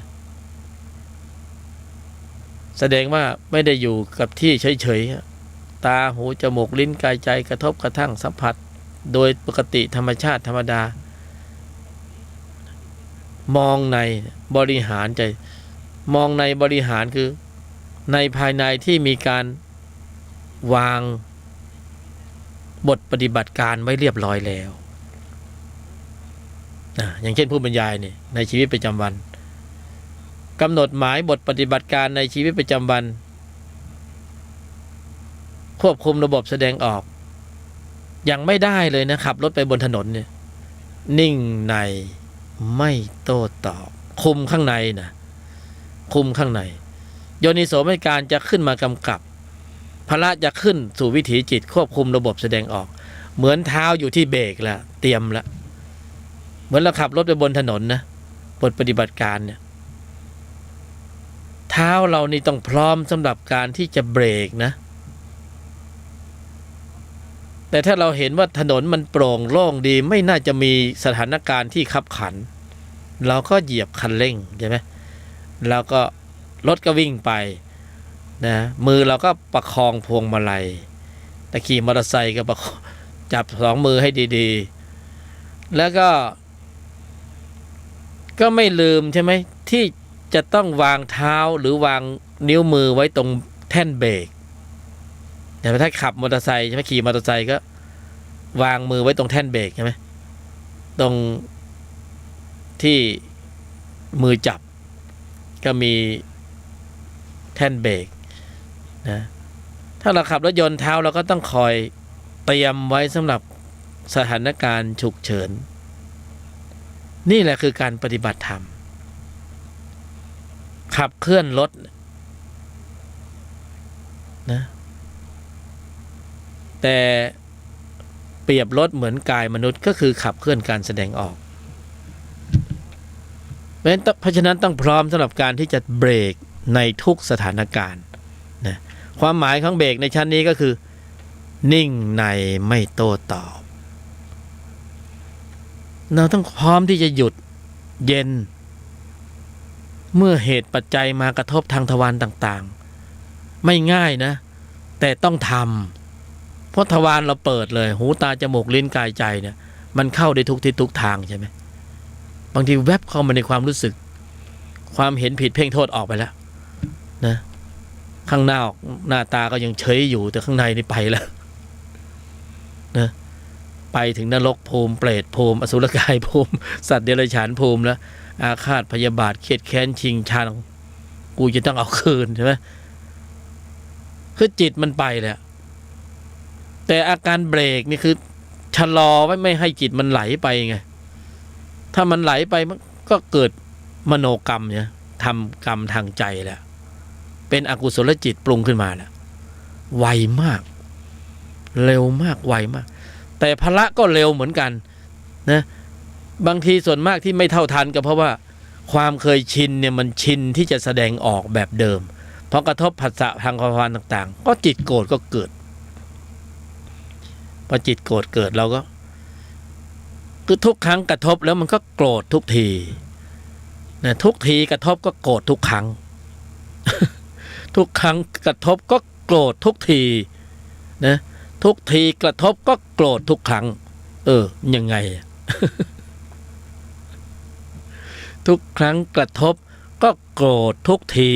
แสดงว่าไม่ได้อยู่กับที่เฉยๆตาหูจมูกลิ้นกายใจกระทบกระทั่งสัมผัสโดยปกติธรรมชาติธรรมดามองในบริหารใจมองในบริหารคือในภายในที่มีการวางบทปฏิบัติการไว้เรียบร้อยแล้วอย่างเช่นผู้บรรยายเนี่ยในชีวิตประจำวันกำหนดหมายบทปฏิบัติการในชีวิตประจำวันควบคุมระบบแสดงออกยังไม่ได้เลยนะขับรถไปบนถนนเนี่ยนิ่งในไม่โต้ตอบคุมข้างในนะคุมข้างในโยนิโสมนสิการจะขึ้นมากำกับพละจะขึ้นสู่วิถีจิตควบคุมระบบแสดงออกเหมือนเท้าอยู่ที่เบรกแล้วเตรียมแล้วเหมือนเราขับรถไปบนถนนนะบทปฏิบัติการเนี่ย เท้าเรานี่ต้องพร้อมสำหรับการที่จะเบรกนะแต่ถ้าเราเห็นว่าถนนมันโปร่งโล่งดีไม่น่าจะมีสถานการณ์ที่คับขันเราก็เหยียบคันเร่งใช่ไหมแล้วก็รถก็วิ่งไปนะมือเราก็ประคองพวงมาลัยแต่ขี่มอเตอร์ไซค์ก็ประคองจับสองมือให้ดีๆแล้วก็ไม่ลืมใช่ไหมที่จะต้องวางเท้าหรือวางนิ้วมือไว้ตรงแท่นเบรกแต่ถ้าขับมอเตอร์ไซค์ใช่ไหมขี่มอเตอร์ไซค์ก็วางมือไว้ตรงแท่นเบรกใช่ไหมตรงที่มือจับก็มีแท่นเบรกนะถ้าเราขับรถยนต์เท้าเราก็ต้องคอยเตรียมไว้สำหรับสถานการณ์ฉุกเฉินนี่แหละคือการปฏิบัติธรรมขับเคลื่อนรถนะแต่เปรียบรถเหมือนกายมนุษย์ก็คือขับเคลื่อนการแสดงออกเพราะฉะนั้นต้องพร้อมสำหรับการที่จะเบรกในทุกสถานการณ์นะความหมายของเบรกในชั้นนี้ก็คือนิ่งในไม่โต้ตอบเราต้องพร้อมที่จะหยุดเย็นเมื่อเหตุปัจจัยมากระทบทางทวารต่างๆไม่ง่ายนะแต่ต้องทำเพราะทวารเราเปิดเลยหูตาจมูกลิ้นกายใจเนี่ยมันเข้าได้ทุกทิศทุกทางใช่ไหมบางทีแวบเข้ามาในความรู้สึกความเห็นผิดเพ่งโทษออกไปแล้วนะข้างหน้าออกหน้าตาก็ยังเฉยอยู่แต่ข้างในนี่ไปแล้วนะไปถึงนรกภูมิเปรตภูมิอสุรกายภูมิสัตว์เดรัจฉานภูมิแล้วอาฆาตพยาบาทเครียดแค้นชิงชังกูจะต้องเอาคืนใช่ไหมคือจิตมันไปแล้วแต่อาการเบรกนี่คือชะลอไว้ไม่ให้จิตมันไหลไปไงถ้ามันไหลไปมันก็เกิดมโนกรรมเนี่ยทำกรรมทางใจแหละเป็นอกุศลจิตปรุงขึ้นมาแหละไวมากเร็วมากไวมากแต่พละก็เร็วเหมือนกันนะบางทีส่วนมากที่ไม่เท่าทันก็เพราะว่าความเคยชินเนี่ยมันชินที่จะแสดงออกแบบเดิมพอกระทบผัสสะทางทวารต่างๆก็จิตโกรธก็เกิดพอจิตโกรธเกิดเราก็คือทุกครั้งกระทบแล้วมันก็โกรธทุกทีนะทุกทีกระทบก็โกรธทุกครั้ง ทุกครั้งกระทบก็โกรธทุกทีนะทุกทีกระทบก็โกรธทุกครั้งยังไง ทุกครั้งกระทบก็โกรธทุกที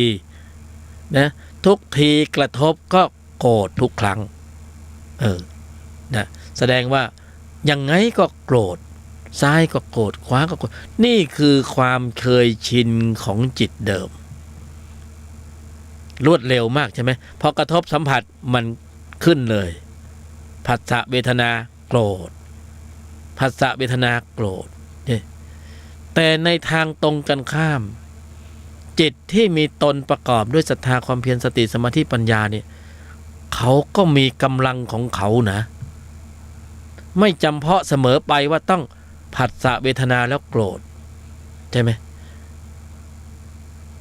นะทุกทีกระทบก็โกรธทุกครั้งนะแสดงว่ายังไงก็โกรธซ้ายก็โกรธขวาก็โกรธนี่คือความเคยชินของจิตเดิมรวดเร็วมากใช่ไหมพอกระทบสัมผัสมันขึ้นเลยผัสสะเวทนาโกรธผัสสะเวทนาโกรธแต่ในทางตรงกันข้ามจิตที่มีตนประกอบด้วยศรัทธาความเพียรสติสมาธิปัญญาเนี่ยเขาก็มีกำลังของเขานะไม่จำเพาะเสมอไปว่าต้องผัสสะเวทนาแล้วโกรธใช่ไหม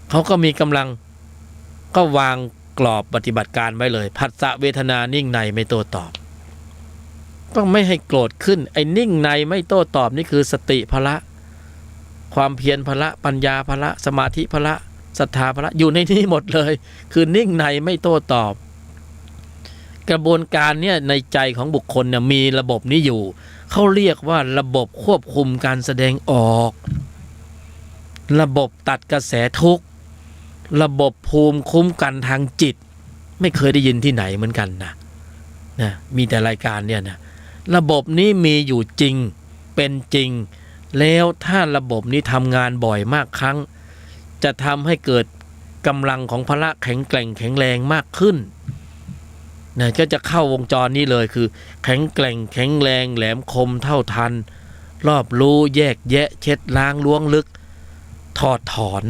เขาก็มีกำลังก็วางกรอบปฏิบัติการไว้เลยผัสสะเวทนานิ่งในไม่โต้ตอบต้องไม่ให้โกรธขึ้นไอ้นิ่งในไม่โต้ตอบนี่คือสติพละความเพียรพละปัญญาพละสมาธิพละศรัทธาพละอยู่ในนี้หมดเลยคือนิ่งในไม่โต้ตอบกระบวนการเนี่ยในใจของบุคคลเนี่ยมีระบบนี้อยู่เขาเรียกว่าระบบควบคุมการแสดงออกระบบตัดกระแสทุกข์ระบบภูมิคุ้มกันทางจิตไม่เคยได้ยินที่ไหนเหมือนกันนะมีแต่รายการเนี่ยนะระบบนี้มีอยู่จริงเป็นจริงแล้วถ้าระบบนี้ทำงานบ่อยมากครั้งจะทำให้เกิดกำลังของพละแข็งแกร่งแข็งแรงมากขึ้นนะก็จะเข้าวงจรนี้เลยคือแข็งแกร่งแข็งแรงแหลมคมเท่าทันรอบรู้แยกแยะเช็ดล้างล้วงลึกถอดถอน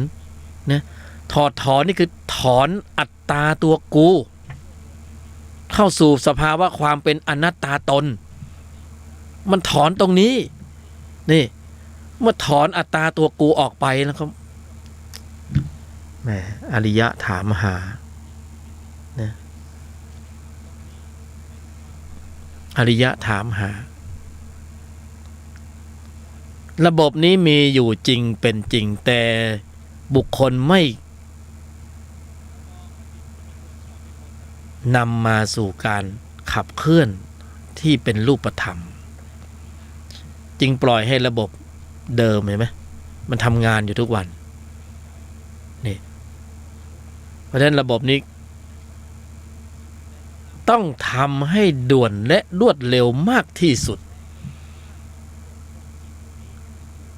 นะถอดถอนนี่คือถอนอัตตาตัวกูเข้าสู่สภาวะความเป็นอนัตตาตนมันถอนตรงนี้นี่เมื่อถอนอัตตาตัวกูออกไปแล้วก็ แหมอริยะถามหานะอริยะถามหาระบบนี้มีอยู่จริงเป็นจริงแต่บุคคลไม่นำมาสู่การขับเคลื่อนที่เป็นรูปธรรมจึงปล่อยให้ระบบเดิมเห็นไหมมันทำงานอยู่ทุกวันนี่เพราะฉะนั้นระบบนี้ต้องทำให้ด่วนและรวดเร็วมากที่สุด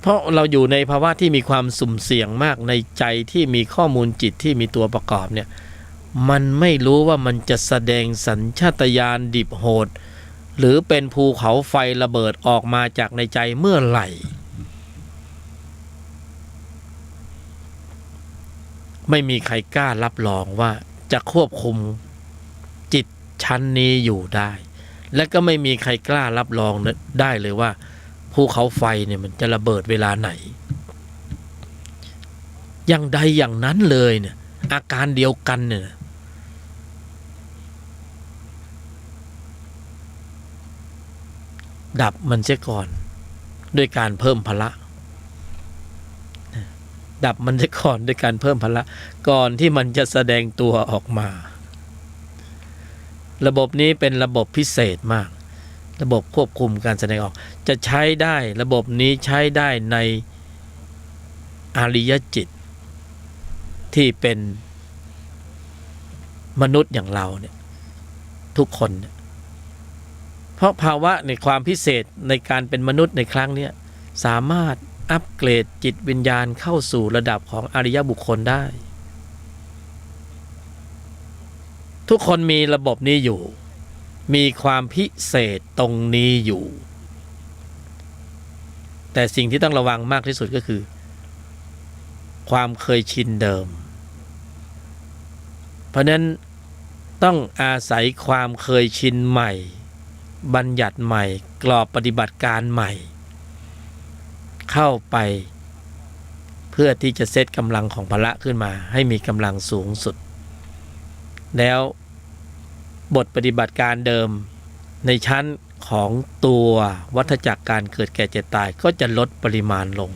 เพราะเราอยู่ในภาวะที่มีความสุ่มเสี่ยงมากในใจที่มีข้อมูลจิตที่มีตัวประกอบเนี่ยมันไม่รู้ว่ามันจะแสดงสัญชาตญาณดิบโหดหรือเป็นภูเขาไฟระเบิดออกมาจากในใจเมื่อไหร่ไม่มีใครกล้ารับรองว่าจะควบคุมจิตชั้นนี้อยู่ได้และก็ไม่มีใครกล้ารับรองได้เลยว่าภูเขาไฟเนี่ยมันจะระเบิดเวลาไหนอย่างใดอย่างนั้นเลยเนี่ยอาการเดียวกันเนี่ยดับมันเสียก่อนด้วยการเพิ่มพละดับมันเสียก่อนด้วยการเพิ่มพละก่อนที่มันจะแสดงตัวออกมาระบบนี้เป็นระบบพิเศษมากระบบควบคุมการแสดงออกจะใช้ได้ระบบนี้ใช้ได้ในอริยจิตที่เป็นมนุษย์อย่างเราเนี่ยทุกคนเนี่ยเพราะภาวะในความพิเศษในการเป็นมนุษย์ในครั้งนี้สามารถอัปเกรดจิตวิญญาณเข้าสู่ระดับของอริยบุคคลได้ทุกคนมีระบบนี้อยู่มีความพิเศษตรงนี้อยู่แต่สิ่งที่ต้องระวังมากที่สุดก็คือความเคยชินเดิมเพราะนั้นต้องอาศัยความเคยชินใหม่บัญญัติใหม่กรอบปฏิบัติการใหม่เข้าไปเพื่อที่จะเซตกำลังของพละขึ้นมาให้มีกำลังสูงสุดแล้วบทปฏิบัติการเดิมในชั้นของตัววัฏจักรการเกิดแก่เจ็บตายก็จะลดปริมาณลง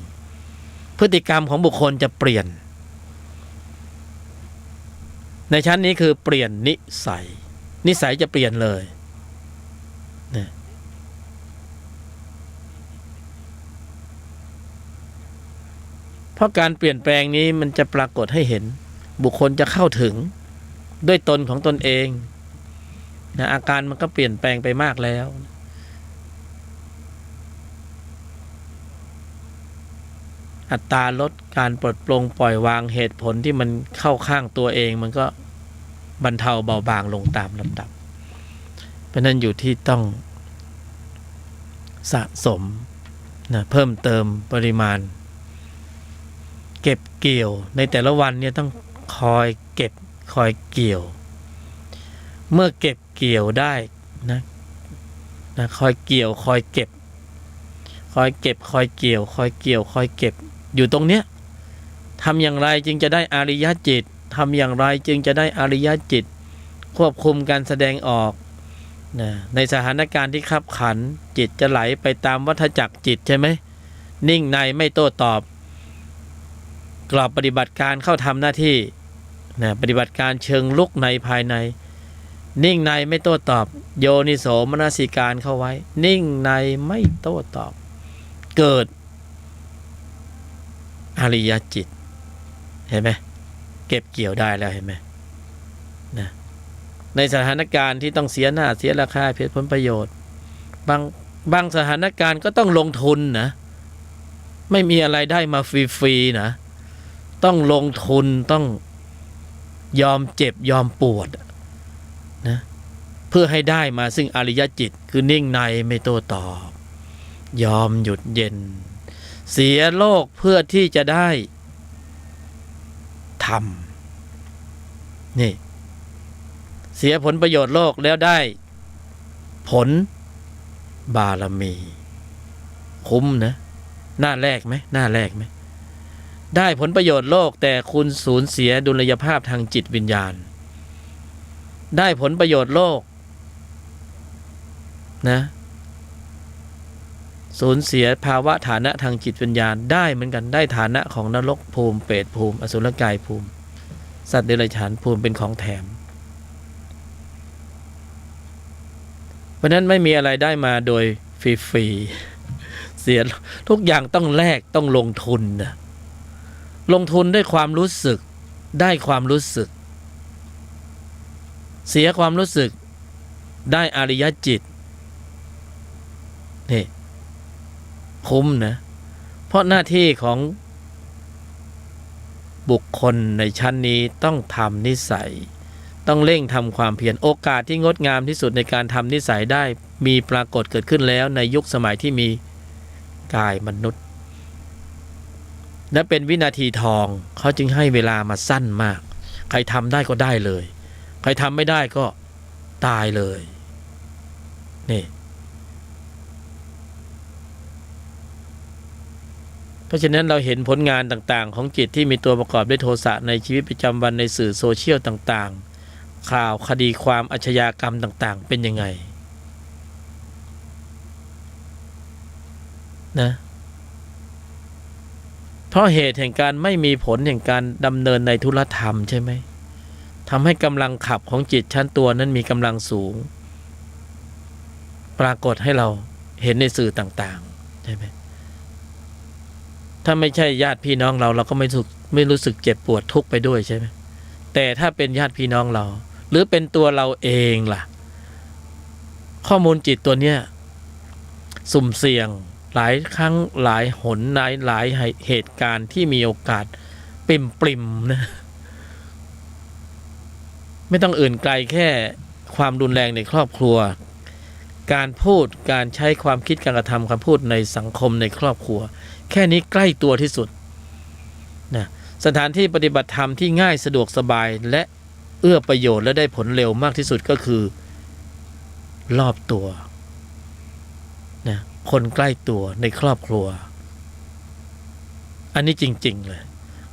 พฤติกรรมของบุคคลจะเปลี่ยนในชั้นนี้คือเปลี่ยนนิสัยจะเปลี่ยนเลยนะเพราะการเปลี่ยนแปลงนี้มันจะปรากฏให้เห็นบุคคลจะเข้าถึงด้วยตนของตนเองนะอาการมันก็เปลี่ยนแปลงไปมากแล้วอัตราลดการปลดปลงปล่อยวางเหตุผลที่มันเข้าข้างตัวเองมันก็บรรเทาเบาบางลงตามลำดับเพราะนั้นอยู่ที่ต้องสะสมนะเพิ่มเติมปริมาณเก็บเกี่ยวในแต่ละวันเนี่ยต้องคอยเก็บคอยเกี่ยวเมื่อเก็บเกี่ยวได้นะคอยเกี่ยวคอยเก็บคอยเก็บคอยเกี่ยวคอยเกี่ยวคอยเก็บอยู่ตรงเนี้ยทำอย่างไรจึงจะได้อริยจิตทำอย่างไรจึงจะได้อริยจิตควบคุมการแสดงออกนะในสถานการณ์ที่ขับขันจิตจะไหลไปตามวัฏจักรจิตใช่ไหมนิ่งในไม่โต้ตอบกรอบปฏิบัติการเข้าทำหน้าที่นะปฏิบัติการเชิงลุกในภายในนิ่งในไม่โต้ตอบโยนิโสมนสิการเข้าไว้นิ่งในไม่โต้ตอบเกิดอริยจิตเห็นไหมเก็บเกี่ยวได้แล้วเห็นไหมนะในสถานการณ์ที่ต้องเสียหน้าเสียราคาเพื่อผลประโยชน์บางสถานการณ์ก็ต้องลงทุนนะไม่มีอะไรได้มาฟรีๆนะต้องลงทุนต้องยอมเจ็บยอมปวดนะเพื่อให้ได้มาซึ่งอริยจิตคือนิ่งในไม่โต้ตอบยอมหยุดเย็นเสียโลกเพื่อที่จะได้ทำนี่เสียผลประโยชน์โลกแล้วได้ผลบารมีคุ้มนะหน้าแรกไหมหน้าแรกไหม ได้ผลประโยชน์โลกแต่คุณสูญเสียดุลยภาพทางจิตวิญญาณได้ผลประโยชน์โลกนะสูญเสียภาวะฐานะทางจิตวิญญาณได้เหมือนกันได้ฐานะของนรกภูมิเปรตภูมิอสุรกายภูมิสัตว์เดรัจฉานภูมิเป็นของแถมเพราะนั้นไม่มีอะไรได้มาโดยฟรีๆเสียทุกอย่างต้องแลกต้องลงทุนนะลงทุนด้วยความรู้สึกได้ความรู้สึกเสียความรู้สึกได้อริยจิตนี่คุ้มนะเพราะหน้าที่ของบุคคลในชั้นนี้ต้องทำนิสัยต้องเร่งทำความเพียรโอกาสที่งดงามที่สุดในการทำนิสัยได้มีปรากฏเกิดขึ้นแล้วในยุคสมัยที่มีกายมนุษย์และเป็นวินาทีทองเขาจึงให้เวลามาสั้นมากใครทำได้ก็ได้เลยใครทำไม่ได้ก็ตายเลยนี่เพราะฉะนั้นเราเห็นผลงานต่างๆของจิตที่มีตัวประกอบด้วยโทสะในชีวิตประจำวันในสื่อโซเชียลต่างๆข่าวคดีความอาชญากรรมต่างๆเป็นยังไงนะเพราะเหตุแห่งการไม่มีผลแห่งการดำเนินในธุรธรรมใช่ไหมทำให้กำลังขับของจิตชั้นตัวนั้นมีกำลังสูงปรากฏให้เราเห็นในสื่อต่างๆใช่ไหมถ้าไม่ใช่ญาติพี่น้องเราก็ไม่รู้สึกเจ็บปวดทุกข์ไปด้วยใช่ไหมแต่ถ้าเป็นญาติพี่น้องเราหรือเป็นตัวเราเองล่ะข้อมูลจิตตัวเนี้ยสุ่มเสี่ยงหลายครั้งหลายหนหลายเหตุการณ์ที่มีโอกาสปริมนะไม่ต้องอื่นไกลแค่ความรุนแรงในครอบครัวการพูดการใช้ความคิดการกระทำคำพูดในสังคมในครอบครัวแค่นี้ใกล้ตัวที่สุดนะสถานที่ปฏิบัติธรรมที่ง่ายสะดวกสบายและเอื้อประโยชน์และได้ผลเร็วมากที่สุดก็คือรอบตัวนะคนใกล้ตัวในครอบครัวอันนี้จริงๆเลย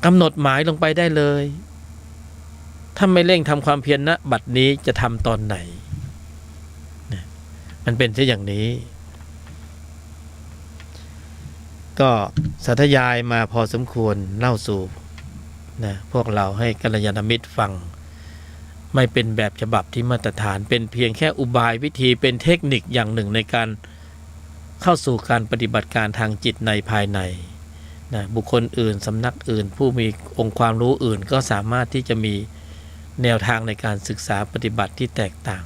กำหนดหมายลงไปได้เลยถ้าไม่เร่งทำความเพียรณบัดนี้จะทำตอนไหนนะมันเป็นเช่นอย่างนี้ก็สาธยายมาพอสมควรเล่าสู่นะพวกเราให้กัลยาณมิตรฟังไม่เป็นแบบฉบับที่มาตรฐานเป็นเพียงแค่อุบายวิธีเป็นเทคนิคอย่างหนึ่งในการเข้าสู่การปฏิบัติการทางจิตในภายในนะบุคคลอื่นสำนักอื่นผู้มีองค์ความรู้อื่นก็สามารถที่จะมีแนวทางในการศึกษาปฏิบัติที่แตกต่าง